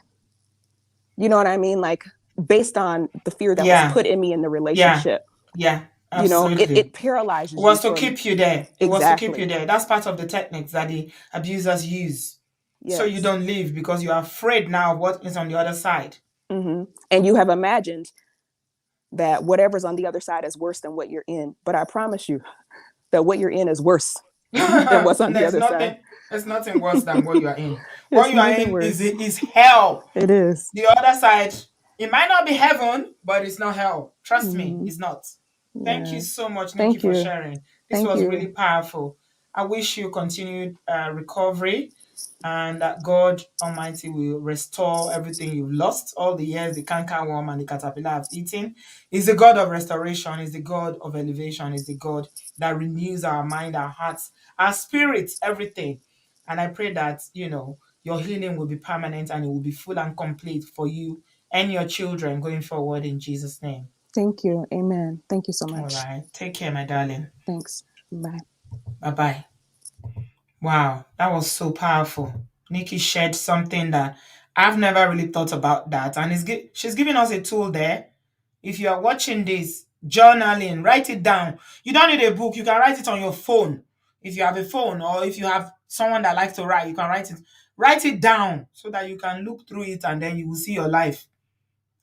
You know what I mean? Like, based on the fear that was put in me in the relationship. Yeah. Absolutely. It paralyzes you. It was to keep you there. It was to keep you there. That's part of the techniques that the abusers use. Yes. So you don't leave, because you're afraid now of what is on the other side. And you have imagined that whatever's on the other side is worse than what you're in. But I promise you that what you're in is worse than what's on the other side. There's nothing worse than what you are in. What you are in is hell. It is. The other side, it might not be heaven, but it's not hell. Trust me, it's not. Thank you so much, Nikki, for sharing. This was really powerful. I wish you continued recovery, and that God Almighty will restore everything you've lost, all the years the cankerworm and the caterpillar have eaten. He's the God of restoration. He's the God of elevation. He's the God that renews our mind, our hearts, our spirits, everything. And I pray that, your healing will be permanent, and it will be full and complete for you and your children going forward, in Jesus' name. Thank you. Amen. Thank you so much. All right. Take care, my darling. Thanks. Bye. Bye-bye. Wow, that was so powerful. Nikki shared something that I've never really thought about that. And she's giving us a tool there. If you are watching this, journaling, write it down. You don't need a book. You can write it on your phone. If you have a phone, or if you have someone that likes to write, you can write it. Write it down so that you can look through it, and then you will see your life.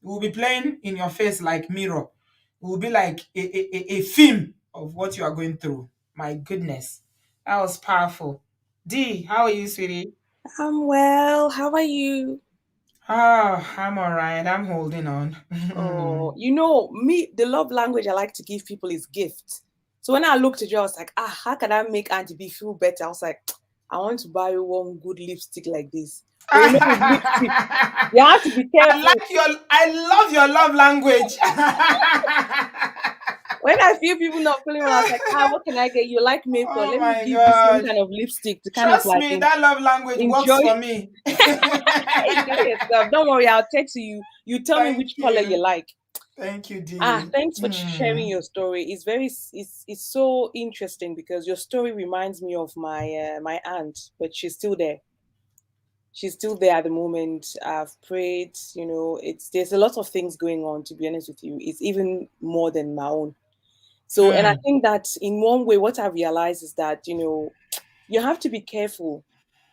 It will be playing in your face like mirror. It will be like a film of what you are going through. My goodness. That was powerful. Dee, how are you, sweetie? I'm well. How are you? Oh, I'm all right. I'm holding on. Oh, me, the love language I like to give people is gifts. So when I looked at you, I was like, how can I make Auntie B feel better? I was like, I want to buy one good lipstick like this. But lipstick, you have to be careful. I love your love language. When I feel people not feeling well, I was like, what can I get you? Like makeup? Let me give you some kind of lipstick to kind Trust of like me, that love language works for me. Enjoy yourself. Don't worry, I'll text you. You tell me which color you like. Thank you, Dee. Thanks for sharing your story. It's so interesting, because your story reminds me of my my aunt, but she's still there. She's still there at the moment. I've prayed, there's a lot of things going on, to be honest with you. It's even more than my own. So, and I think that in one way, what I realized is that, you have to be careful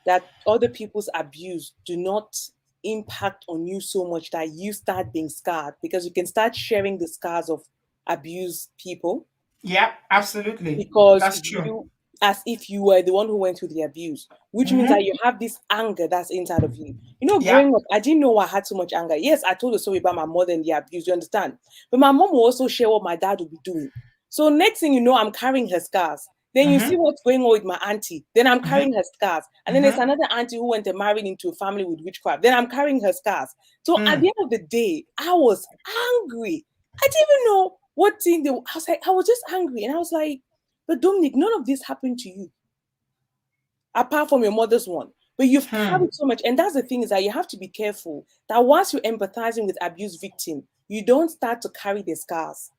that other people's abuse do not impact on you so much that you start being scarred, because you can start sharing the scars of abused people. Yeah, absolutely. Because that's true. As if you were the one who went through the abuse, which means that you have this anger that's inside of you. Growing up, I didn't know I had so much anger. Yes, I told a story about my mother and the abuse, you understand? But my mom will also share what my dad would be doing. So next thing you know, I'm carrying her scars. Then you see what's going on with my auntie. Then I'm carrying her scars. And then there's another auntie who went and married into a family with witchcraft. Then I'm carrying her scars. So at the end of the day, I was angry. I didn't even know what thing I was like, I was just angry. And I was like, but Dominic, none of this happened to you, apart from your mother's one. But you've carried so much. And that's the thing, is that you have to be careful that once you're empathizing with abuse victim, you don't start to carry the scars.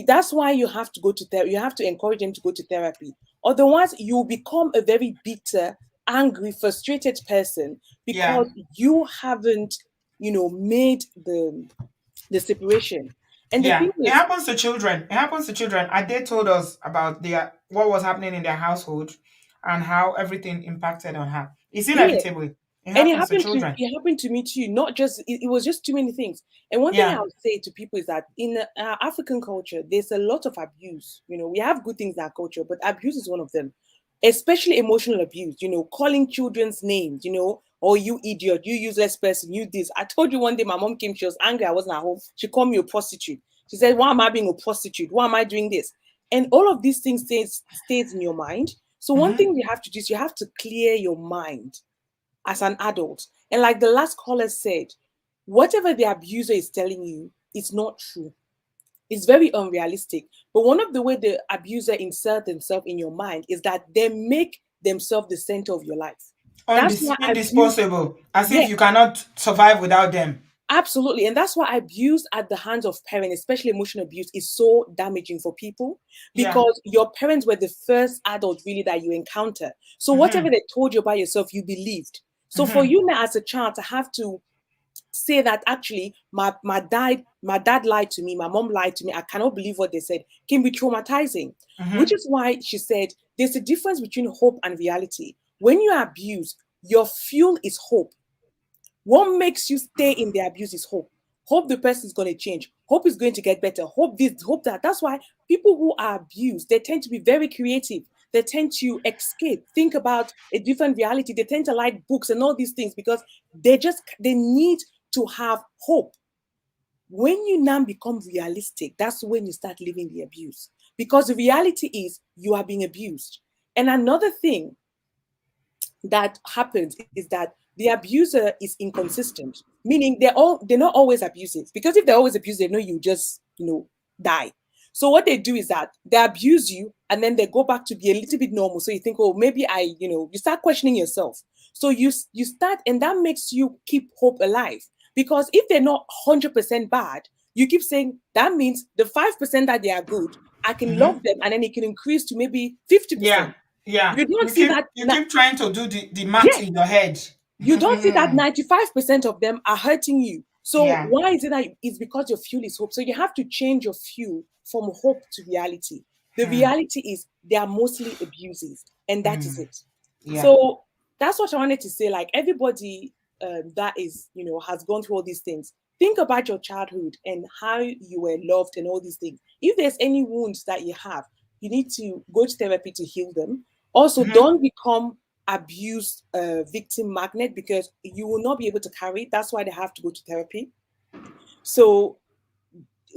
That's why you have to go to therapy. You have to encourage them to go to therapy. Otherwise, you become a very bitter, angry, frustrated person because you haven't, made the separation. And the thing It is, happens to children. It happens to children. Ade told us about what was happening in their household and how everything impacted on her. It's yeah, inevitable. It and happens to children. it happened to me too. Not just it was just too many things. And one thing I Yeah. would say to people is that in African culture, there's a lot of abuse. We have good things in our culture, but abuse is one of them, especially emotional abuse. Calling children's names. Oh, you idiot, you useless person, you this. I told you one day my mom came, she was angry, I wasn't at home. She called me a prostitute. She said, "Why am I being a prostitute? Why am I doing this?" And all of these things stays in your mind. So one thing you have to do is you have to clear your mind as an adult. And like the last caller said, whatever the abuser is telling you, it's not true. It's very unrealistic. But one of the way the abuser insert themselves in your mind is that they make themselves the center of your life. That's why abuse, Indisposable. As yeah, if you cannot survive without them. absolutely. And that's why abuse at the hands of parents, especially emotional abuse, is so damaging for people Yeah. because your parents were the first adult really that you encounter. So whatever they told you about yourself, you believed. So for you now as a child to have to say that actually my dad lied to me, my mom lied to me, I cannot believe what they said, can be traumatizing. Which is why she said there's a difference between hope and reality. When you abuse, your fuel is hope. What makes you stay in the abuse is hope. Hope the person is going to change. Hope is going to get better. Hope this, hope that. That's why people who are abused, they tend to be very creative. They tend to escape, think about a different reality. They tend to like books and all these things because they need to have hope. When you now become realistic, that's when you start living the abuse. Because the reality is you are being abused. And another thing that happens is that the abuser is inconsistent, meaning they're not always abusive. Because if they're always abusive, they know you just die. So what they do is that they abuse you and then they go back to be a little bit normal. So you think, oh, maybe you start questioning yourself. So you start, and that makes you keep hope alive. Because if they're not 100% bad, you keep saying that means the 5% that they are good, I can love them, and then it can increase to maybe 50%. Yeah. You don't You see keep that. you keep trying to do the math Yeah, in your head. you don't see that 95% of them are hurting you. So Yeah. why is it that it's because your fuel is hope? So you have to change your fuel from hope to reality. The reality is they are mostly abusive, and that is it. Yeah. So that's what I wanted to say. Like everybody that is, has gone through all these things. Think about your childhood and how you were loved and all these things. If there's any wounds that you have, you need to go to therapy to heal them. Also, don't become abuse victim magnet because you will not be able to carry it. That's why they have to go to therapy. So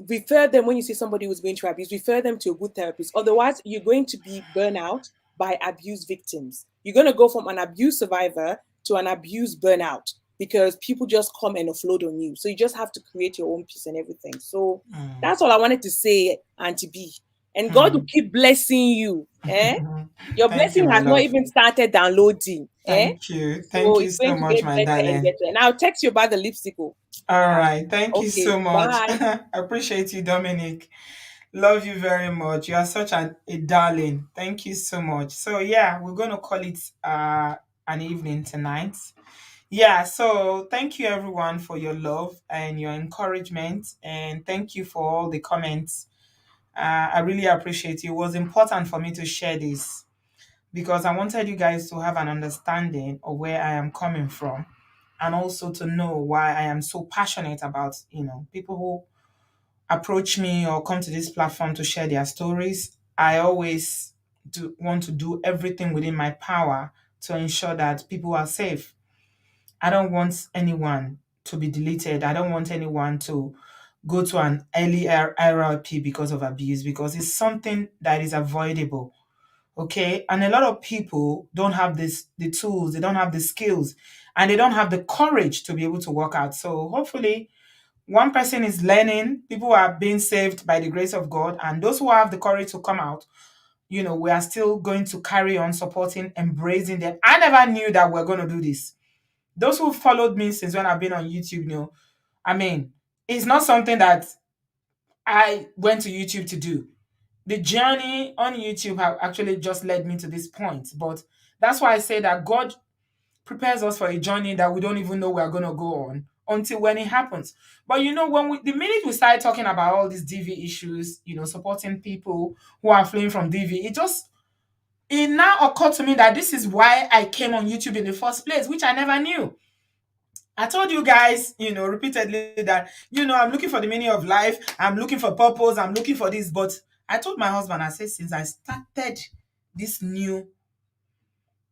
refer them when you see somebody who's going through abuse, refer them to a good therapist. Otherwise, you're going to be burnout by abuse victims. You're going to go from an abuse survivor to an abuse burnout because people just come and offload on you. So you just have to create your own peace and everything. So that's all I wanted to say, Auntie B. And God will keep blessing you. Your Thank you, blessing my has not love. even started downloading. Thank you. So Thank you it's so going to much, get my better and darling. better. And I'll text you about the lipstick. All right. Thank you Okay, so much. bye. I appreciate you, Dominic. Love you very much. You are such a darling. Thank you so much. So yeah, we're gonna call it an evening tonight. Yeah, so thank you everyone for your love and your encouragement, and thank you for all the comments. I really appreciate it. It was important for me to share this because I wanted you guys to have an understanding of where I am coming from, and also to know why I am so passionate about, people who approach me or come to this platform to share their stories. I always want to do everything within my power to ensure that people are safe. I don't want anyone to be deleted. I don't want anyone to go to an early RLP because of abuse, because it's something that is avoidable. Okay. And a lot of people don't have the tools, they don't have the skills, and they don't have the courage to be able to work out. So hopefully one person is learning, people are being saved by the grace of God, and those who have the courage to come out, we are still going to carry on supporting, embracing them. I never knew that we're going to do this. Those who followed me since when I've been on YouTube, I mean, it's not something that I went to YouTube to do. The journey on YouTube have actually just led me to this point. But that's why I say that God prepares us for a journey that we don't even know we're going to go on until when it happens. But the minute we start talking about all these DV issues, supporting people who are fleeing from DV, it now occurred to me that this is why I came on YouTube in the first place, which I never knew. I told you guys, repeatedly that, I'm looking for the meaning of life. I'm looking for purpose. I'm looking for this. But I told my husband, I said, since I started this new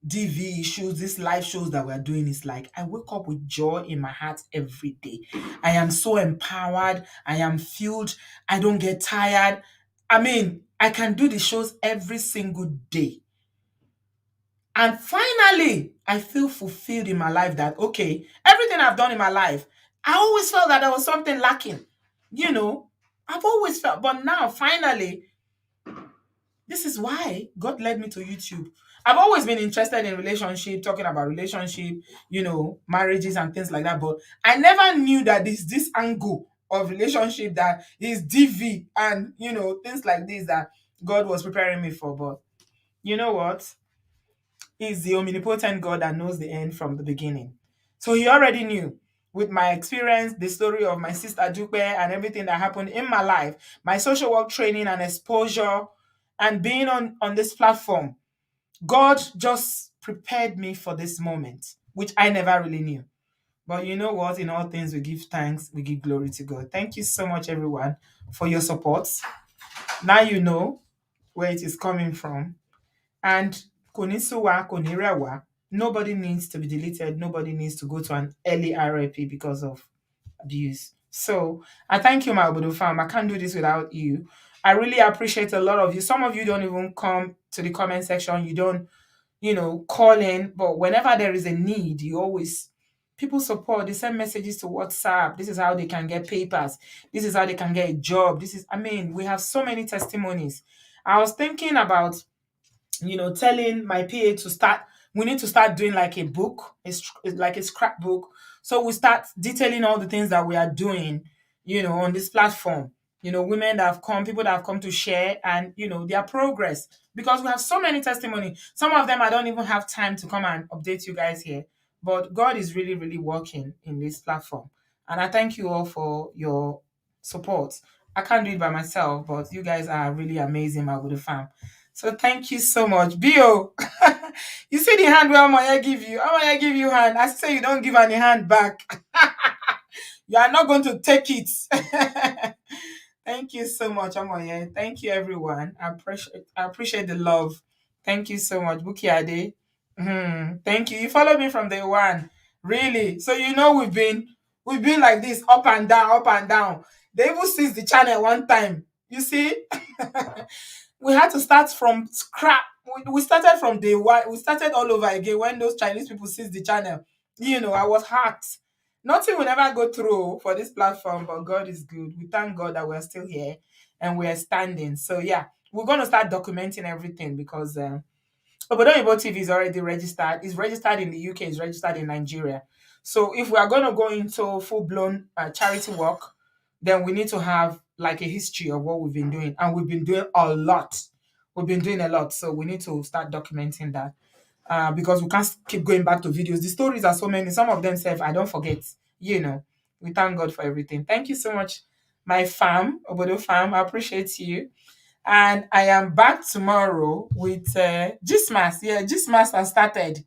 DV issues, these live shows that we're doing, is like I wake up with joy in my heart every day. I am so empowered. I am fueled. I don't get tired. I mean, I can do the shows every single day. And finally, I feel fulfilled in my life that, okay, everything I've done in my life, I always felt that there was something lacking. I've always felt, but now finally, this is why God led me to YouTube. I've always been interested in relationship, talking about relationship, marriages and things like that. But I never knew that this angle of relationship that is DV and, things like this that God was preparing me for. But you know what? He's the omnipotent God that knows the end from the beginning. So he already knew with my experience, the story of my sister Dupe and everything that happened in my life, my social work training and exposure, and being on this platform. God just prepared me for this moment, which I never really knew. But you know what? In all things, we give thanks, we give glory to God. Thank you so much, everyone, for your support. Now you know where it is coming from. And Konisuwa, Konirewa, nobody needs to be deleted. Nobody needs to go to an early RIP because of abuse. So I thank you, my Obodo fam. I can't do this without you. I really appreciate a lot of you. Some of you don't even come to the comment section. You don't, call in. But whenever there is a need, people support. They send messages to WhatsApp. This is how they can get papers. This is how they can get a job. We have so many testimonies. I was thinking about telling my PA to start. We need to start doing like a book, like a scrapbook. So we start detailing all the things that we are doing, on this platform. Women that have come, people that have come to share and, their progress. Because we have so many testimony. Some of them I don't even have time to come and update you guys here. But God is really, really working in this platform. And I thank you all for your support. I can't do it by myself, but you guys are really amazing, my good fam. So thank you so much. Bio, you see the hand where Amaya give you. Amaya give you hand. I say you don't give any hand back. You are not going to take it. Thank you so much, Amaya. Thank you, everyone. I appreciate the love. Thank you so much, Buki Ade. Thank you. You followed me from day one. Really. So we've been like this, up and down, up and down. They even seized the channel one time. You see? We had to start from scrap. We started from day one. We started all over again when those Chinese people seized the channel. I was hacked. Nothing will ever go through for this platform, but God is good. We thank God that we're still here and we're standing. So yeah, we're gonna start documenting everything because Obodoyibo TV is already registered. It's registered in the UK. It's registered in Nigeria. So if we are gonna go into full blown charity work, then we need to have like a history of what we've been doing, and we've been doing a lot. We've been doing a lot, so we need to start documenting that because we can't keep going back to videos. The stories are so many. Some of them say I don't forget. We thank God for everything. Thank you so much, my fam, Obodo fam. I appreciate you. And I am back tomorrow with Gistmas. Yeah, Gistmas has started.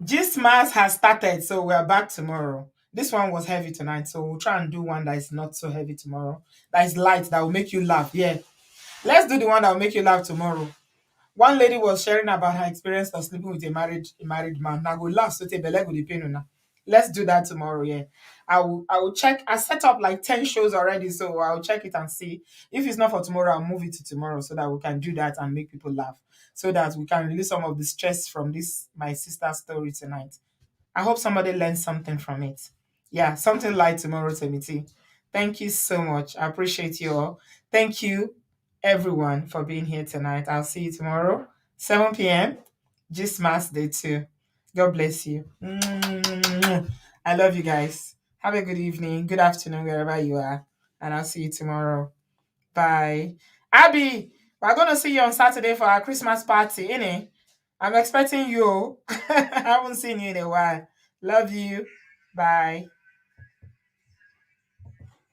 Gistmas has started, so we are back tomorrow. This one was heavy tonight, so we'll try and do one that is not so heavy tomorrow. That is light, that will make you laugh. Yeah. Let's do the one that will make you laugh tomorrow. One lady was sharing about her experience of sleeping with a married man. Now go laugh, so take belle go dey pain una. Let's do that tomorrow. Yeah, I will check. I set up like 10 shows already, so I'll check it and see if it's not for tomorrow. I'll move it to tomorrow so that we can do that and make people laugh, so that we can release some of the stress from this my sister's story tonight. I hope somebody learns something from it. Yeah, something light tomorrow, Temiti. Thank you so much. I appreciate you all. Thank you, everyone, for being here tonight. I'll see you tomorrow, 7 p.m. Gistmas Day 2. God bless you. I love you guys. Have a good evening, good afternoon, wherever you are. and I'll see you tomorrow. Bye. Abby, we're going to see you on Saturday for our Christmas party, innit? I'm expecting you. I haven't seen you in a while. Love you. Bye.